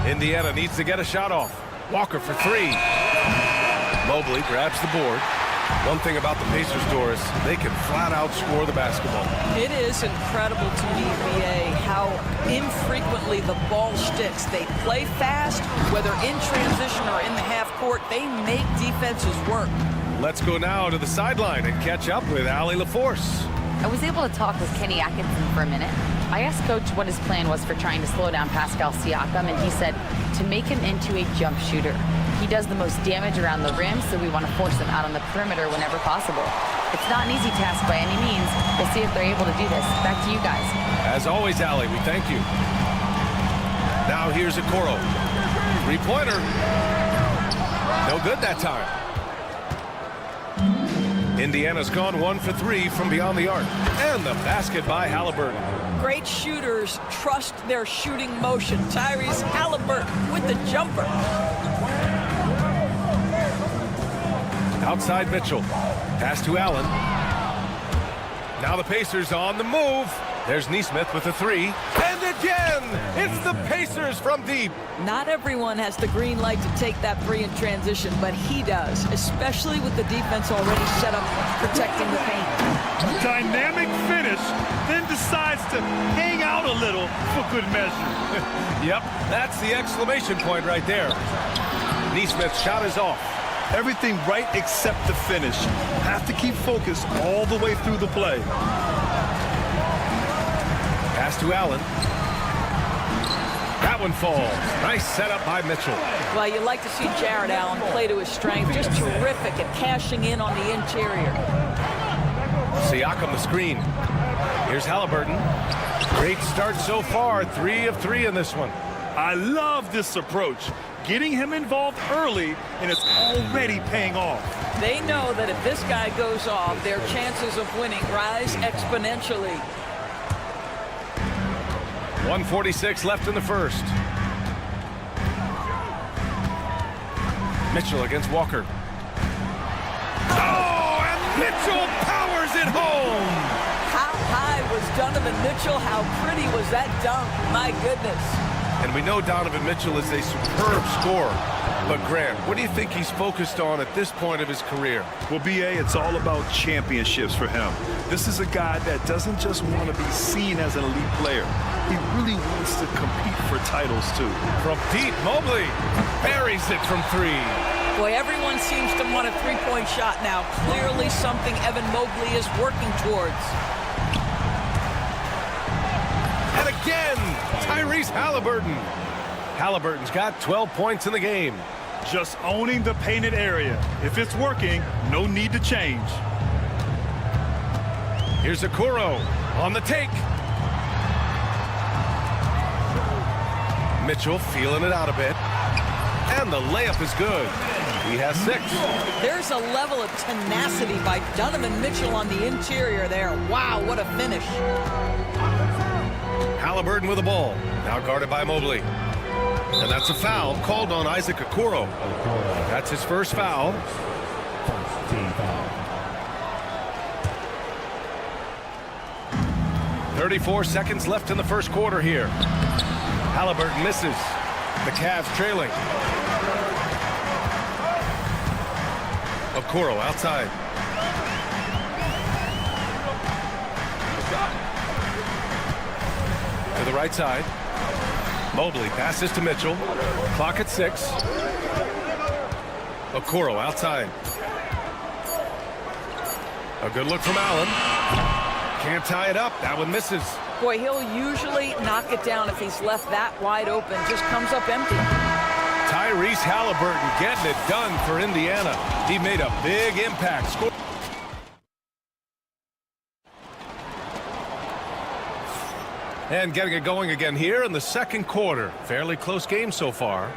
Indiana needs to get a shot off. Walker for 3. Mobley grabs the board. One thing about the Pacers, Doris, they can flat out score the basketball. It is incredible to me, B.A., how infrequently the ball sticks. They play fast, whether in transition or in the half court. They make defenses work. Let's go now to the sideline and catch up with Allie LaForce. I was able to talk with Kenny Atkinson for a minute. I asked Coach what his plan was for trying to slow down Pascal Siakam, and he said to make him into a jump shooter. He does the most damage around the rim, so we want to force him out on the perimeter whenever possible. It's not an easy task by any means. We'll see if they're able to do this. Back to you guys. As always, Allie, we thank you. Now here's Okoro. 3-pointer. No good that time. Indiana's gone 1 for 3 from beyond the arc. And the basket by Halliburton. Great shooters trust their shooting motion. Tyrese Halliburton with the jumper. Outside Mitchell. Pass to Allen. Now the Pacers on the move. There's Nesmith with a 3. And again, it's the Pacers from deep. Not everyone has the green light to take that 3 in transition, but he does, especially with the defense already set up protecting the paint. Dynamic finish, then decides to hang out a little for good measure. Yep, that's the exclamation point right there. Nesmith's shot is off. Everything right except the finish. Have to keep focused all the way through the play. Pass to Allen. That one falls. Nice setup by Mitchell. Well, you like to see Jared Allen play to his strength. Just terrific at cashing in on the interior. Siakam the screen. Here's Halliburton. Great start so far. 3 of 3 in this one. I love this approach. Getting him involved early, and it's already paying off. They know that if this guy goes off, their chances of winning rise exponentially. 1:46 left in the first. Mitchell against Walker. Oh, and Mitchell powers it home. How high was Donovan Mitchell? How pretty was that dunk? My goodness. And we know Donovan Mitchell is a superb scorer. But Grant, what do you think he's focused on at this point of his career? Well, B.A., it's all about championships for him. This is a guy that doesn't just want to be seen as an elite player. He really wants to compete for titles, too. From deep, Mobley buries it from 3. Boy, everyone seems to want a three-point shot now. Clearly something Evan Mobley is working towards. And again, Tyrese Halliburton. Halliburton's got 12 points in the game. Just owning the painted area. If it's working, no need to change. Here's Okoro on the take. Mitchell feeling it out a bit. And the layup is good. He has 6. There's a level of tenacity by Donovan Mitchell on the interior there. Wow, what a finish. Halliburton with the ball. Now guarded by Mobley. And that's a foul called on Isaac Okoro. That's his first foul. 34 seconds left in the first quarter here. Halliburton misses. The Cavs trailing. Okoro outside. To the right side. Mobley passes to Mitchell. Clock at 6. Okoro outside. A good look from Allen. Can't tie it up. That one misses. Boy, he'll usually knock it down if he's left that wide open. Just comes up empty. Tyrese Halliburton getting it done for Indiana. He made a big impact. And getting it going again here in the second quarter. Fairly close game so far.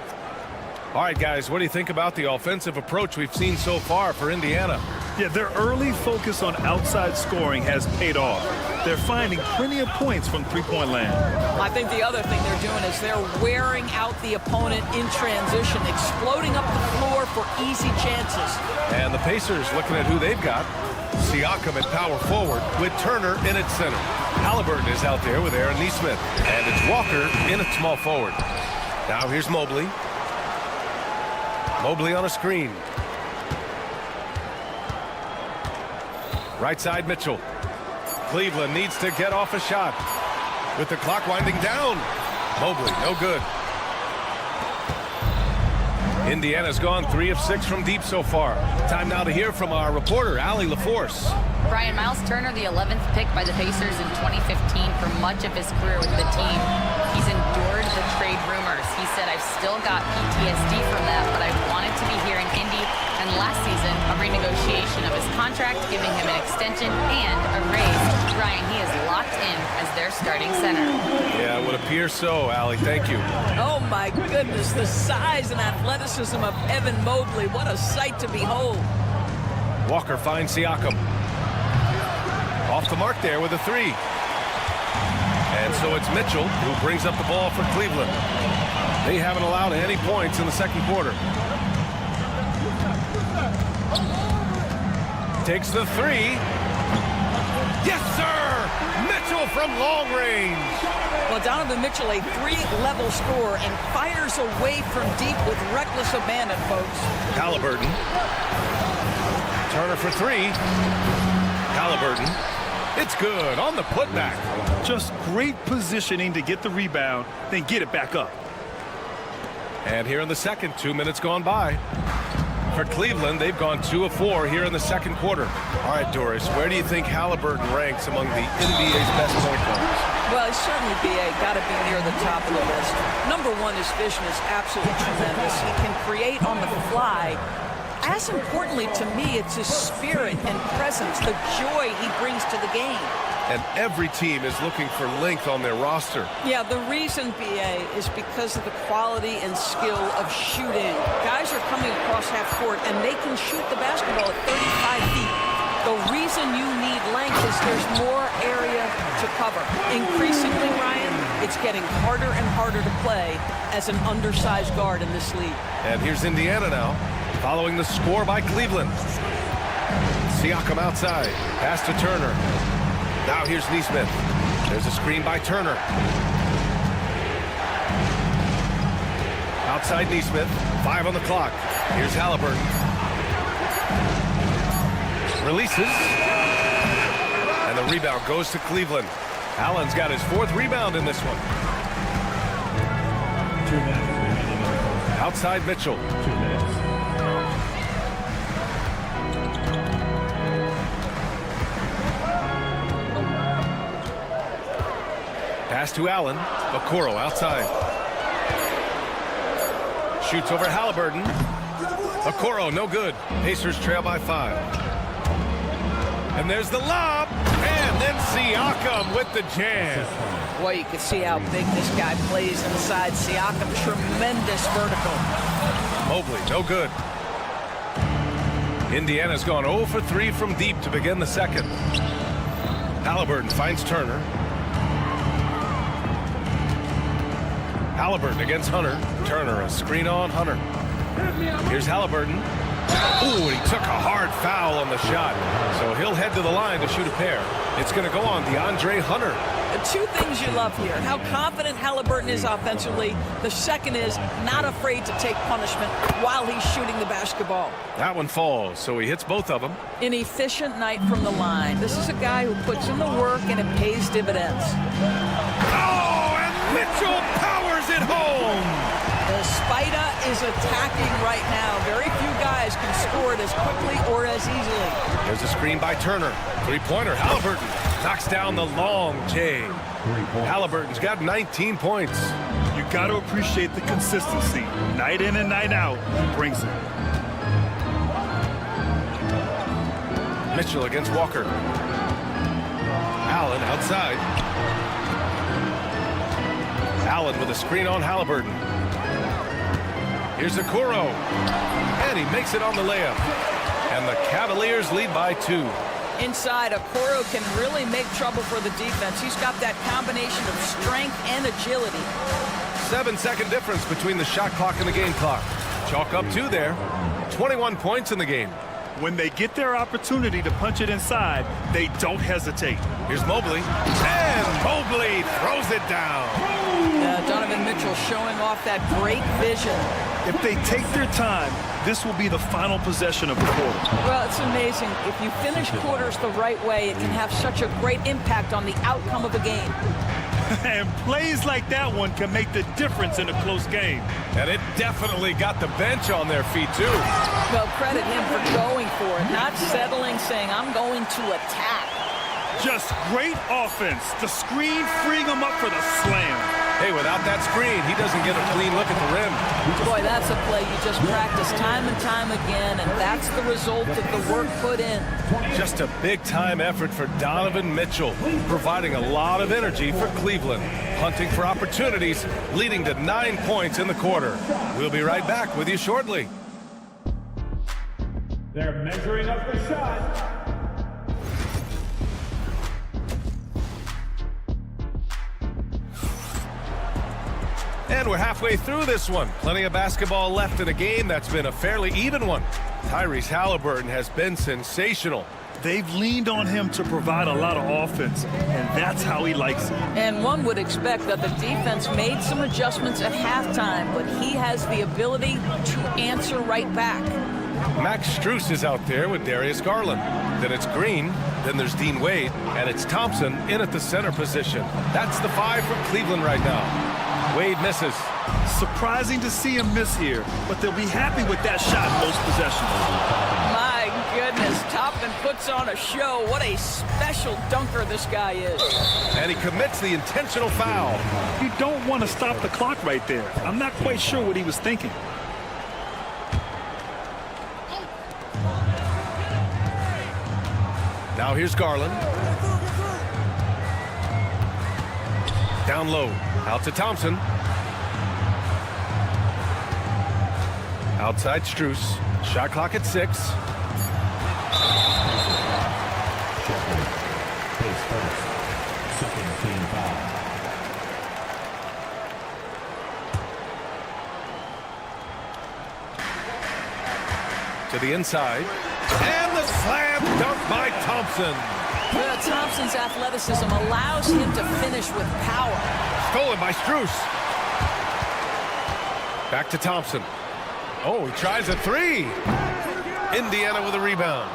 All right, guys, what do you think about the offensive approach we've seen so far for Indiana? Yeah, their early focus on outside scoring has paid off. They're finding plenty of points from three-point land. I think the other thing they're doing is they're wearing out the opponent in transition, exploding up the floor for easy chances. And the Pacers looking at who they've got. Siakam at power forward with Turner in at center. Halliburton is out there with Aaron Nesmith. And it's Walker in at small forward. Now here's Mobley. Mobley on a screen. Right side Mitchell. Cleveland needs to get off a shot. With the clock winding down. Mobley, no good. Indiana's gone 3 of 6 from deep so far. Time now to hear from our reporter, Allie LaForce. Brian, Miles Turner, the 11th pick by the Pacers in 2015 for much of his career with the team. He's endured the trade rumors. He said, I've still got PTSD from that, but I wanted to be here in Indy. And last season, a renegotiation of his contract, giving him an extension and a raise. Brian, he is locked in as their starting center. Yeah, it would appear so, Allie. Thank you. Oh, my goodness, the size and athleticism of Evan Mobley. What a sight to behold. Walker finds Siakam. Off the mark there with a 3. And so it's Mitchell who brings up the ball for Cleveland. They haven't allowed any points in the second quarter. Takes the 3. Yes, sir! Mitchell from long range. Well, Donovan Mitchell, a 3-level scorer, and fires away from deep with reckless abandon, folks. Halliburton. Turner for 3. Halliburton. It's good on the putback. Just great positioning to get the rebound, then get it back up. And here in the second, 2 minutes gone by. For Cleveland, they've gone 2 of 4 here in the second quarter. All right, Doris, where do you think Halliburton ranks among the NBA's best point guards? Well, he's certainly got to be near the top of the list. Number one, his vision is absolutely tremendous. He can create on the fly. As importantly to me, it's his spirit and presence, the joy he brings to the game. And every team is looking for length on their roster. Yeah, the reason, BA, is because of the quality and skill of shooting. Guys are coming across half court, and they can shoot the basketball at 35 feet. The reason you need length is there's more area to cover. Increasingly, Ryan, it's getting harder and harder to play as an undersized guard in this league. And here's Indiana now, following the score by Cleveland. Siakam outside, pass to Turner. Now here's Nesmith. There's a screen by Turner. Outside Nesmith, 5 on the clock. Here's Halliburton. Releases. And the rebound goes to Cleveland. Allen's got his 4th rebound in this one. 2 minutes remaining. Outside Mitchell. 2 minutes. Pass to Allen. Okoro outside. Shoots over Halliburton. Okoro, no good. Pacers trail by 5. And there's the lob. And then Siakam with the jam. Boy, you can see how big this guy plays inside. Siakam, tremendous vertical. Mobley, no good. Indiana's gone 0 for 3 from deep to begin the second. Halliburton finds Turner. Halliburton against Hunter. Turner, a screen on Hunter. Here's Halliburton. Ooh, he took a hard foul on the shot. So he'll head to the line to shoot a pair. It's going to go on DeAndre Hunter. The two things you love here, how confident Halliburton is offensively. The second is not afraid to take punishment while he's shooting the basketball. That one falls, so he hits both of them. An efficient night from the line. This is a guy who puts in the work and it pays dividends. Oh, and Mitchell powers it home. The Spider is attacking right now. Very few guys can score it as quickly or as easily. There's a screen by Turner. Three-pointer, Halliburton knocks down the long J. Halliburton's got 19 points. You got to appreciate the consistency. Night in and night out, he brings it. Mitchell against Walker. Allen outside. Allen with a screen on Halliburton. Here's Okoro. And he makes it on the layup. And the Cavaliers lead by 2. Inside, Okoro can really make trouble for the defense. He's got that combination of strength and agility. 7-second difference between the shot clock and the game clock. Chalk up 2 there. 21 points in the game. When they get their opportunity to punch it inside, they don't hesitate. Here's Mobley. And Mobley throws it down. Donovan Mitchell showing off that great vision. If they take their time, this will be the final possession of the quarter. Well, it's amazing. If you finish quarters the right way, it can have such a great impact on the outcome of a game. And plays like that one can make the difference in a close game. And it definitely got the bench on their feet, too. Well, credit him for going for it, not settling, saying, I'm going to attack. Just great offense. The screen freeing him up for the slam. Hey, without that screen, he doesn't get a clean look at the rim. Boy, that's a play you just practice time and time again, and that's the result of the work put in. Just a big-time effort for Donovan Mitchell, providing a lot of energy for Cleveland, hunting for opportunities, leading to 9 points in the quarter. We'll be right back with you shortly. They're measuring up the shot. And we're halfway through this one. Plenty of basketball left in a game that's been a fairly even one. Tyrese Halliburton has been sensational. They've leaned on him to provide a lot of offense, and that's how he likes it. And one would expect that the defense made some adjustments at halftime, but he has the ability to answer right back. Max Strus is out there with Darius Garland. Then it's Green, then there's Dean Wade, and it's Thompson in at the center position. That's the 5 for Cleveland right now. Wade misses. Surprising to see him miss here, but they'll be happy with that shot most possessions. My goodness, Toppin puts on a show. What a special dunker this guy is. And he commits the intentional foul. You don't want to stop the clock right there. I'm not quite sure what he was thinking. Now here's Garland. Down low. Out to Thompson. Outside Strus. Shot clock at 6. To the inside. And the slam dunk by Thompson. Well, Thompson's athleticism allows him to finish with power. Stolen by Strus. Back to Thompson. Oh, he tries a 3. Indiana with a rebound.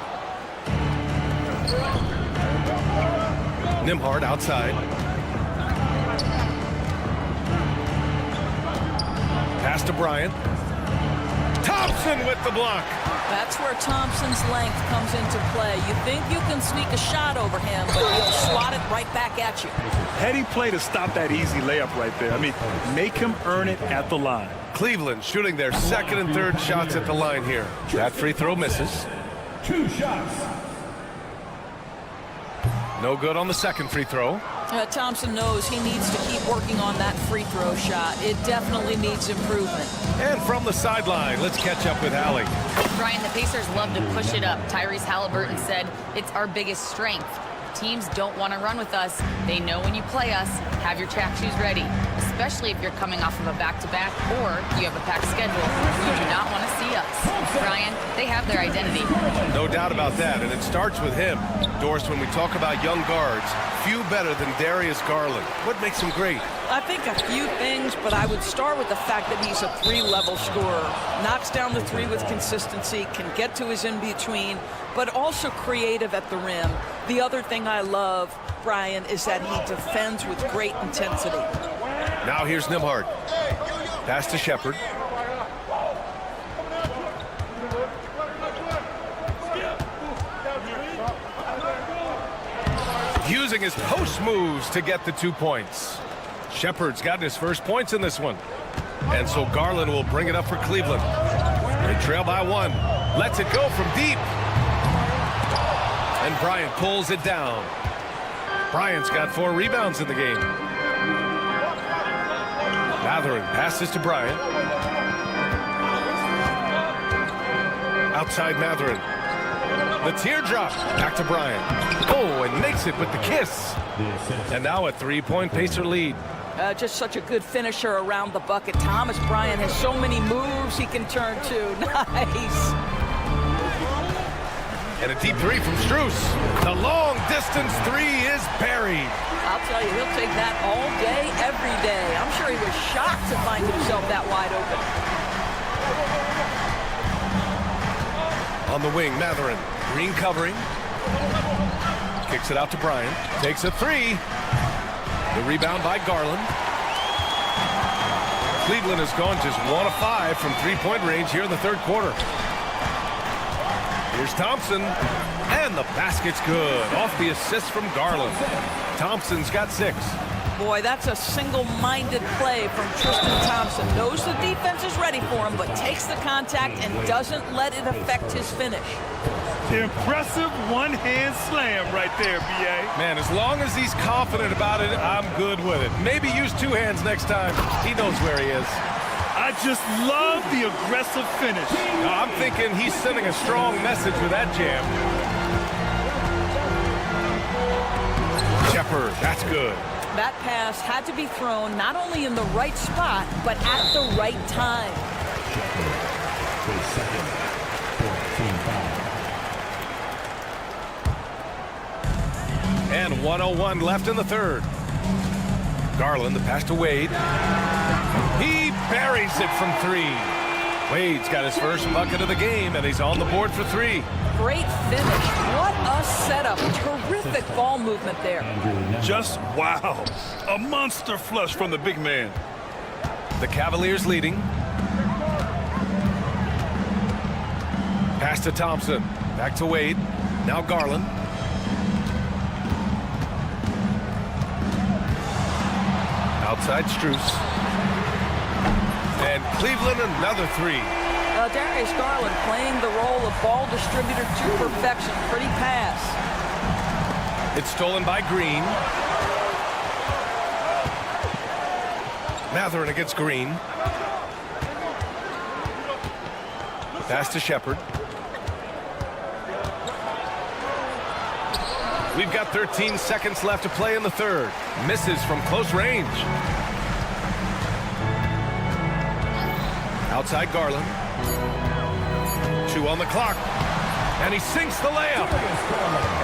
Nembhard outside. Pass to Bryant. Thompson with the block. That's where Thompson's length comes into play. You think you can sneak a shot over him, but he'll swat it right back at you. Heady play to stop that easy layup right there. I mean, make him earn it at the line. Cleveland shooting their second and third shots at the line here. That free throw misses. 2 shots. No good on the second free throw. Thompson knows he needs to keep working on that free throw shot. It definitely needs improvement. And from the sideline, let's catch up with Allie. Brian, the Pacers love to push it up. Tyrese Halliburton said it's our biggest strength. teams don't want to run with us. They know when you play us, have your track shoes ready, especially if you're coming off of a back-to-back or you have a packed schedule. You do not want to see us. Brian, they have their identity. No doubt about that, and it starts with him. Doris, when we talk about young guards, few better than Darius Garland. What makes him great? I think a few things, but I would start with the fact that he's a 3-level scorer. Knocks down the 3 with consistency, can get to his in-between, but also creative at the rim. The other thing I love, Brian, is that he defends with great intensity. Now here's Nembhard. Pass to Shepard. Using his post moves to get the 2 points. Shepard's gotten his first points in this one. And so Garland will bring it up for Cleveland. They trail by 1. Lets it go from deep. And Bryant pulls it down. Bryant's got 4 rebounds in the game. Matherin passes to Bryant. Outside Matherin. The teardrop. Back to Bryant. Oh, and makes it with the kiss. And now a 3-point Pacer lead. Just such a good finisher around the bucket. Thomas Bryant has so many moves he can turn to. Nice. And a deep 3 from Strus. The long distance 3 is buried. I'll tell you, he'll take that all day, every day. I'm sure he was shocked to find himself that wide open. On the wing, Matherin. Green covering. Kicks it out to Bryant. Takes a 3. The rebound by Garland. Cleveland has gone just 1 of 5 from 3-point range here in the 3rd quarter. Here's Thompson. And the basket's good. Off the assist from Garland. Thompson's got 6. Boy, that's a single-minded play from Tristan Thompson. Knows the defense is ready for him, but takes the contact and doesn't let it affect his finish. Impressive one-hand slam right there, B.A. Man, as long as he's confident about it, I'm good with it. Maybe use 2 hands next time. He knows where he is. I just love the aggressive finish. I'm thinking he's sending a strong message with that jam. Shepard, that's good. That pass had to be thrown not only in the right spot, but at the right time. And 1:01 left in the 3rd. Garland, the pass to Wade. He buries it from 3. Wade's got his first bucket of the game, and he's on the board for 3. Great finish. What a setup. Terrific ball movement there. Just wow. A monster flush from the big man. The Cavaliers leading. Pass to Thompson. Back to Wade. Now Garland. Outside Strus. And Cleveland another 3. Darius Garland playing the role of ball distributor to perfection. Pretty pass. It's stolen by Green. Matherin against Green. Pass to Shepard. We've got 13 seconds left to play in the 3rd. Misses from close range. Outside Garland. 2 on the clock. And he sinks the layup.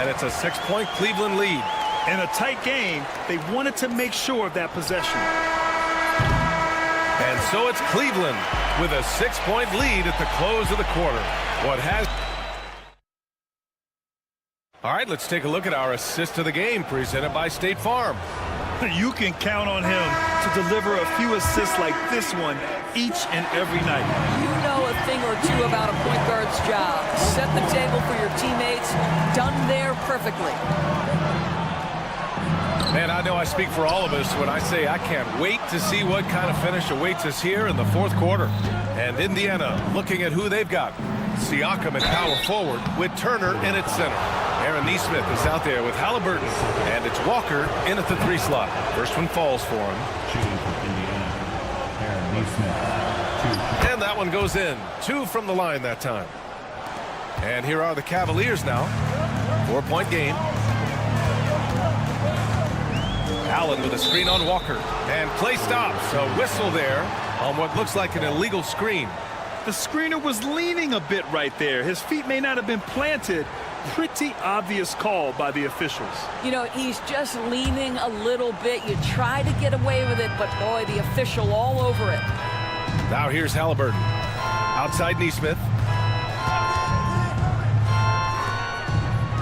And it's a 6-point Cleveland lead. In a tight game, they wanted to make sure of that possession. And so it's Cleveland with a 6-point lead at the close of the quarter. All right, let's take a look at our assist of the game presented by State Farm. You can count on him to deliver a few assists like this one each and every night. You know a thing or two about a point guard's job. Set the table for your teammates. Done there perfectly. Man, I know I speak for all of us when I say I can't wait to see what kind of finish awaits us here in the 4th quarter. And Indiana looking at who they've got. Siakam at power forward with Turner in at center. Aaron Nesmith is out there with Halliburton. And it's Walker in at the 3 slot. First one falls for him. And that one goes in. 2 from the line that time. And here are the Cavaliers now. 4-point game. Allen with a screen on Walker. And play stops. A whistle there on what looks like an illegal screen. The screener was leaning a bit right there. His feet may not have been planted. Pretty obvious call by the officials. You know, he's just leaning a little bit. You try to get away with it, but boy, the official all over it. Now here's Halliburton. Outside Neesmith.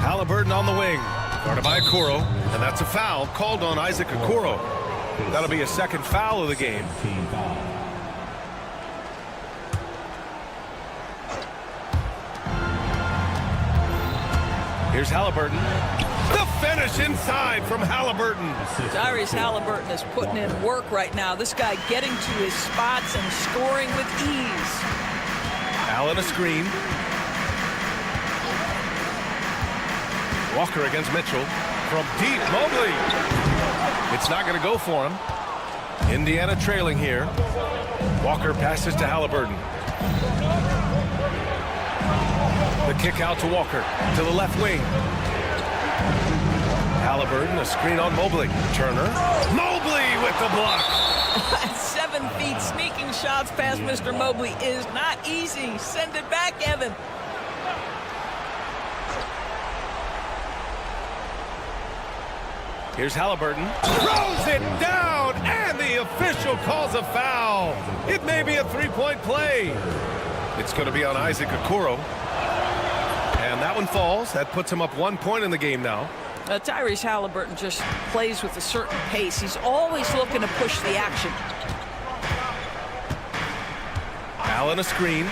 Halliburton on the wing. Guarded by Okoro. And that's a foul called on Isaac Okoro. That'll be a second foul of the game. Here's Halliburton. The finish inside from Halliburton. Tyrese Halliburton is putting in work right now. This guy getting to his spots and scoring with ease. Allen a screen. Walker against Mitchell. From deep, Mobley. It's not going to go for him. Indiana trailing here. Walker passes to Halliburton. The kick out to Walker, to the left wing. Halliburton, a screen on Mobley. Turner. Mobley with the block. 7 feet sneaking shots past Mr. Mobley is not easy. Send it back, Evan. Here's Halliburton. Throws it down, and the official calls a foul. It may be a three-point play. It's going to be on Isaac Okoro. And that one falls. That puts him up 1 point in the game now. Tyrese Halliburton just plays with a certain pace. He's always looking to push the action. Allen a screen.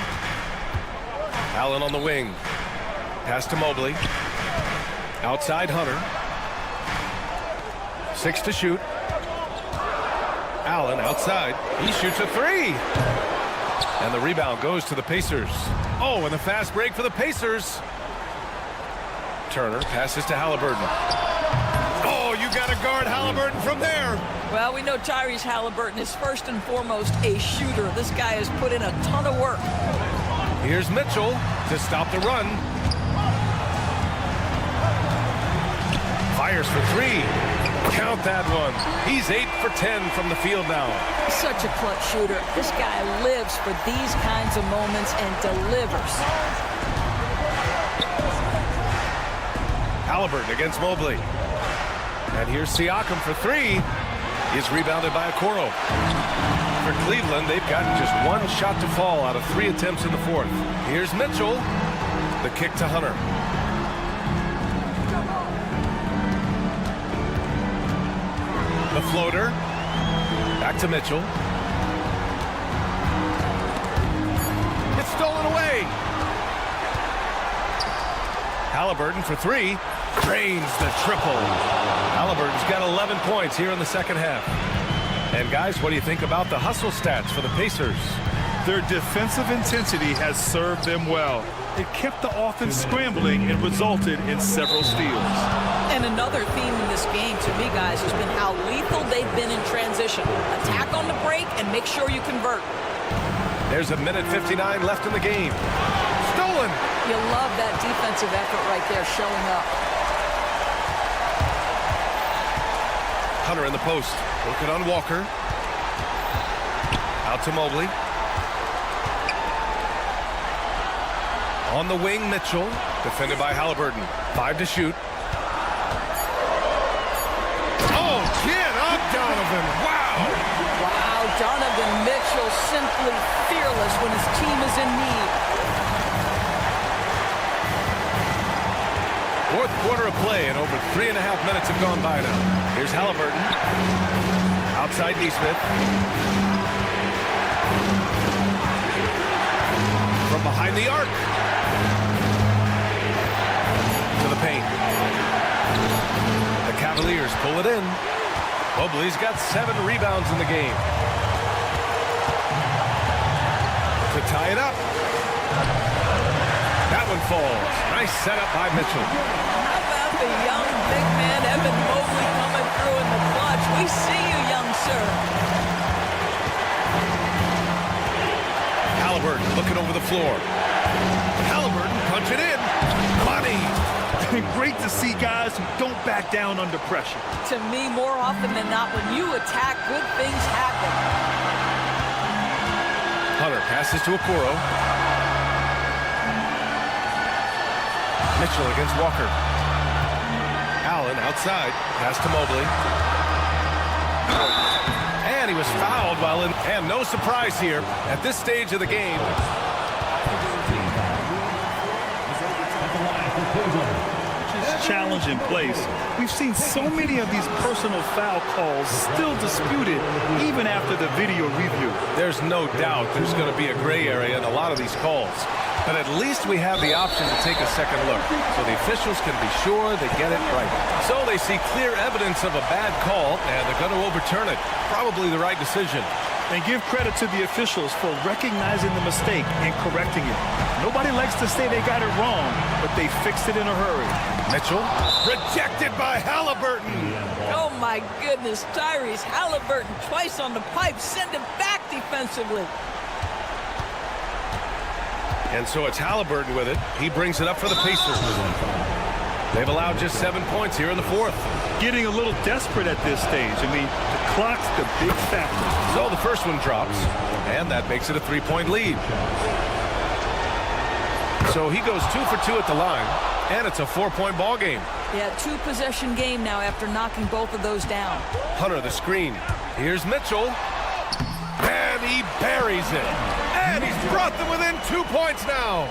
Allen on the wing. Pass to Mobley. Outside Hunter. 6 to shoot. Allen outside. He shoots a 3. And the rebound goes to the Pacers. Oh, and the fast break for the Pacers. Turner passes to Halliburton. Oh, you got to guard Halliburton from there. Well, we know Tyrese Halliburton is first and foremost a shooter. This guy has put in a ton of work. Here's Mitchell to stop the run. Fires for 3. Count that one. He's 8 for 10 from the field now. Such a clutch shooter. This guy lives for these kinds of moments and delivers. Halliburton against Mobley. And here's Siakam for 3. He's rebounded by Okoro. For Cleveland, they've gotten just 1 shot to fall out of 3 attempts in the 4th. Here's Mitchell. The kick to Hunter. The floater. Back to Mitchell. It's stolen away. Halliburton for 3. Drains the triple. Halliburton's got 11 points here in the second half. And guys, what do you think about the hustle stats for the Pacers? Their defensive intensity has served them well. It kept the offense scrambling and resulted in several steals. And another theme in this game, to me, guys, has been how lethal they've been in transition. Attack on the break and make sure you convert. There's 1:59 left in the game. Stolen. You love that defensive effort right there showing up. Hunter in the post. Working on Walker. Out to Mobley. On the wing, Mitchell. Defended by Halliburton. 5 to shoot. Oh, get up, Donovan. Wow. Wow, Donovan Mitchell simply fearless when his team is in need. 4th quarter of play, and over 3.5 minutes have gone by now. Here's Halliburton. Outside Neesmith. From behind the arc. To the paint. The Cavaliers pull it in. Mobley's got 7 rebounds in the game. To tie it up. That one falls. Nice setup by Mitchell. How about the young big man, Evan Mobley, coming through in the clutch? We see you, young sir. Halliburton looking over the floor. Halliburton punching in. Money. And great to see guys who don't back down under pressure. To me, more often than not, when you attack, good things happen. Hunter passes to Okoro. Mitchell against Walker. Allen outside. Pass to Mobley. And he was fouled while in. And no surprise here at this stage of the game. Challenge in place. We've seen so many of these personal foul calls still disputed even after the video review. There's no doubt there's going to be a gray area in a lot of these calls. But at least we have the option to take a second look, so the officials can be sure they get it right. So they see clear evidence of a bad call, and they're going to overturn it. Probably the right decision. And give credit to the officials for recognizing the mistake and correcting it. Nobody likes to say they got it wrong, but they fixed it in a hurry. Mitchell, rejected by Halliburton. Oh, my goodness. Tyrese Halliburton twice on the pipe. Send him back defensively. And so it's Halliburton with it. He brings it up for the Pacers. They've allowed just 7 points here in the fourth. Getting a little desperate at this stage. I mean, the clock's the big factor. So the first one drops, and that makes it a 3-point lead. So he goes 2 for 2 at the line, and it's a 4-point ball game. Yeah, 2-possession game now after knocking both of those down. Hunter the screen. Here's Mitchell. And he buries it. And he's brought them within 2 points now.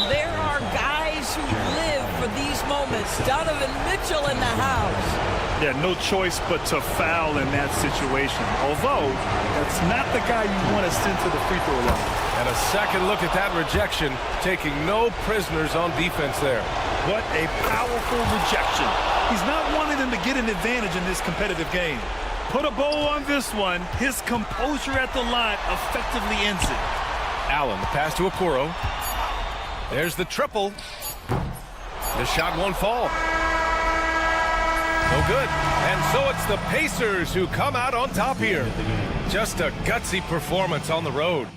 There are guys who live for these moments. Donovan Mitchell in the house. Yeah, no choice but to foul in that situation. Although, that's not the guy you want to send to the free throw line. And a second look at that rejection, taking no prisoners on defense there. What a powerful rejection. He's not wanting them to get an advantage in this competitive game. Put a bow on this one. His composure at the line effectively ends it. Allen, the pass to Okoro. There's the triple. The shot won't fall. No good. And so it's the Pacers who come out on top here. Just a gutsy performance on the road.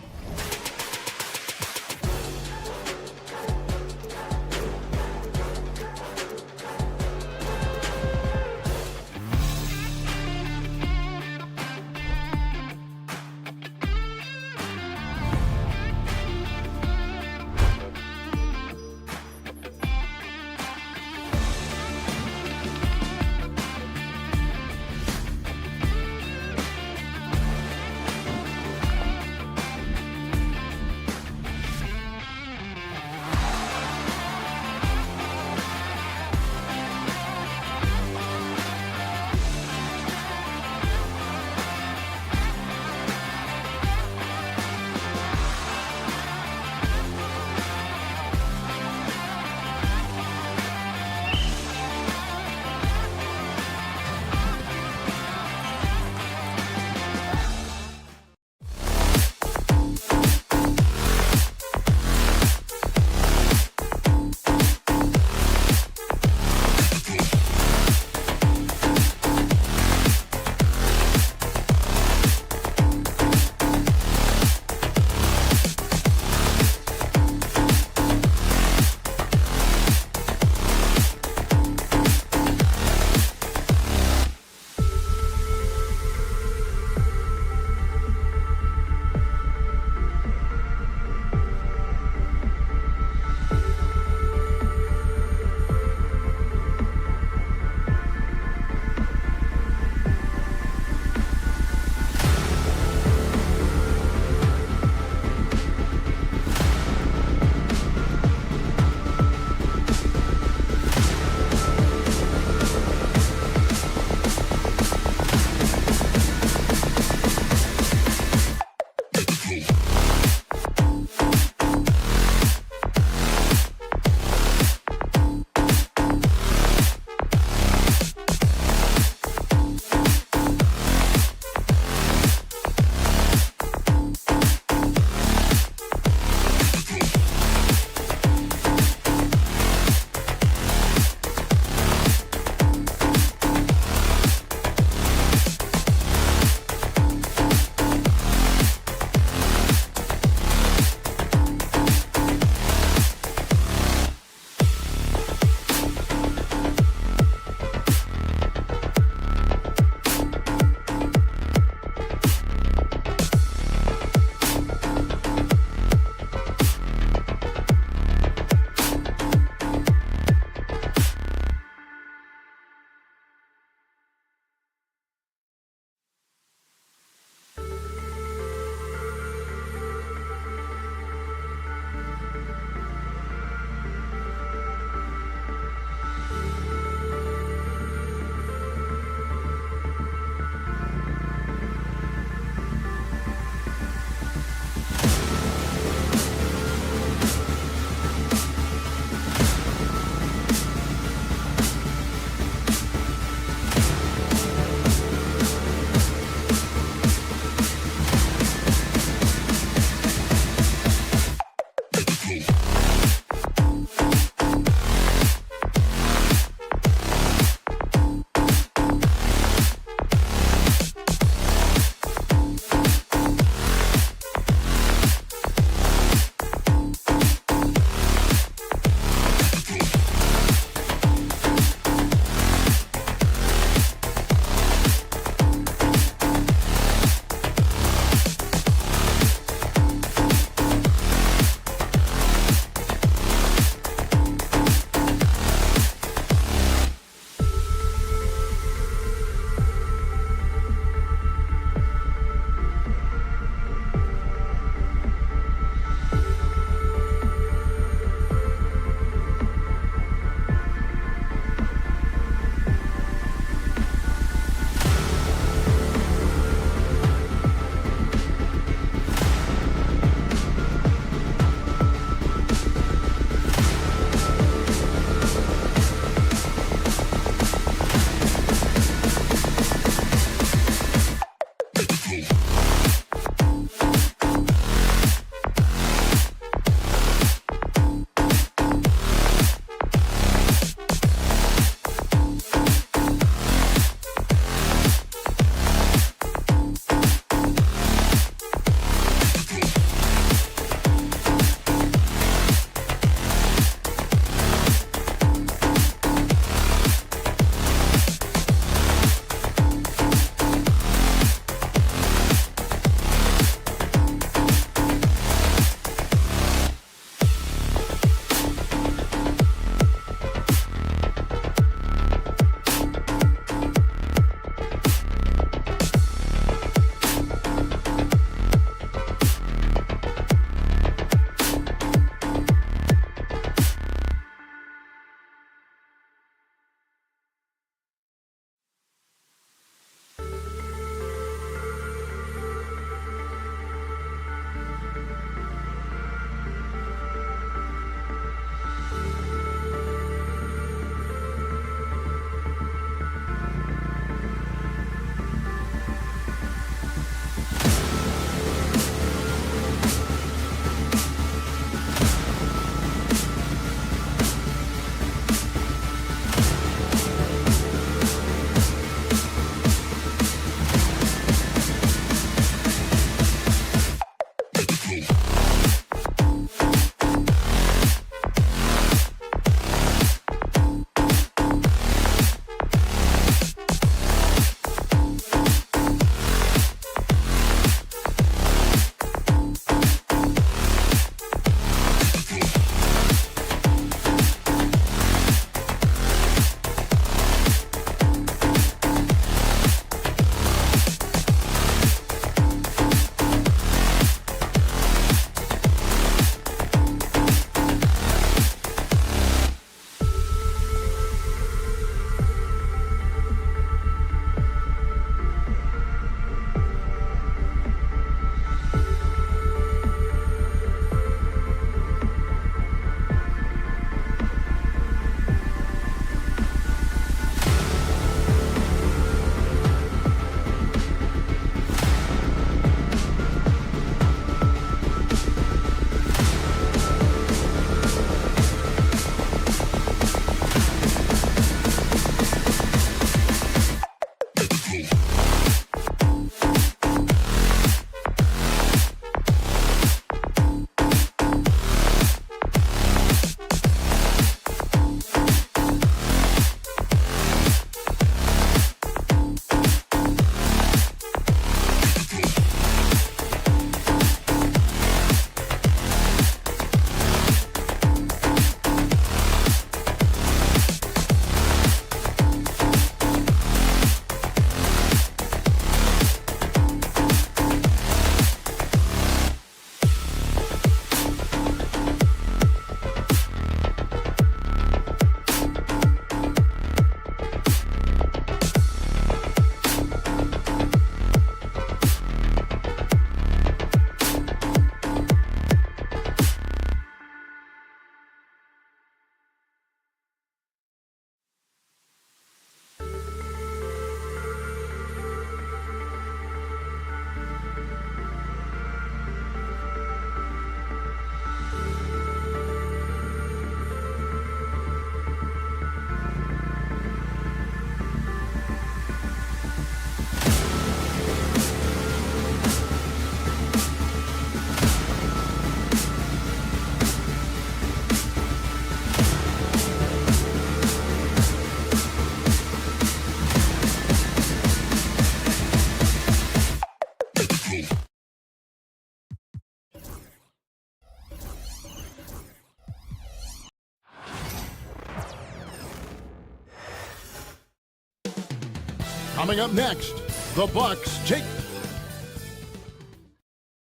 Coming up next, the Bucks take.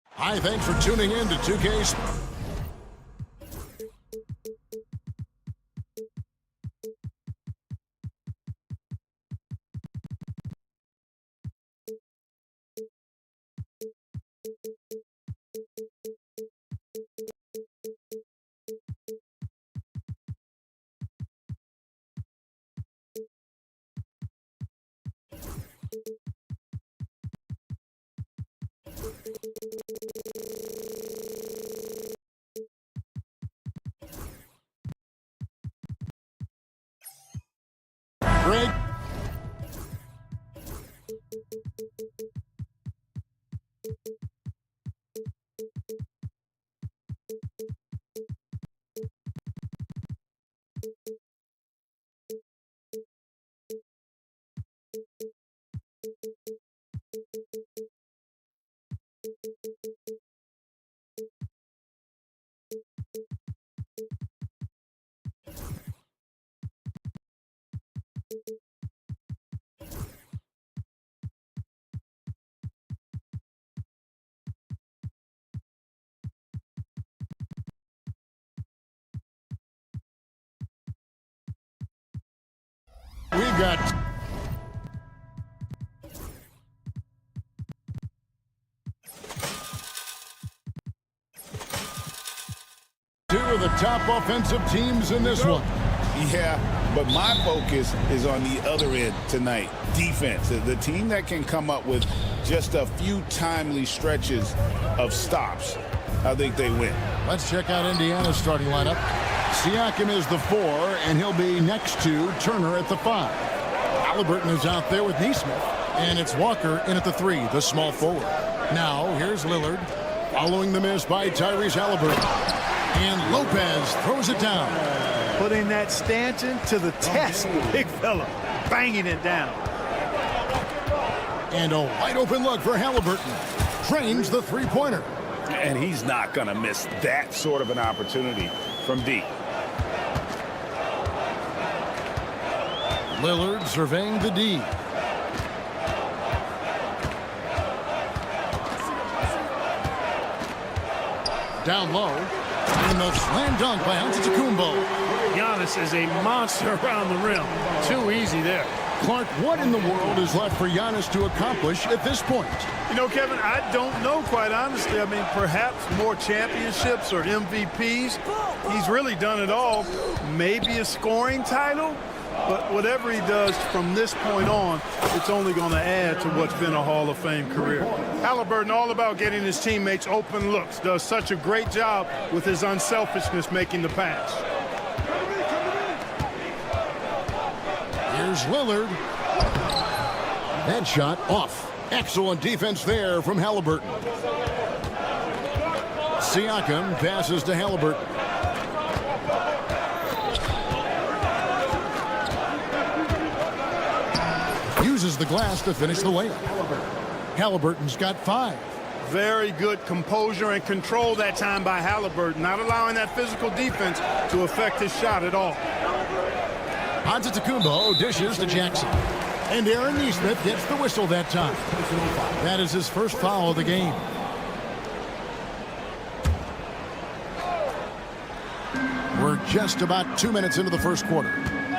Hi, thanks for tuning in to 2K. Break. We got two of the top offensive teams in this one. Yeah, but my focus is on the other end tonight. Defense. The team that can come up with just a few timely stretches of stops, I think they win. Let's check out Indiana's starting lineup. Siakam is the 4, and he'll be next to Turner at the 5. Halliburton is out there with Nesmith, and it's Walker in at the 3, the small forward. Now, here's Lillard, following the miss by Tyrese Halliburton. And Lopez throws it down. Putting that stanchion to the test, big fella, banging it down. And a wide open look for Halliburton. Drains the three-pointer. And he's not going to miss that sort of an opportunity from deep. Lillard surveying the D. Down low. And the slam dunk by Antetokounmpo. Giannis is a monster around the rim. Too easy there. Clark, what in the world is left for Giannis to accomplish at this point? You know, Kevin, I don't know, quite honestly. I mean, perhaps more championships or MVPs. He's really done it all. Maybe a scoring title. But whatever he does from this point on, it's only going to add to what's been a Hall of Fame career. Halliburton, all about getting his teammates open looks, does such a great job with his unselfishness making the pass. Here's Lillard. That shot off. Excellent defense there from Halliburton. Siakam passes to Halliburton. Uses the glass to finish the layup. Halliburton's got 5. Very good composure and control that time by Halliburton, not allowing that physical defense to affect his shot at all. Antetokounmpo dishes to Jackson. And Aaron Nesmith gets the whistle that time. That is his first foul of the game. We're just about 2 minutes into the first quarter.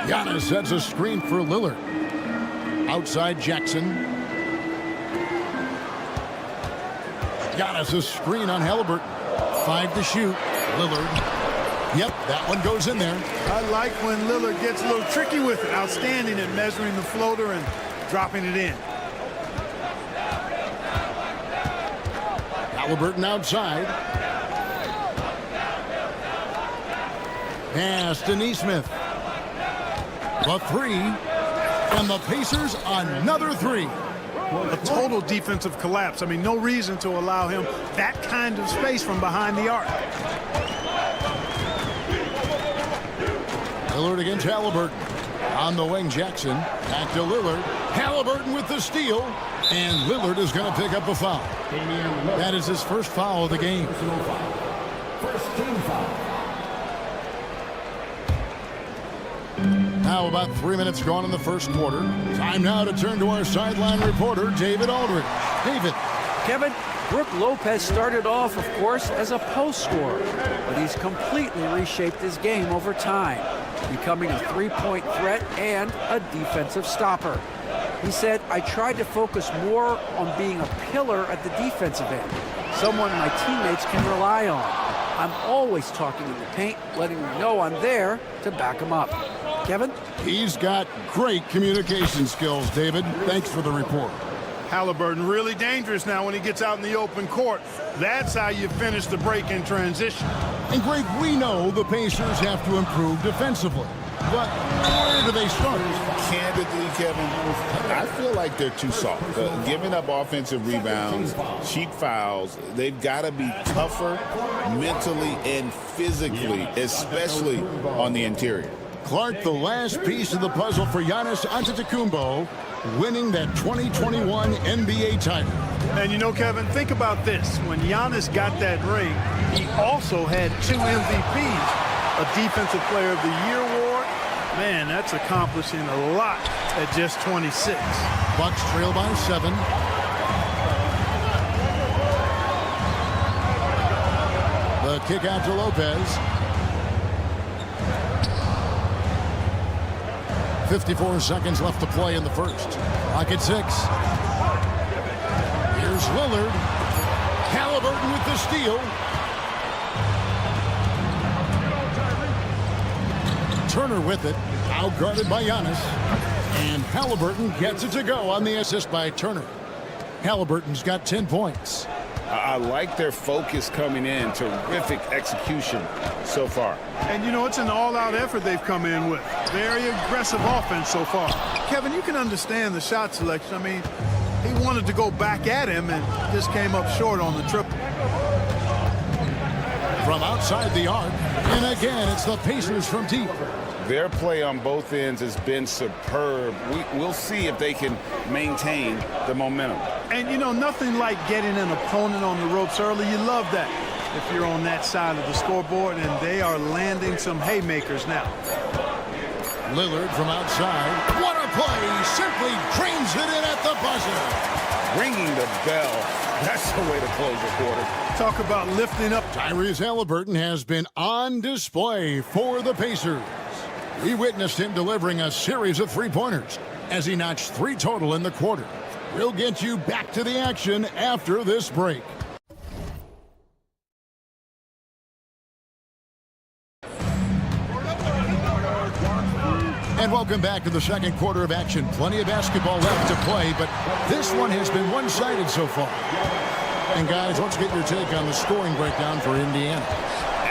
Giannis sets a screen for Lillard. Outside Jackson. Giannis a screen on Halliburton. 5 to shoot. Lillard. Yep, that one goes in there. I like when Lillard gets a little tricky with it. Outstanding at measuring the floater and dropping it in. Halliburton outside. Pass to Nesmith. The 3. And the Pacers another 3. A total defensive collapse. I mean, no reason to allow him that kind of space from behind the arc. Lillard against Halliburton. On the wing, Jackson. Back to Lillard. Halliburton with the steal. And Lillard is going to pick up a foul. That is his first foul of the game. First team foul. Now about 3 minutes gone in the first quarter. Time now to turn to our sideline reporter, David Aldridge. David. Kevin, Brook Lopez started off, of course, as a post scorer, but he's completely reshaped his game over time, becoming a three-point threat and a defensive stopper. He said, I tried to focus more on being a pillar at the defensive end, someone my teammates can rely on. I'm always talking in the paint, letting them know I'm there to back them up. Kevin? He's got great communication skills, David. Thanks for the report. Halliburton really dangerous now when he gets out in the open court. That's how you finish the break in transition. And Greg, we know the Pacers have to improve defensively. But where do they start? Candidly, Kevin, I feel like they're too soft. Giving up offensive rebounds, cheap fouls, they've got to be tougher mentally and physically, especially on the interior. Clark, the last piece of the puzzle for Giannis Antetokounmpo, winning that 2021 NBA title. And you know, Kevin, think about this. When Giannis got that ring, he also had 2 MVPs, a Defensive Player of the Year award. Man, that's accomplishing a lot at just 26. Bucks trail by 7. The kick out to Lopez. 54 seconds left to play in the first. Clock at 6. Here's Lillard. Halliburton with the steal. Turner with it. Out guarded by Giannis. And Halliburton gets it to go on the assist by Turner. Halliburton's got 10 points. I like their focus coming in. Terrific execution so far. And, you know, it's an all-out effort they've come in with. Very aggressive offense so far. Kevin, you can understand the shot selection. I mean, he wanted to go back at him and just came up short on the triple. From outside the arc. And again, it's the Pacers from deep. Their play on both ends has been superb. We'll see if they can maintain the momentum. And, you know, nothing like getting an opponent on the ropes early. You love that if you're on that side of the scoreboard, and they are landing some haymakers now. Lillard from outside. What a play! Simply trains it in at the buzzer. Ringing the bell. That's the way to close the quarter. Talk about lifting up. Tyrese Halliburton has been on display for the Pacers. We witnessed him delivering a series of three-pointers as he notched 3 total in the quarter. We'll get you back to the action after this break. And welcome back to the second quarter of action. Plenty of basketball left to play, but this one has been one-sided so far. And guys, let's get your take on the scoring breakdown for Indiana.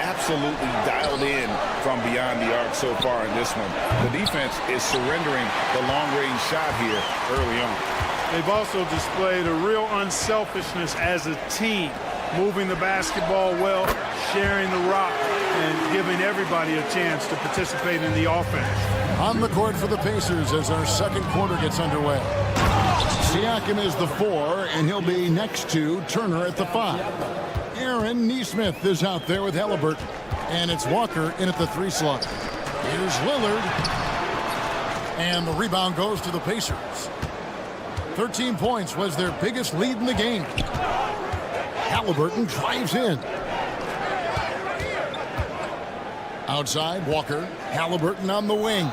Absolutely dialed in from beyond the arc so far in this one. The defense is surrendering the long-range shot here early on. They've also displayed a real unselfishness as a team, moving the basketball well, sharing the rock, and giving everybody a chance to participate in the offense. On the court for the Pacers as our second quarter gets underway. Siakam is the 4, and he'll be next to Turner at the 5. Aaron Nesmith is out there with Halliburton, and it's Walker in at the 3 slot. Here's Lillard, and the rebound goes to the Pacers. 13 points was their biggest lead in the game. Halliburton drives in. Outside, Walker. Halliburton on the wing.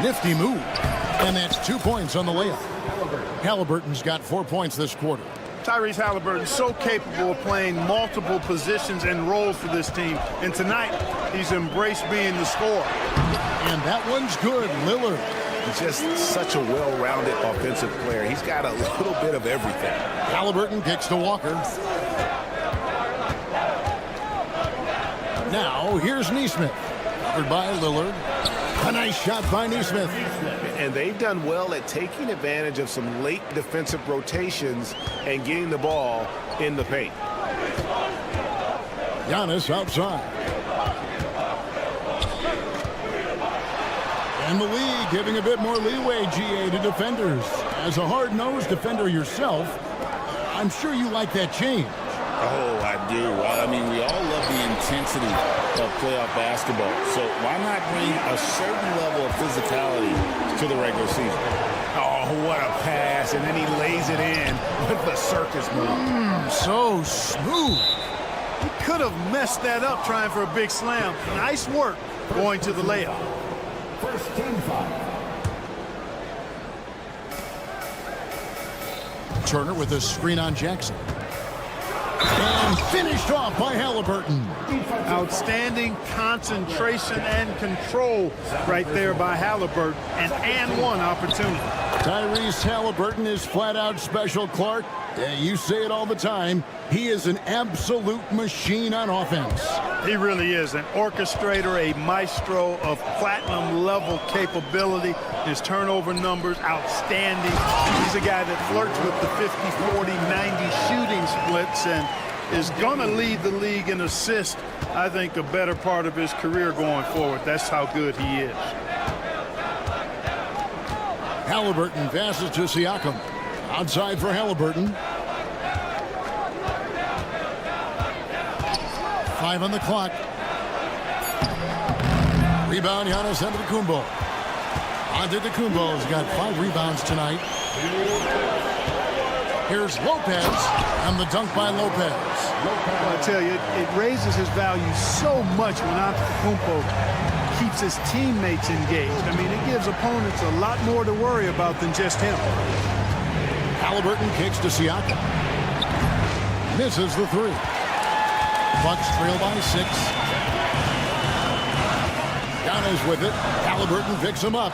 Nifty move. And that's 2 points on the layup. Halliburton's got 4 points this quarter. Tyrese Halliburton so capable of playing multiple positions and roles for this team. And tonight, he's embraced being the scorer. And that one's good. Lillard. He's just such a well-rounded offensive player. He's got a little bit of everything. Halliburton kicks to Walker. Now, here's Nesmith. Covered by Lillard. A nice shot by Nesmith. And they've done well at taking advantage of some late defensive rotations and getting the ball in the paint. Giannis outside. And the league giving a bit more leeway, GA, to defenders. As a hard-nosed defender yourself, I'm sure you like that change. Oh, I do. I mean, we all love the intensity of playoff basketball. So why not bring a certain level of physicality to the regular season? Oh, what a pass. And then he lays it in with the circus move. So smooth. He could have messed that up trying for a big slam. Nice work going to the layup. First team foul. Turner with a screen on Jackson. And finished off by Halliburton. Outstanding concentration and control right there by Halliburton. And one opportunity. Tyrese Halliburton is flat out special, Clark. You say it all the time. He is an absolute machine on offense. He really is an orchestrator, a maestro of platinum-level capability. His turnover numbers, outstanding. He's a guy that flirts with the 50, 40, 90 shooting splits and is going to lead the league in assists, I think, a better part of his career going forward. That's how good he is. Halliburton passes to Siakam. Outside for Halliburton. 5 on the clock. Rebound, Giannis Antetokounmpo. Antetokounmpo's got 5 rebounds tonight. Here's Lopez, and the dunk by Lopez. Well, I tell you, it raises his value so much when Antetokounmpo keeps his teammates engaged. I mean, it gives opponents a lot more to worry about than just him. Halliburton kicks to Siakam. Misses the 3. Bucks trail by 6. Giannis with it. Halliburton picks him up.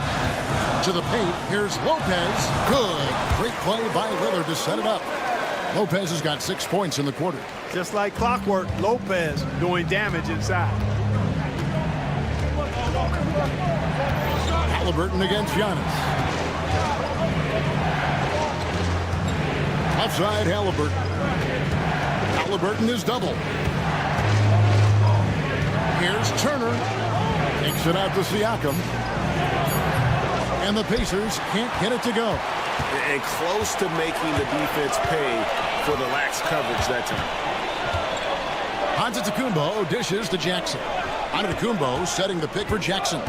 To the paint. Here's Lopez. Good. Great play by Lillard to set it up. Lopez has got 6 points in the quarter. Just like clockwork, Lopez doing damage inside. Halliburton against Giannis. Outside Halliburton. Halliburton is double. Here's Turner. Takes it out to Siakam. And the Pacers can't get it to go. And close to making the defense pay for the lax coverage that time. Antetokounmpo dishes to Jackson. Antetokounmpo setting the pick for Jackson.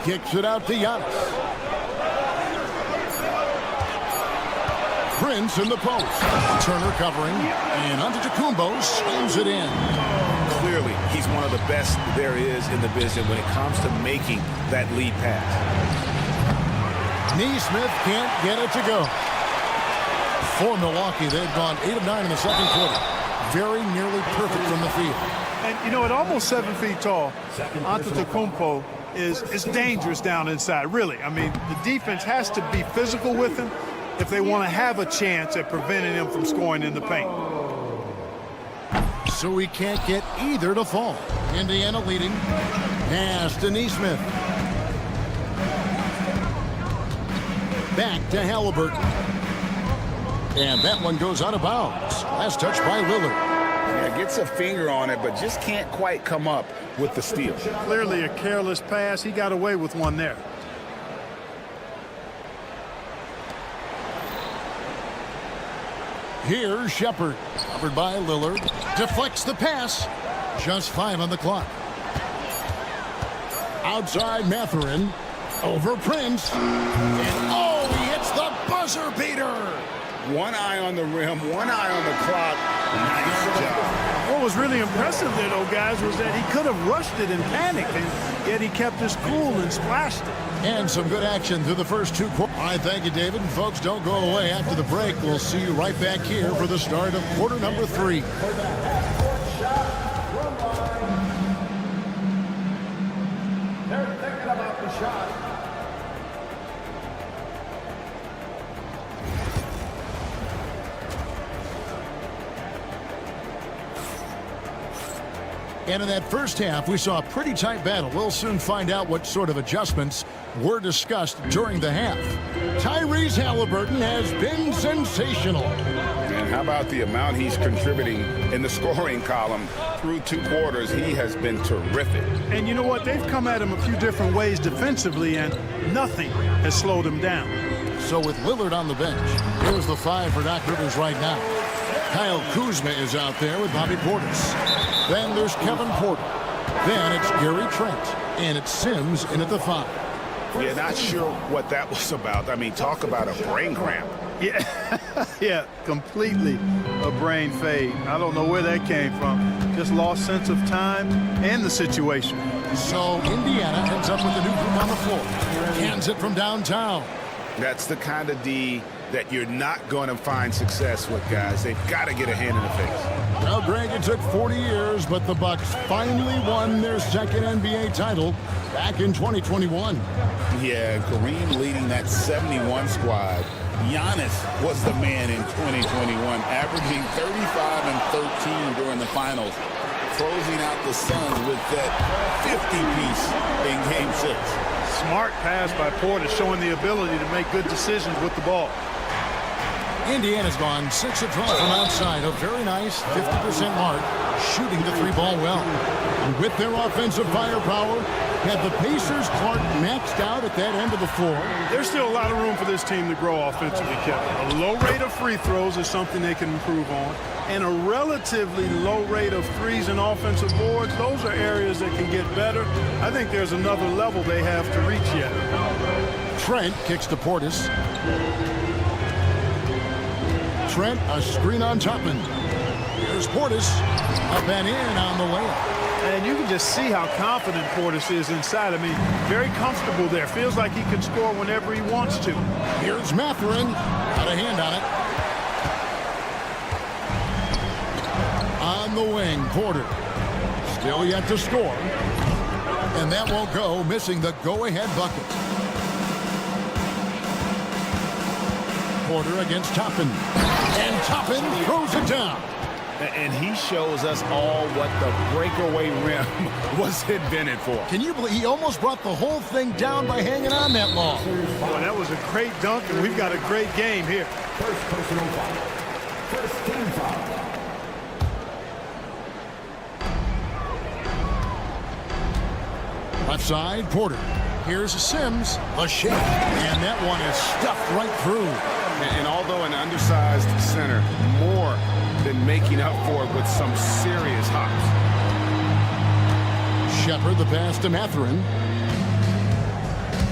Kicks it out to Giannis. Prince in the post. Turner covering. And Antetokounmpo slams it in. Clearly, he's one of the best there is in the business when it comes to making that lead pass. Nesmith can't get it to go. For Milwaukee, they've gone 8 of 9 in the second quarter. Very nearly perfect from the field. And, you know, at almost 7 feet tall, Antetokounmpo is dangerous down inside, really. I mean, the defense has to be physical with him if they want to have a chance at preventing him from scoring in the paint. so he can't get either to fall. Indiana leading. Pass to Neesmith. Back to Halliburton. And that one goes out of bounds. Last touch by Lillard. Yeah, gets a finger on it, but just can't quite come up with the steal. Clearly a careless pass. He got away with one there. Here's Shepard. Covered by Lillard. Deflects the pass. Just 5 on the clock. Outside Mathurin. Over Prince. And oh, he hits the buzzer beater. One eye on the rim, one eye on the clock. Nice job. What was really impressive there, though, guys, was that he could have rushed it and panicked, and yet he kept his cool and splashed it. And some good action through the first 2 quarters. All right, thank you, David. And folks, don't go away after the break. We'll see you right back here for the start of quarter number 3. They're thinking about the shot. And in that first half, we saw a pretty tight battle. We'll soon find out what sort of adjustments were discussed during the half. Tyrese Halliburton has been sensational. And how about the amount he's contributing in the scoring column through 2 quarters? He has been terrific. And you know what? They've come at him a few different ways defensively, and nothing has slowed him down. So with Lillard on the bench, here's the 5 for Doc Rivers right now. Kyle Kuzma is out there with Bobby Portis. Then there's Kevin Porter. Then it's Gary Trent. And it's Sims in at the 5. Yeah, not sure what that was about. I mean, talk about a brain cramp. Yeah, yeah, completely a brain fade. I don't know where that came from. Just lost sense of time and the situation. So Indiana ends up with a new group on the floor. Hands it from downtown. That's the kind of D that you're not going to find success with, guys. They've got to get a hand in the face. Well, Greg, it took 40 years, but the Bucks finally won their second NBA title back in 2021. Yeah, Kareem leading that 71 squad. Giannis was the man in 2021, averaging 35 and 13 during the finals, closing out the Suns with that 50-piece in Game 6. Smart pass by Porter, showing the ability to make good decisions with the ball. Indiana's gone 6 of 12 from outside. A very nice 50% mark, shooting the 3-ball well. And with their offensive firepower, had the Pacers Clark maxed out at that end of the floor. There's still a lot of room for this team to grow offensively, Kevin. A low rate of free throws is something they can improve on. And a relatively low rate of threes and offensive boards, those are areas that can get better. I think there's another level they have to reach yet. Trent kicks to Portis. Trent, a screen on Topman. Here's Portis, up and in on the layup. And you can just see how confident Portis is inside. I mean, very comfortable there. Feels like he can score whenever he wants to. Here's Mathurin, got a hand on it. On the wing, Porter. Still yet to score. And that won't go, missing the go-ahead bucket. Porter against Toppin. And Toppin throws it down. And he shows us all what the breakaway rim was invented for. Can you believe he almost brought the whole thing down by hanging on that long? Boy, that was a great dunk, and we've got a great game here. First personal foul. First team foul. Left side, Porter. Here's Sims, a shake, and that one is stuffed right through. And although an undersized center, more than making up for it with some serious hops. Shepard, the pass to Mathurin.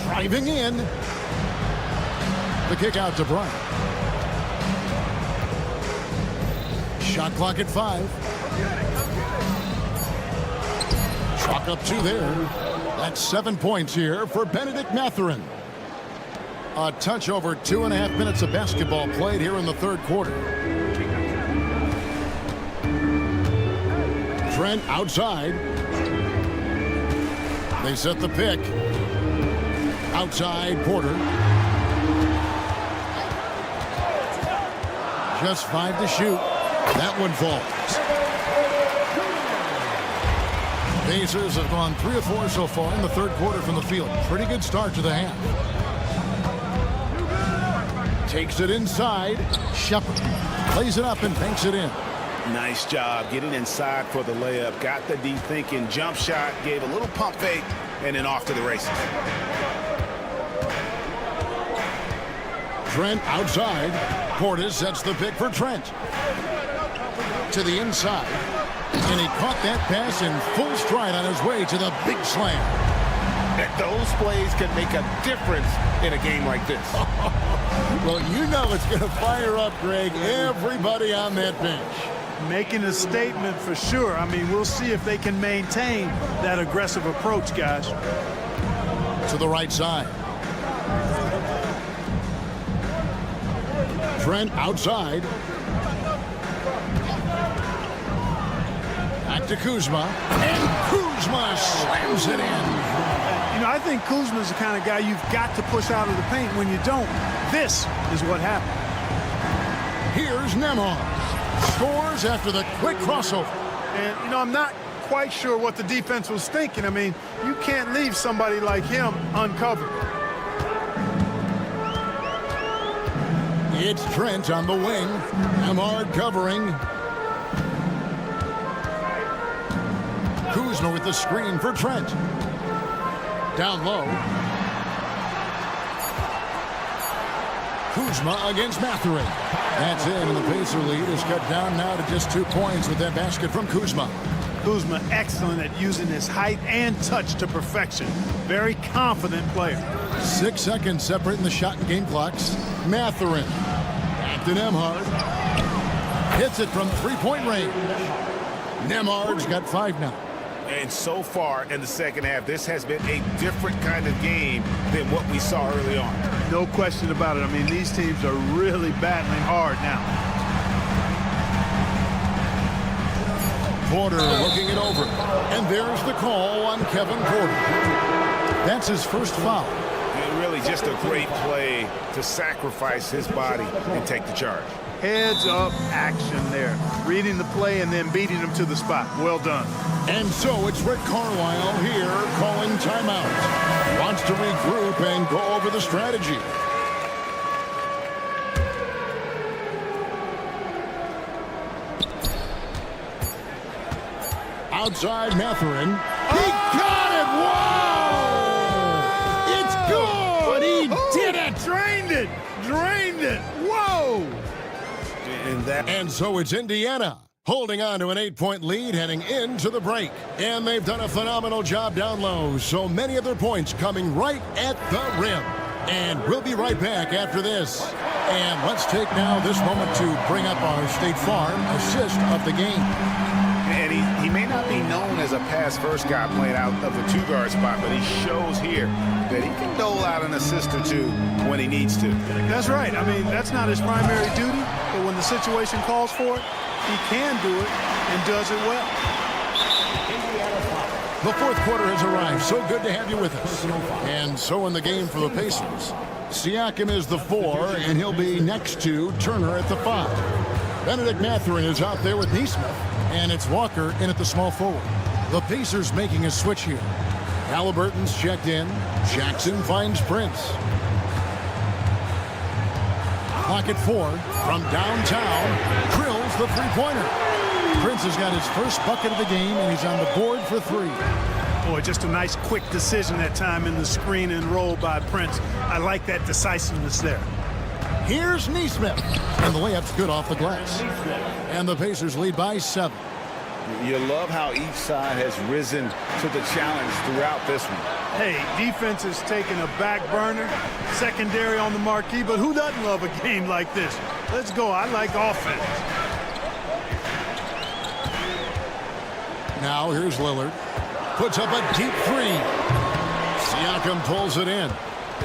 Driving in. The kick out to Bryant. Shot clock at 5. Chalk up 2 there. That's 7 points here for Benedict Mathurin. A touch over 2.5 minutes of basketball played here in the third quarter. Trent outside. They set the pick. Outside Porter. Just 5 to shoot. That one falls. Pacers have gone 3 of 4 so far in the third quarter from the field. Pretty good start to the half. Takes it inside. Shepard plays it up and banks it in. Nice job getting inside for the layup. Got the D thinking. Jump shot. Gave a little pump fake. And then off to the races. Trent outside. Portis sets the pick for Trent. To the inside. And he caught that pass in full stride on his way to the big slam. Those plays can make a difference in a game like this. Well, you know it's going to fire up, Greg, everybody on that bench. Making a statement for sure. I mean, we'll see if they can maintain that aggressive approach, guys. To the right side. Trent outside. Back to Kuzma. And Kuzma slams it in. You know, I think Kuzma's the kind of guy you've got to push out of the paint. When you don't, this is what happened. Here's Nemo. Scores after the quick crossover. And, you know, I'm not quite sure what the defense was thinking. I mean, you can't leave somebody like him uncovered. It's Trent on the wing. Amard covering. Kuzma with the screen for Trent. Down low. Kuzma against Mathurin. That's it, and the Pacer lead is cut down now to just 2 points with that basket from Kuzma. Kuzma excellent at using his height and touch to perfection. Very confident player. 6 seconds separating the shot and game clocks. Mathurin. Back to Nemhard. Hits it from three-point range. Nemhard's got 5 now. And so far in the second half, this has been a different kind of game than what we saw early on. No question about it. I mean, these teams are really battling hard now. Porter looking it over. And there's the call on Kevin Porter. That's his first foul. And really just a great play to sacrifice his body and take the charge. Heads-up action there. Reading the play and then beating him to the spot. Well done. And so it's Rick Carlisle here calling timeout. Wants to regroup and go over the strategy. Outside Mathurin. He got it! Whoa! It's good! He did it! Drained it! Drained it! Whoa! And so it's Indiana holding on to an 8-point lead heading into the break. And they've done a phenomenal job down low. So many of their points coming right at the rim. And we'll be right back after this. And let's take now this moment to bring up our State Farm assist of the game. And he may not be known as a pass-first guy playing out of the two-guard spot, but he shows here that he can dole out an assist or two when he needs to. That's right. I mean, that's not his primary duty, but when the situation calls for it, he can do it and does it well. The fourth quarter has arrived. So good to have you with us. And so in the game for the Pacers, Siakam is the 4, and he'll be next to Turner at the 5. Benedict Mathurin is out there with Nesmith, and it's Walker in at the small forward. The Pacers making a switch here. Halliburton's checked in. Jackson finds Prince. Clock at 4 from downtown. Drills the three-pointer. Prince has got his first bucket of the game, and he's on the board for 3. Boy, just a nice quick decision that time in the screen and roll by Prince. I like that decisiveness there. Here's Nesmith, and the layup's good off the glass. And the Pacers lead by 7. You love how each side has risen to the challenge throughout this one. Hey, defense is taking a back burner, secondary on the marquee, but who doesn't love a game like this? Let's go. I like offense. Now here's Lillard. Puts up a deep 3. Siakam pulls it in.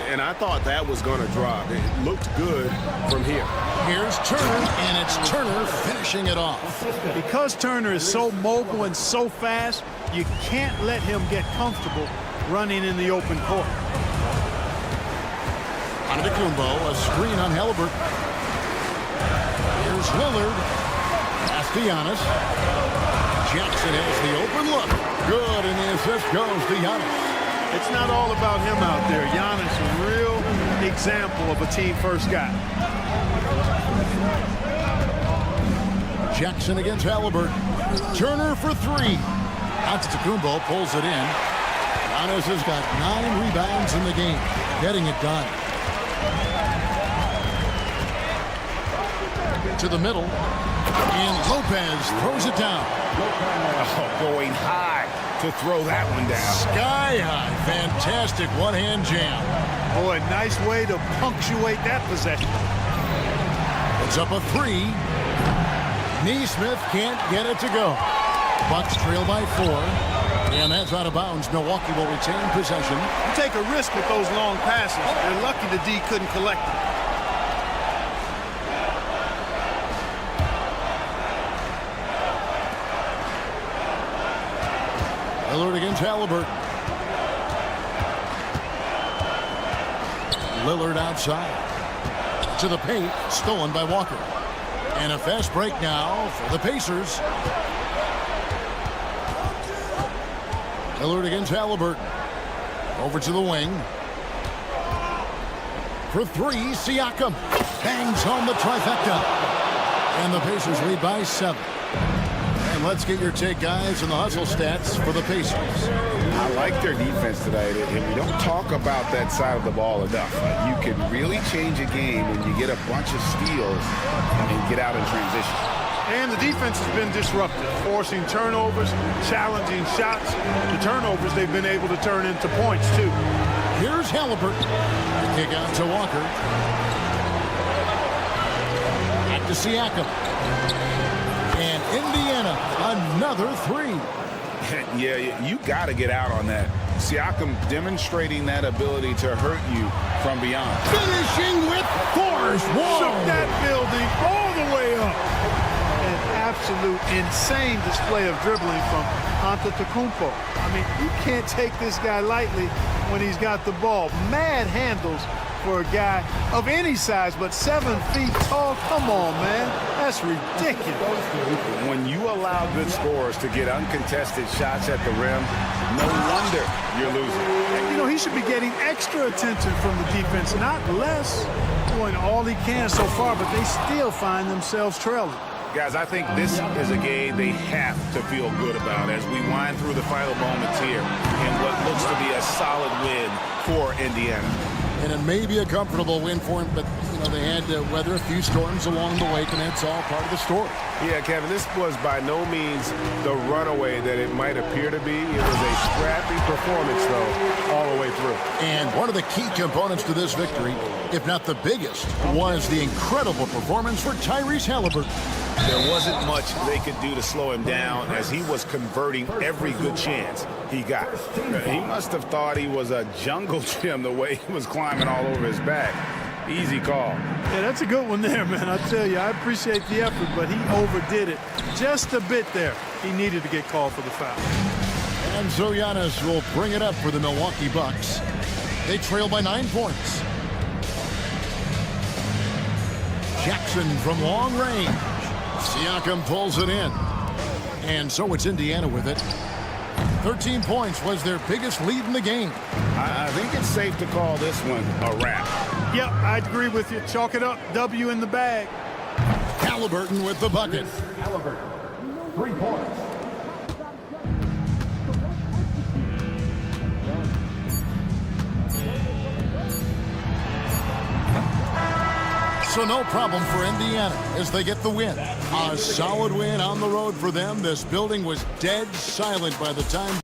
And I thought that was going to drop. It looked good from here. Here's Turner, and it's Turner finishing it off. Because Turner is so mobile and so fast, you can't let him get comfortable running in the open court. Antetokounmpo, a screen on Halliburton. Here's Lillard. Pass to Giannis. Jackson has the open look. Good, and the assist goes to Giannis. It's not all about him out there. Giannis, a real example of a team-first guy. Jackson against Halliburton. Turner for three. Antetokounmpo pulls it in. Giannis has got 9 rebounds in the game, getting it done. To the middle, and Lopez throws it down. Oh, going high to throw that one down. Sky high. Fantastic one-hand jam. Boy, nice way to punctuate that possession. It's up a 3. Neesmith can't get it to go. Bucks trail by 4. And that's out of bounds. Milwaukee will retain possession. You take a risk with those long passes. They're lucky the D couldn't collect them. Lillard against Halliburton. Lillard outside. To the paint. Stolen by Walker. And a fast break now for the Pacers. Lillard against Halliburton. Over to the wing. For 3, Siakam. Bangs home the trifecta. And the Pacers lead by 7. And let's get your take, guys, on the hustle stats for the Pacers. I like their defense tonight, and we don't talk about that side of the ball enough. You can really change a game when you get a bunch of steals and get out in transition. And the defense has been disruptive, forcing turnovers, challenging shots. The turnovers they've been able to turn into points, too. Here's Halliburton. The kick out to Walker. Back to Siakam. And Indiana, another 3. Yeah, you got to get out on that. Siakam demonstrating that ability to hurt you from beyond. Finishing with force. Shook that building all the way up. An absolute insane display of dribbling from Antetokounmpo. I mean, you can't take this guy lightly when he's got the ball. Mad handles for a guy of any size, but 7 feet tall. Come on, man. That's ridiculous. When you allow good scorers to get uncontested shots at the rim, no wonder you're losing. You know, he should be getting extra attention from the defense, not less. Doing all he can so far, but they still find themselves trailing. Guys, I think this is a game they have to feel good about as we wind through the final moments here in what looks to be a solid win for Indiana. And it may be a comfortable win for him, but they had to weather a few storms along the way, and that's all part of the story. Yeah, Kevin, this was by no means the runaway that it might appear to be. It was a scrappy performance, though, all the way through. And one of the key components to this victory, if not the biggest, was the incredible performance for Tyrese Halliburton. There wasn't much they could do to slow him down as he was converting every good chance he got. He must have thought he was a jungle gym the way he was climbing all over his back. Easy call. Yeah, that's a good one there, man. I tell you, I appreciate the effort, but he overdid it just a bit there. He needed to get called for the foul. And so Giannis will bring it up for the Milwaukee Bucks. They trail by 9 points. Jackson from long range. Siakam pulls it in. And so it's Indiana with it. 13 points was their biggest lead in the game. I think it's safe to call this one a wrap. Yep, I agree with you. Chalk it up. W in the bag. Halliburton with the bucket. Halliburton, 3 points. So no problem for Indiana as they get the win. A solid win on the road for them. This building was dead silent by the time.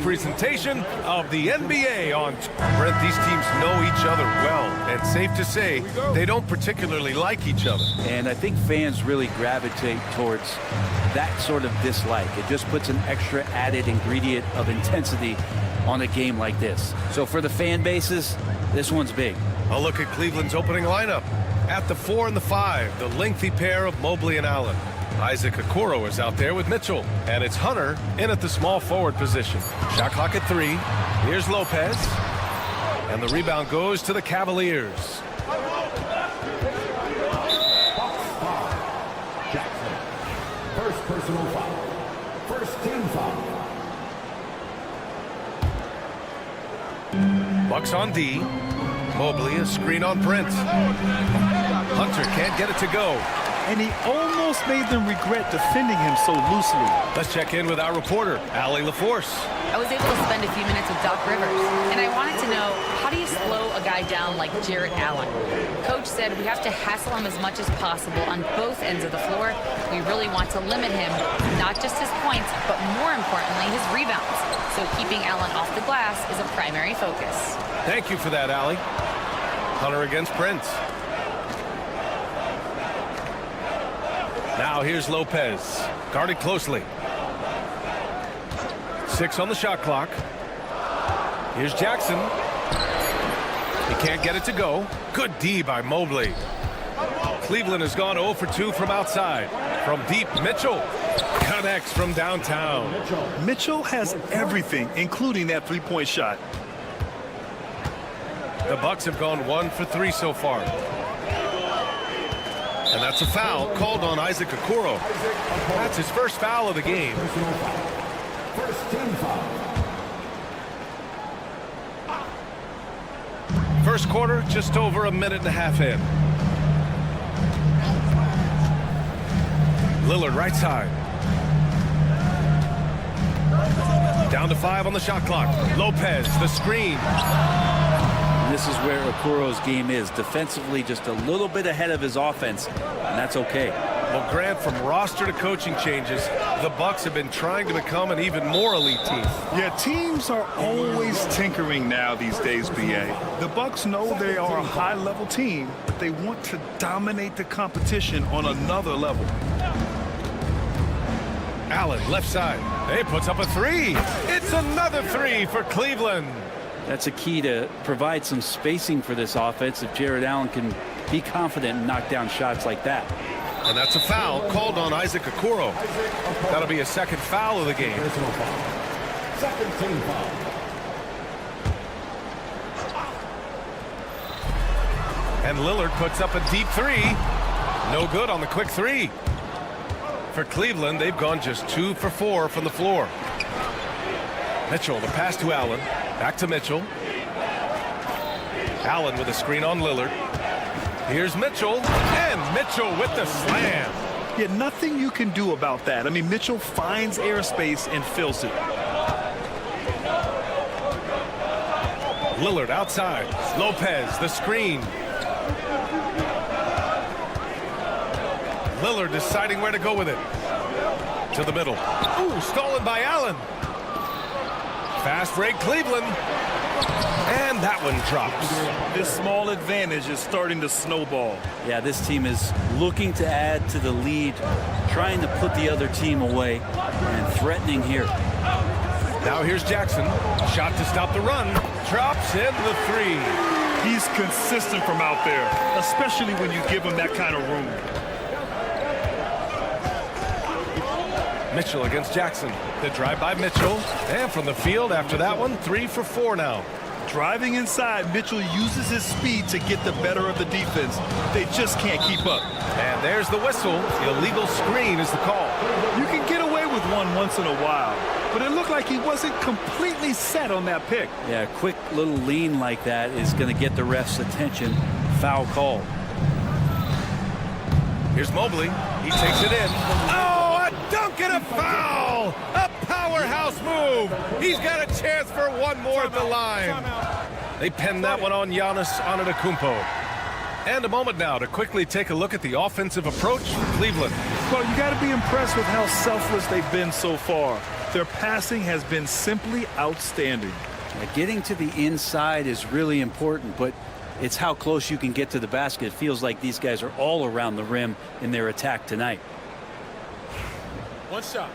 Presentation of the NBA on Brent. These teams know each other well, and safe to say they don't particularly like each other. And I think fans really gravitate towards that sort of dislike. It just puts an extra added ingredient of intensity on a game like this. So for the fan bases, this one's big. A look at Cleveland's opening lineup. At the 4 and the 5, the lengthy pair of Mobley and Allen. Isaac Okoro is out there with Mitchell, and it's Hunter in at the small forward position. Shot clock at 3. Here's Lopez, and the rebound goes to the Cavaliers. Jackson. First personal foul. First team foul. Bucks on D. Mobley, a screen on Brent. Hunter can't get it to go. And he almost made them regret defending him so loosely. Let's check in with our reporter, Allie LaForce. I was able to spend a few minutes with Doc Rivers, and I wanted to know, how do you slow a guy down like Jarrett Allen? Coach said we have to hassle him as much as possible on both ends of the floor. We really want to limit him, not just his points, but more importantly, his rebounds. So keeping Allen off the glass is a primary focus. Thank you for that, Allie. Hunter against Brent. Now here's Lopez, guarded closely. 6 on the shot clock. Here's Jackson. He can't get it to go. Good D by Mobley. Cleveland has gone 0 for 2 from outside. From deep, Mitchell connects from downtown. Mitchell has everything, including that three-point shot. The Bucks have gone 1 for 3 so far. And that's a foul called on Isaac Okoro. That's his first foul of the game. First team foul. First quarter, just over a minute and a half in. Lillard right side. Down to 5 on the shot clock. Lopez, the screen. This is where Okoro's game is. Defensively, just a little bit ahead of his offense, and that's okay. Well, Grant, from roster to coaching changes, the Bucks have been trying to become an even more elite team. Yeah, teams are always tinkering now these days, BA. The Bucks know they are a high-level team, but they want to dominate the competition on another level. Allen, left side. He puts up a 3. It's another 3 for Cleveland. That's a key to provide some spacing for this offense if Jarrett Allen can be confident and knock down shots like that. And that's a foul called on Isaac Okoro. That'll be a second foul of the game. Second team foul. And Lillard puts up a deep three. No good on the quick three. For Cleveland, they've gone just 2 for 4 from the floor. Mitchell, the pass to Allen. Back to Mitchell. Allen with a screen on Lillard. Here's Mitchell, and Mitchell with the slam. Yeah, nothing you can do about that. I mean, Mitchell finds airspace and fills it. Lillard outside. Lopez, the screen. Lillard deciding where to go with it. To the middle. Ooh, stolen by Allen. Fast break, Cleveland. And that one drops. This small advantage is starting to snowball. Yeah, this team is looking to add to the lead, trying to put the other team away, and threatening here. Now here's Jackson. Shot to stop the run. Drops in the three. He's consistent from out there, especially when you give him that kind of room. Mitchell against Jackson. The drive by Mitchell. And from the field after that one, 3 for 4 now. Driving inside, Mitchell uses his speed to get the better of the defense. They just can't keep up. And there's the whistle. Illegal screen is the call. You can get away with one once in a while, but it looked like he wasn't completely set on that pick. Yeah, a quick little lean like that is going to get the ref's attention. Foul call. Here's Mobley. He takes it in. Oh, a dunk and a foul! A powerhouse move. He's got a chance for one more at the line. They pinned that one on Giannis Antetokounmpo. And a moment now to quickly take a look at the offensive approach for Cleveland. Well, you got to be impressed with how selfless they've been so far. Their passing has been simply outstanding. Getting to the inside is really important, but it's how close you can get to the basket. It feels like these guys are all around the rim in their attack tonight. One shot.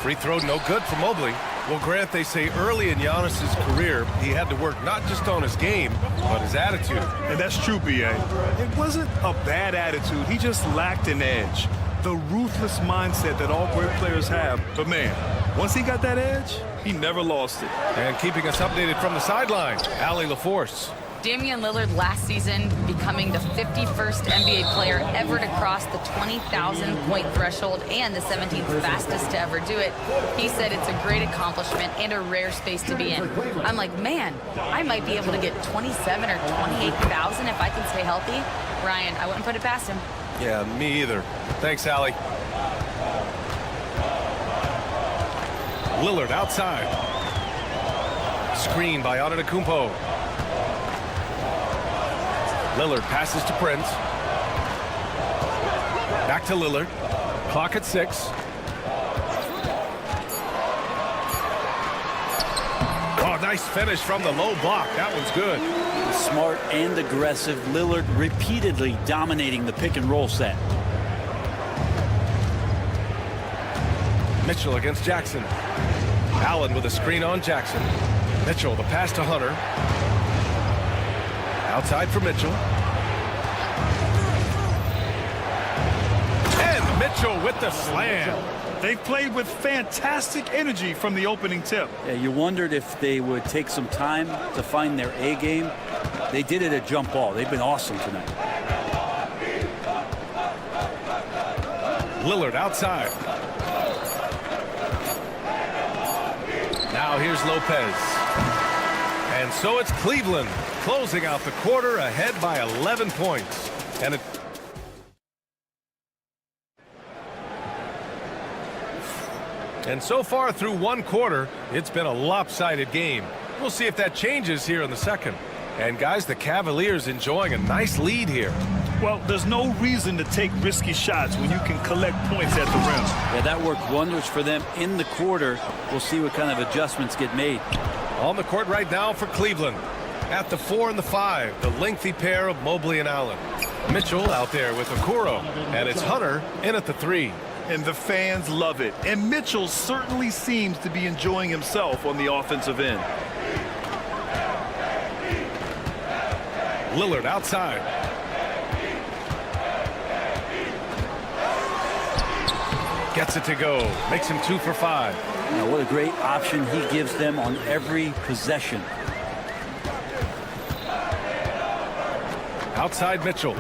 Free throw no good for Mobley. Well, Grant, they say early in Giannis's career, he had to work not just on his game, but his attitude. And that's true, B.A. It wasn't a bad attitude. He just lacked an edge. The ruthless mindset that all great players have. But, man, once he got that edge, he never lost it. And keeping us updated from the sideline, Allie LaForce. Damian Lillard last season becoming the 51st NBA player ever to cross the 20,000 point threshold and the 17th fastest to ever do it. He said it's a great accomplishment and a rare space to be in. I'm like, man, I might be able to get 27 or 28,000 if I can stay healthy. Ryan, I wouldn't put it past him. Yeah, me either. Thanks, Allie. Lillard outside. Screen by Antetokounmpo. Lillard passes to Prince. Back to Lillard. Clock at 6. Oh, nice finish from the low block. That one's good. Smart and aggressive. Lillard repeatedly dominating the pick and roll set. Mitchell against Jackson. Allen with a screen on Jackson. Mitchell, the pass to Hunter. Outside for Mitchell. And Mitchell with the slam. They've played with fantastic energy from the opening tip. Yeah, you wondered if they would take some time to find their A game. They did it at jump ball. They've been awesome tonight. Lillard outside. Now here's Lopez. And so it's Cleveland closing out the quarter ahead by 11 points. And so far through one quarter, it's been a lopsided game. We'll see if that changes here in the second. And guys, the Cavaliers enjoying a nice lead here. Well, there's no reason to take risky shots when you can collect points at the rim. Yeah, that worked wonders for them in the quarter. We'll see what kind of adjustments get made. On the court right now for Cleveland. At the 4 and the 5, the lengthy pair of Mobley and Allen. Mitchell out there with Okoro. And it's Hunter in at the 3. And the fans love it. And Mitchell certainly seems to be enjoying himself on the offensive end. Lillard outside. Gets it to go. Makes him 2 for 5. Now, what a great option he gives them on every possession. Outside Mitchell.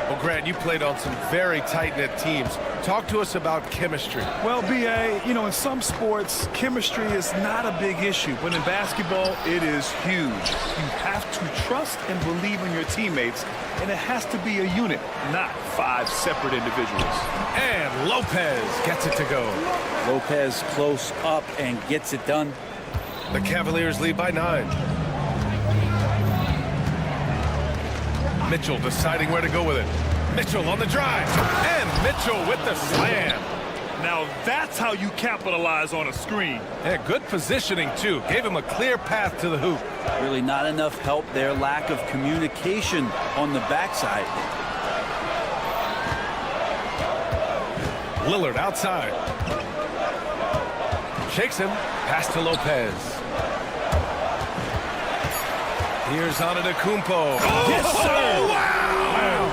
Well, Grant, you played on some very tight-knit teams. Talk to us about chemistry. Well, B.A., you know, in some sports, chemistry is not a big issue. But in basketball, it is huge. You have to trust and believe in your teammates, and it has to be a unit, not 5 separate individuals. And Lopez gets it to go. Lopez close up and gets it done. The Cavaliers lead by 9. Mitchell deciding where to go with it. Mitchell on the drive. And Mitchell with the slam. Now that's how you capitalize on a screen. Yeah, good positioning, too. Gave him a clear path to the hoop. Really not enough help there. Lack of communication on the backside. Lillard outside. Shakes him. Pass to Lopez. Here's Antetokounmpo. Yes, sir! Wow!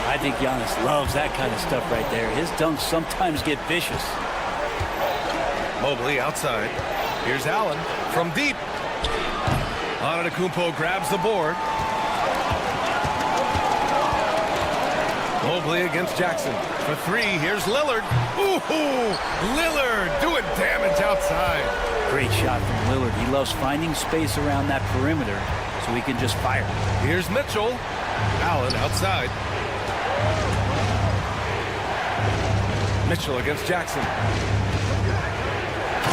I think Giannis loves that kind of stuff right there. His dunks sometimes get vicious. Mobley outside. Here's Allen from deep. Antetokounmpo grabs the board. Mobley against Jackson. For 3, here's Lillard. Ooh, Lillard doing damage outside. Great shot from Lillard. He loves finding space around that perimeter so he can just fire. Here's Mitchell. Allen outside. Mitchell against Jackson.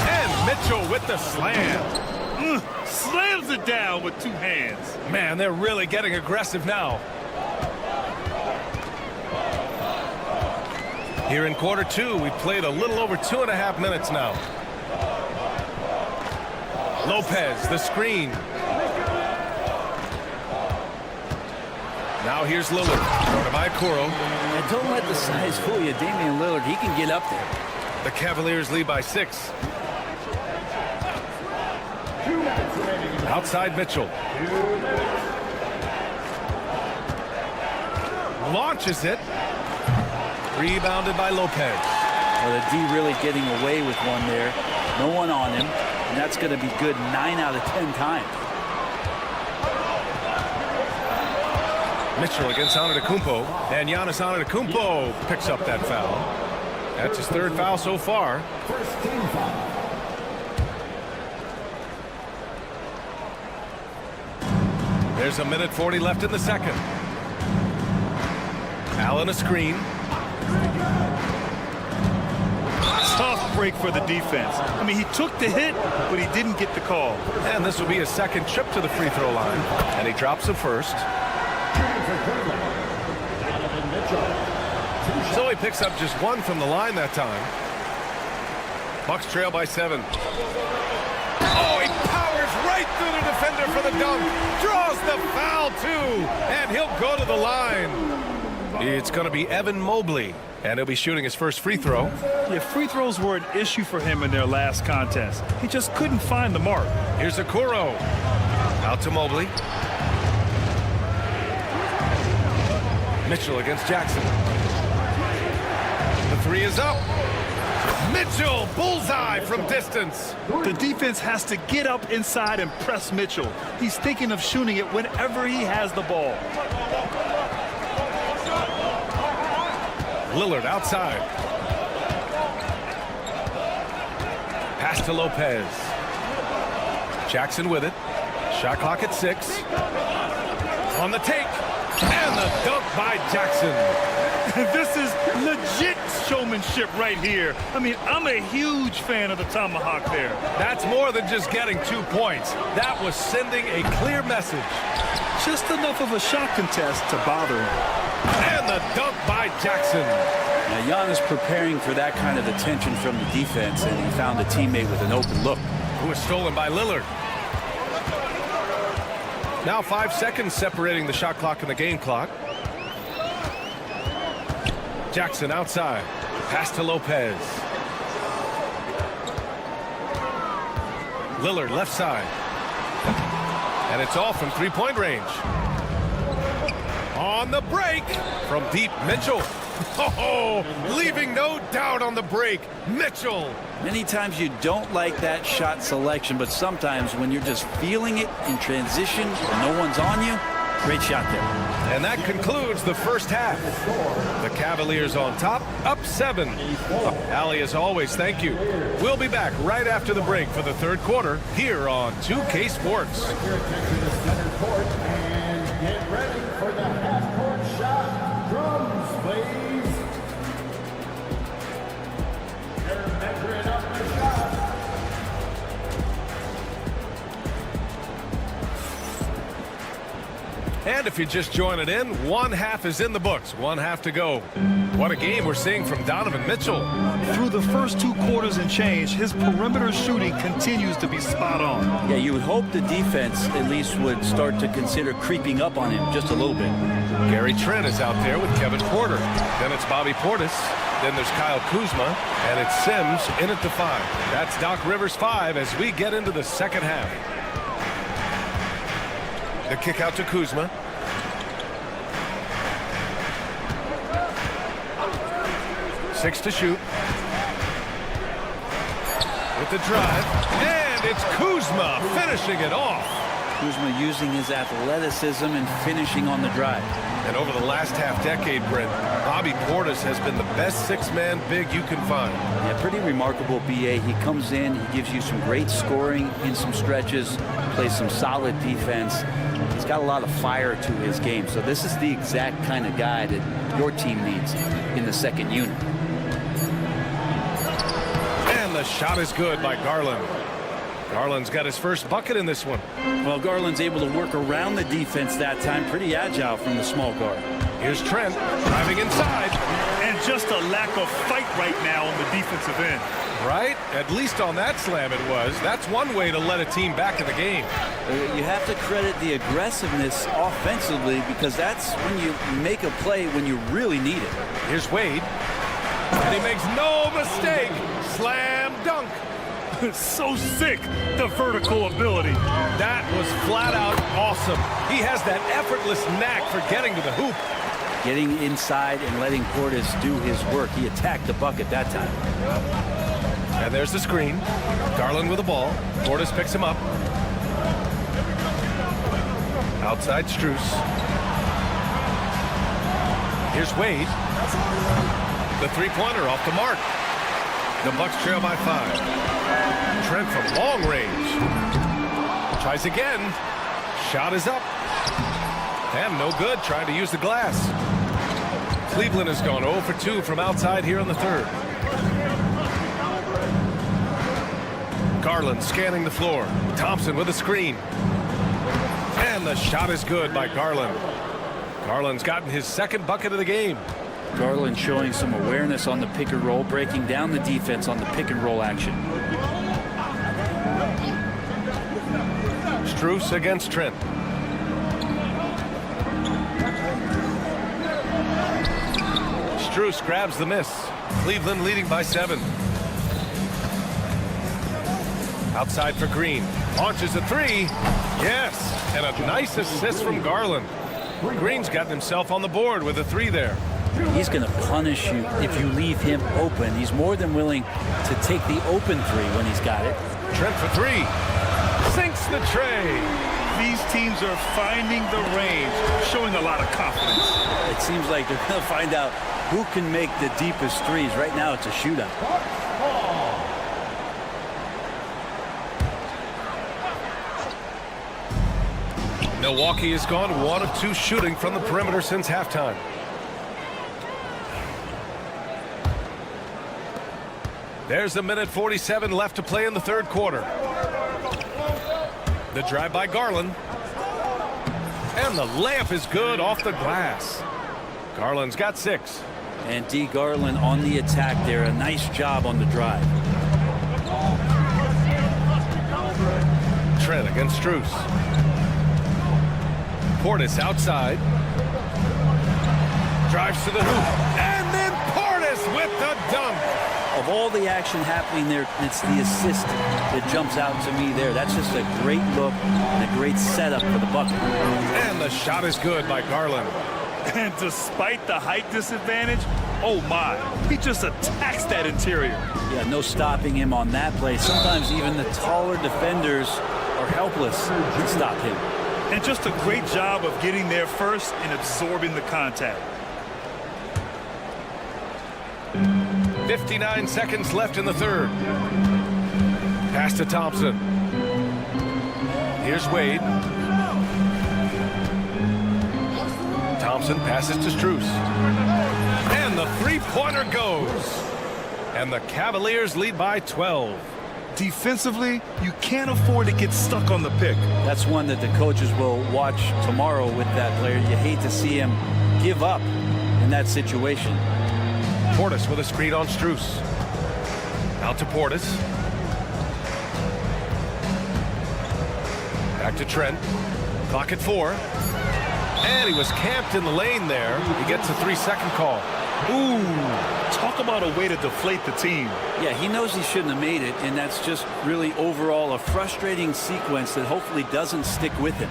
And Mitchell with the slam. Slams it down with 2 hands. Man, they're really getting aggressive now. Here in quarter 2, we've played a little over 2.5 minutes now. Lopez, the screen. Now here's Lillard. Guarded by Okoro. And don't let the size fool you. Damian Lillard, he can get up there. The Cavaliers lead by 6. Outside Mitchell. Launches it. Rebounded by Lopez. Well, the D really getting away with one there. No one on him. And that's going to be good 9 out of 10 times. Mitchell against Antetokounmpo. And Giannis Antetokounmpo picks up that foul. That's his 3rd foul so far. First team foul. There's a minute 40 left in the second. Allen a screen. Tough break for the defense. I mean, he took the hit, but he didn't get the call. And this will be his 2nd trip to the free throw line. And he drops the first. So he picks up just 1 from the line that time. Bucks trail by 7. Oh, he powers right through the defender for the dunk. Draws the foul, too. And he'll go to the line. It's going to be Evan Mobley. And he'll be shooting his first free throw. Yeah, free throws were an issue for him in their last contest. He just couldn't find the mark. Here's Okoro. Out to Mobley. Mitchell against Jackson. The 3 is up. Mitchell, bullseye from distance. The defense has to get up inside and press Mitchell. He's thinking of shooting it whenever he has the ball. Lillard outside. Pass to Lopez. Jackson with it. Shot clock at 6. On the take. And the dunk by Jackson. This is legit showmanship right here. I mean, I'm a huge fan of the tomahawk there. That's more than just getting 2 points. That was sending a clear message. Just enough of a shot contest to bother him. And the dunk by Jackson. Now, Giannis preparing for that kind of attention from the defense, and he found a teammate with an open look. Who was stolen by Lillard. Now 5 seconds separating the shot clock and the game clock. Jackson outside. Pass to Lopez. Lillard left side. And it's off from three-point range. On the break from deep, Mitchell. Oh, leaving no doubt on the break. Mitchell. Many times you don't like that shot selection, but sometimes when you're just feeling it in transition and no one's on you, great shot there. And that concludes the first half. The Cavaliers on top, up 7. Allie, as always, thank you. We'll be back right after the break for the third quarter here on 2K Sports. And get ready for the half-court shot. Drums, please. They're measuring up the shot. And if you're just joining in, one half is in the books. One half to go. What a game we're seeing from Donovan Mitchell. Through the first 2 quarters and change, his perimeter shooting continues to be spot on. Yeah, you would hope the defense at least would start to consider creeping up on him just a little bit. Gary Trent is out there with Kevin Porter. Then it's Bobby Portis. Then there's Kyle Kuzma. And it's Sims in at the 5. That's Doc Rivers' 5 as we get into the second half. The kick out to Kuzma. Six to shoot. With the drive. And it's Kuzma finishing it off. Kuzma using his athleticism and finishing on the drive. And over the last half-decade, Brent, Bobby Portis has been the best six-man big you can find. Yeah, pretty remarkable, B.A. He comes in, he gives you some great scoring in some stretches, plays some solid defense. He's got a lot of fire to his game. So this is the exact kind of guy that your team needs in the second unit. And the shot is good by Garland. Garland's got his first bucket in this one. Well, Garland's able to work around the defense that time. Pretty agile from the small guard. Here's Trent driving inside. And just a lack of fight right now on the defensive end. Right? At least on that slam it was. That's one way to let a team back in the game. You have to credit the aggressiveness offensively because that's when you make a play when you really need it. Here's Wade. And he makes no mistake. Slam dunk. So sick, the vertical ability. That was flat out awesome. He has that effortless knack for getting to the hoop. Getting inside and letting Portis do his work. He attacked the bucket that time. And there's the screen. Garland with the ball. Portis picks him up. Outside Strus. Here's Wade. The three-pointer off the mark. The Bucks trail by 5. Trent from long range. Tries again. Shot is up. And no good. Trying to use the glass. Cleveland has gone 0 for 2 from outside here in the third. Garland scanning the floor. Thompson with a screen. And the shot is good by Garland. Garland's gotten his second bucket of the game. Garland showing some awareness on the pick and roll, breaking down the defense on the pick and roll action. Strus against Trent. Strus grabs the miss. Cleveland leading by 7. Outside for Green. Launches a 3. Yes. And a nice assist from Garland. Green's gotten himself on the board with a 3 there. He's going to punish you if you leave him open. He's more than willing to take the open 3 when he's got it. Trent for 3. Sinks the tray. These teams are finding the range, showing a lot of confidence. It seems like they're going to find out who can make the deepest threes. Right now it's a shootout. Milwaukee has gone 1 of 2 shooting from the perimeter since halftime. There's a minute 47 left to play in the third quarter. The drive by Garland. And the layup is good off the glass. Garland's got 6. And D. Garland on the attack there. A nice job on the drive. Trent against Strus. Portis outside. Drives to the hoop. And then of all the action happening there, it's the assist that jumps out to me there. That's just a great look and a great setup for the bucket. And the shot is good by Garland. And despite the height disadvantage, oh my, he just attacks that interior. Yeah, no stopping him on that play. Sometimes even the taller defenders are helpless to stop him. And just a great job of getting there first and absorbing the contact. 59 seconds left in the third. Pass to Thompson. Here's Wade. Thompson passes to Strus. And the three-pointer goes. And the Cavaliers lead by 12. Defensively, you can't afford to get stuck on the pick. That's one that the coaches will watch tomorrow with that player. You hate to see him give up in that situation. Portis with a screen on Strus. Out to Portis. Back to Trent. Clock at 4. And he was camped in the lane there. He gets a 3-second call. Ooh, talk about a way to deflate the team. Yeah, he knows he shouldn't have made it, and that's just really overall a frustrating sequence that hopefully doesn't stick with him.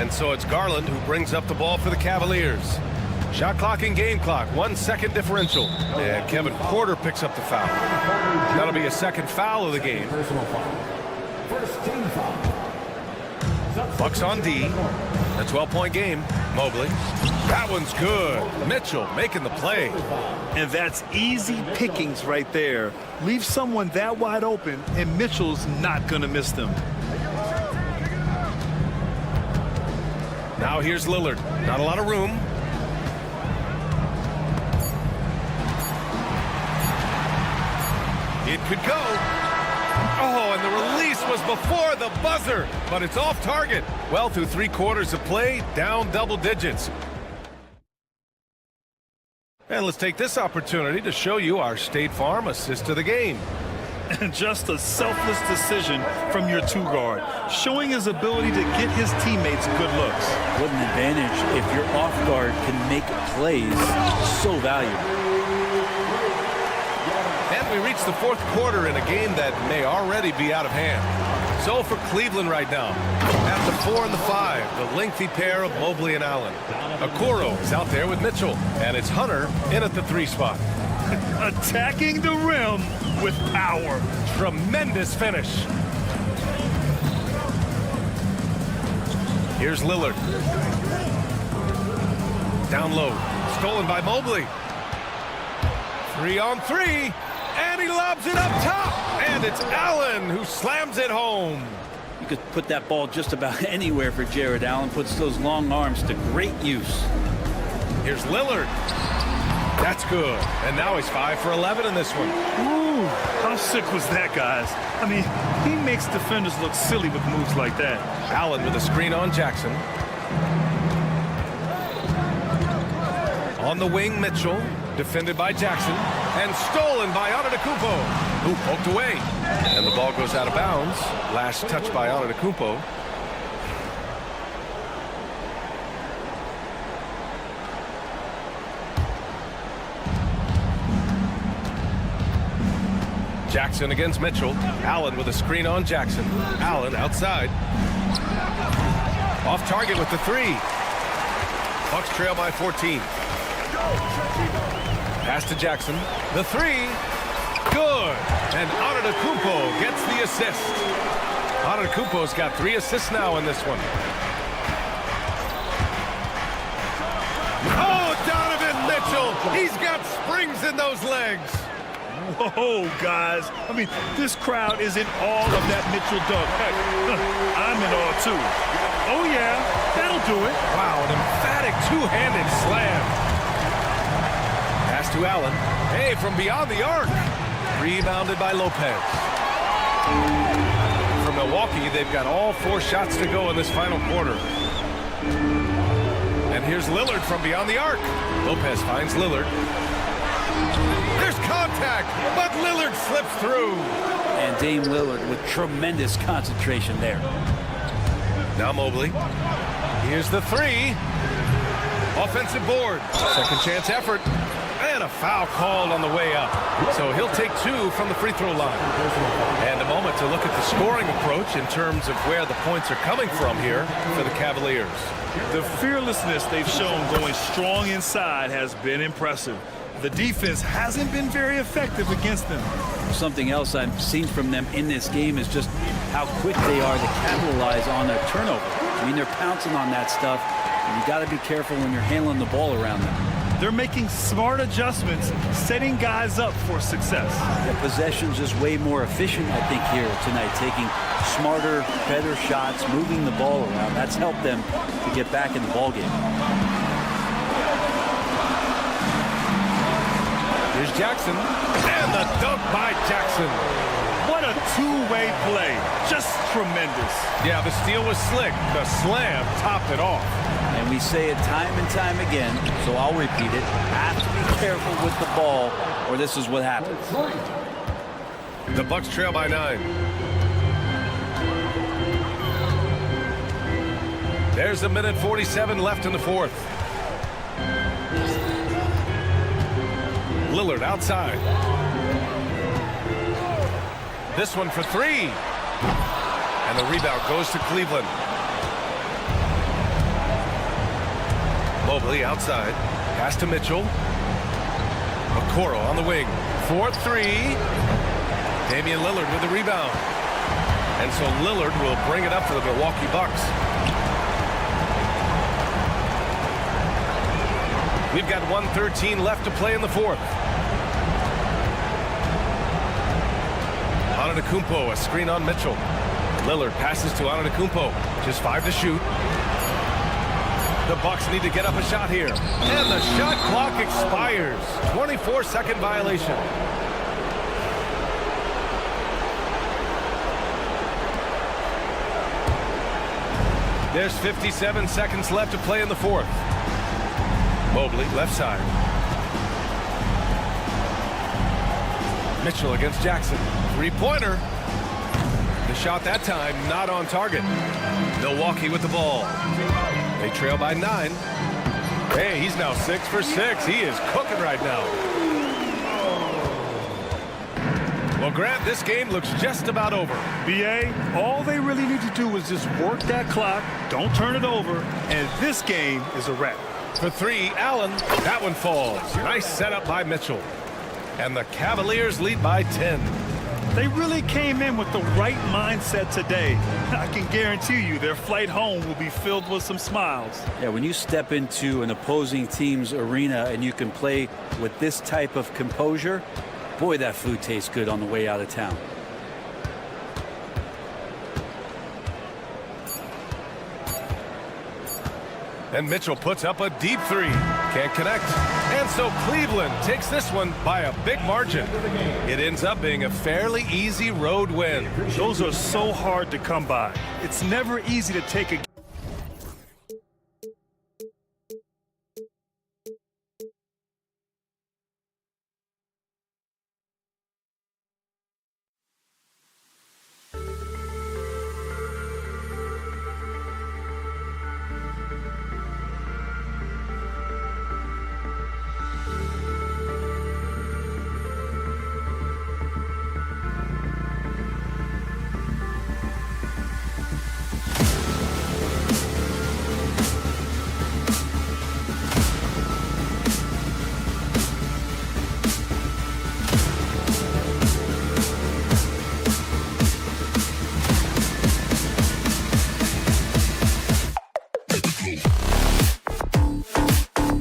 And so it's Garland who brings up the ball for the Cavaliers. Shot clock and game clock, 1 second differential. And Kevin Porter picks up the foul. That'll be a second foul of the game. First team foul. Bucks on D. A 12-point game. Mobley. That one's good. Mitchell making the play. And that's easy pickings right there. Leave someone that wide open, and Mitchell's not going to miss them. Now here's Lillard. Not a lot of room. It could go. Oh, and the release was before the buzzer, but it's off target. Well, through 3 quarters of play, down double digits. And let's take this opportunity to show you our State Farm assist of the game. And just a selfless decision from your 2-guard, showing his ability to get his teammates good looks. What an advantage if your off guard can make plays. So valuable. And we reach the 4th quarter in a game that may already be out of hand. So for Cleveland right now, at the 4 and the 5, the lengthy pair of Mobley and Allen. Okoro is out there with Mitchell, and it's Hunter in at the 3 spot. Attacking the rim with power. Tremendous finish. Here's Lillard. Down low. Stolen by Mobley. 3 on 3. And he lobs it up top. And it's Allen who slams it home. You could put that ball just about anywhere for Jared Allen. Puts those long arms to great use. Here's Lillard. That's good. And now he's 5 for 11 in this one. Ooh, how sick was that, guys? I mean, he makes defenders look silly with moves like that. Allen with a screen on Jackson. On the wing, Mitchell. Defended by Jackson. And stolen by Antetokounmpo, who poked away. And the ball goes out of bounds. Last touch by Antetokounmpo. Jackson against Mitchell. Allen with a screen on Jackson. Allen outside. Off target with the 3. Bucks trail by 14. Pass to Jackson. The 3. Good. And Antetokounmpo gets the assist. Antetokounmpo's got 3 assists now in this one. Oh, Donovan Mitchell. He's got springs in those legs. Whoa, guys. I mean, this crowd is in awe of that Mitchell dunk. Heck, I'm in awe, too. Oh, yeah, that'll do it. Wow, an emphatic two-handed slam. Pass to Allen. Hey, from beyond the arc. Rebounded by Lopez. For Milwaukee, they've got all 4 shots to go in this final quarter. And here's Lillard from beyond the arc. Lopez finds Lillard. There's contact, but Lillard slips through. And Dame Lillard with tremendous concentration there. Now Mobley. Here's the 3. Offensive board. Second chance effort. And a foul called on the way up. So he'll take 2 from the free throw line. And a moment to look at the scoring approach in terms of where the points are coming from here for the Cavaliers. The fearlessness they've shown going strong inside has been impressive. The defense hasn't been very effective against them. Something else I've seen from them in this game is just how quick they are to capitalize on a turnover. I mean, they're pouncing on that stuff, and you got to be careful when you're handling the ball around them. They're making smart adjustments, setting guys up for success. The possession's just way more efficient, I think, here tonight, taking smarter, better shots, moving the ball around. That's helped them to get back in the ball game. Here's Jackson, and the dunk by Jackson. What a two-way play. Just tremendous. Yeah, the steal was slick. The slam topped it off. And we say it time and time again, so I'll repeat it. Have to be careful with the ball, or this is what happens. The Bucks trail by 9. There's 1:47 left in the fourth. Lillard outside. This one for 3. And the rebound goes to Cleveland. Mobley outside. Pass to Mitchell. Okoro on the wing. 4-3. Damian Lillard with the rebound. And so Lillard will bring it up for the Milwaukee Bucks. We've got 1:13 left to play in the fourth. Antetokounmpo, a screen on Mitchell. Lillard passes to Antetokounmpo. Just 5 to shoot. The Bucks need to get up a shot here. And the shot clock expires. 24-second violation. There's 57 seconds left to play in the fourth. Mobley, left side. Mitchell against Jackson. Three-pointer. The shot that time not on target. Milwaukee with the ball. They trail by 9. Hey, he's now 6 for 6. He is cooking right now. Well, Grant, this game looks just about over. BA, all they really need to do is just work that clock, don't turn it over, and this game is a wrap. For 3, Allen. That one falls. Nice setup by Mitchell. And the Cavaliers lead by 10. They really came in with the right mindset today. I can guarantee you their flight home will be filled with some smiles. Yeah, when you step into an opposing team's arena and you can play with this type of composure, boy, that food tastes good on the way out of town. And Mitchell puts up a deep 3. Can't connect. And so Cleveland takes this one by a big margin. It ends up being a fairly easy road win. Those are so hard to come by. It's never easy to take a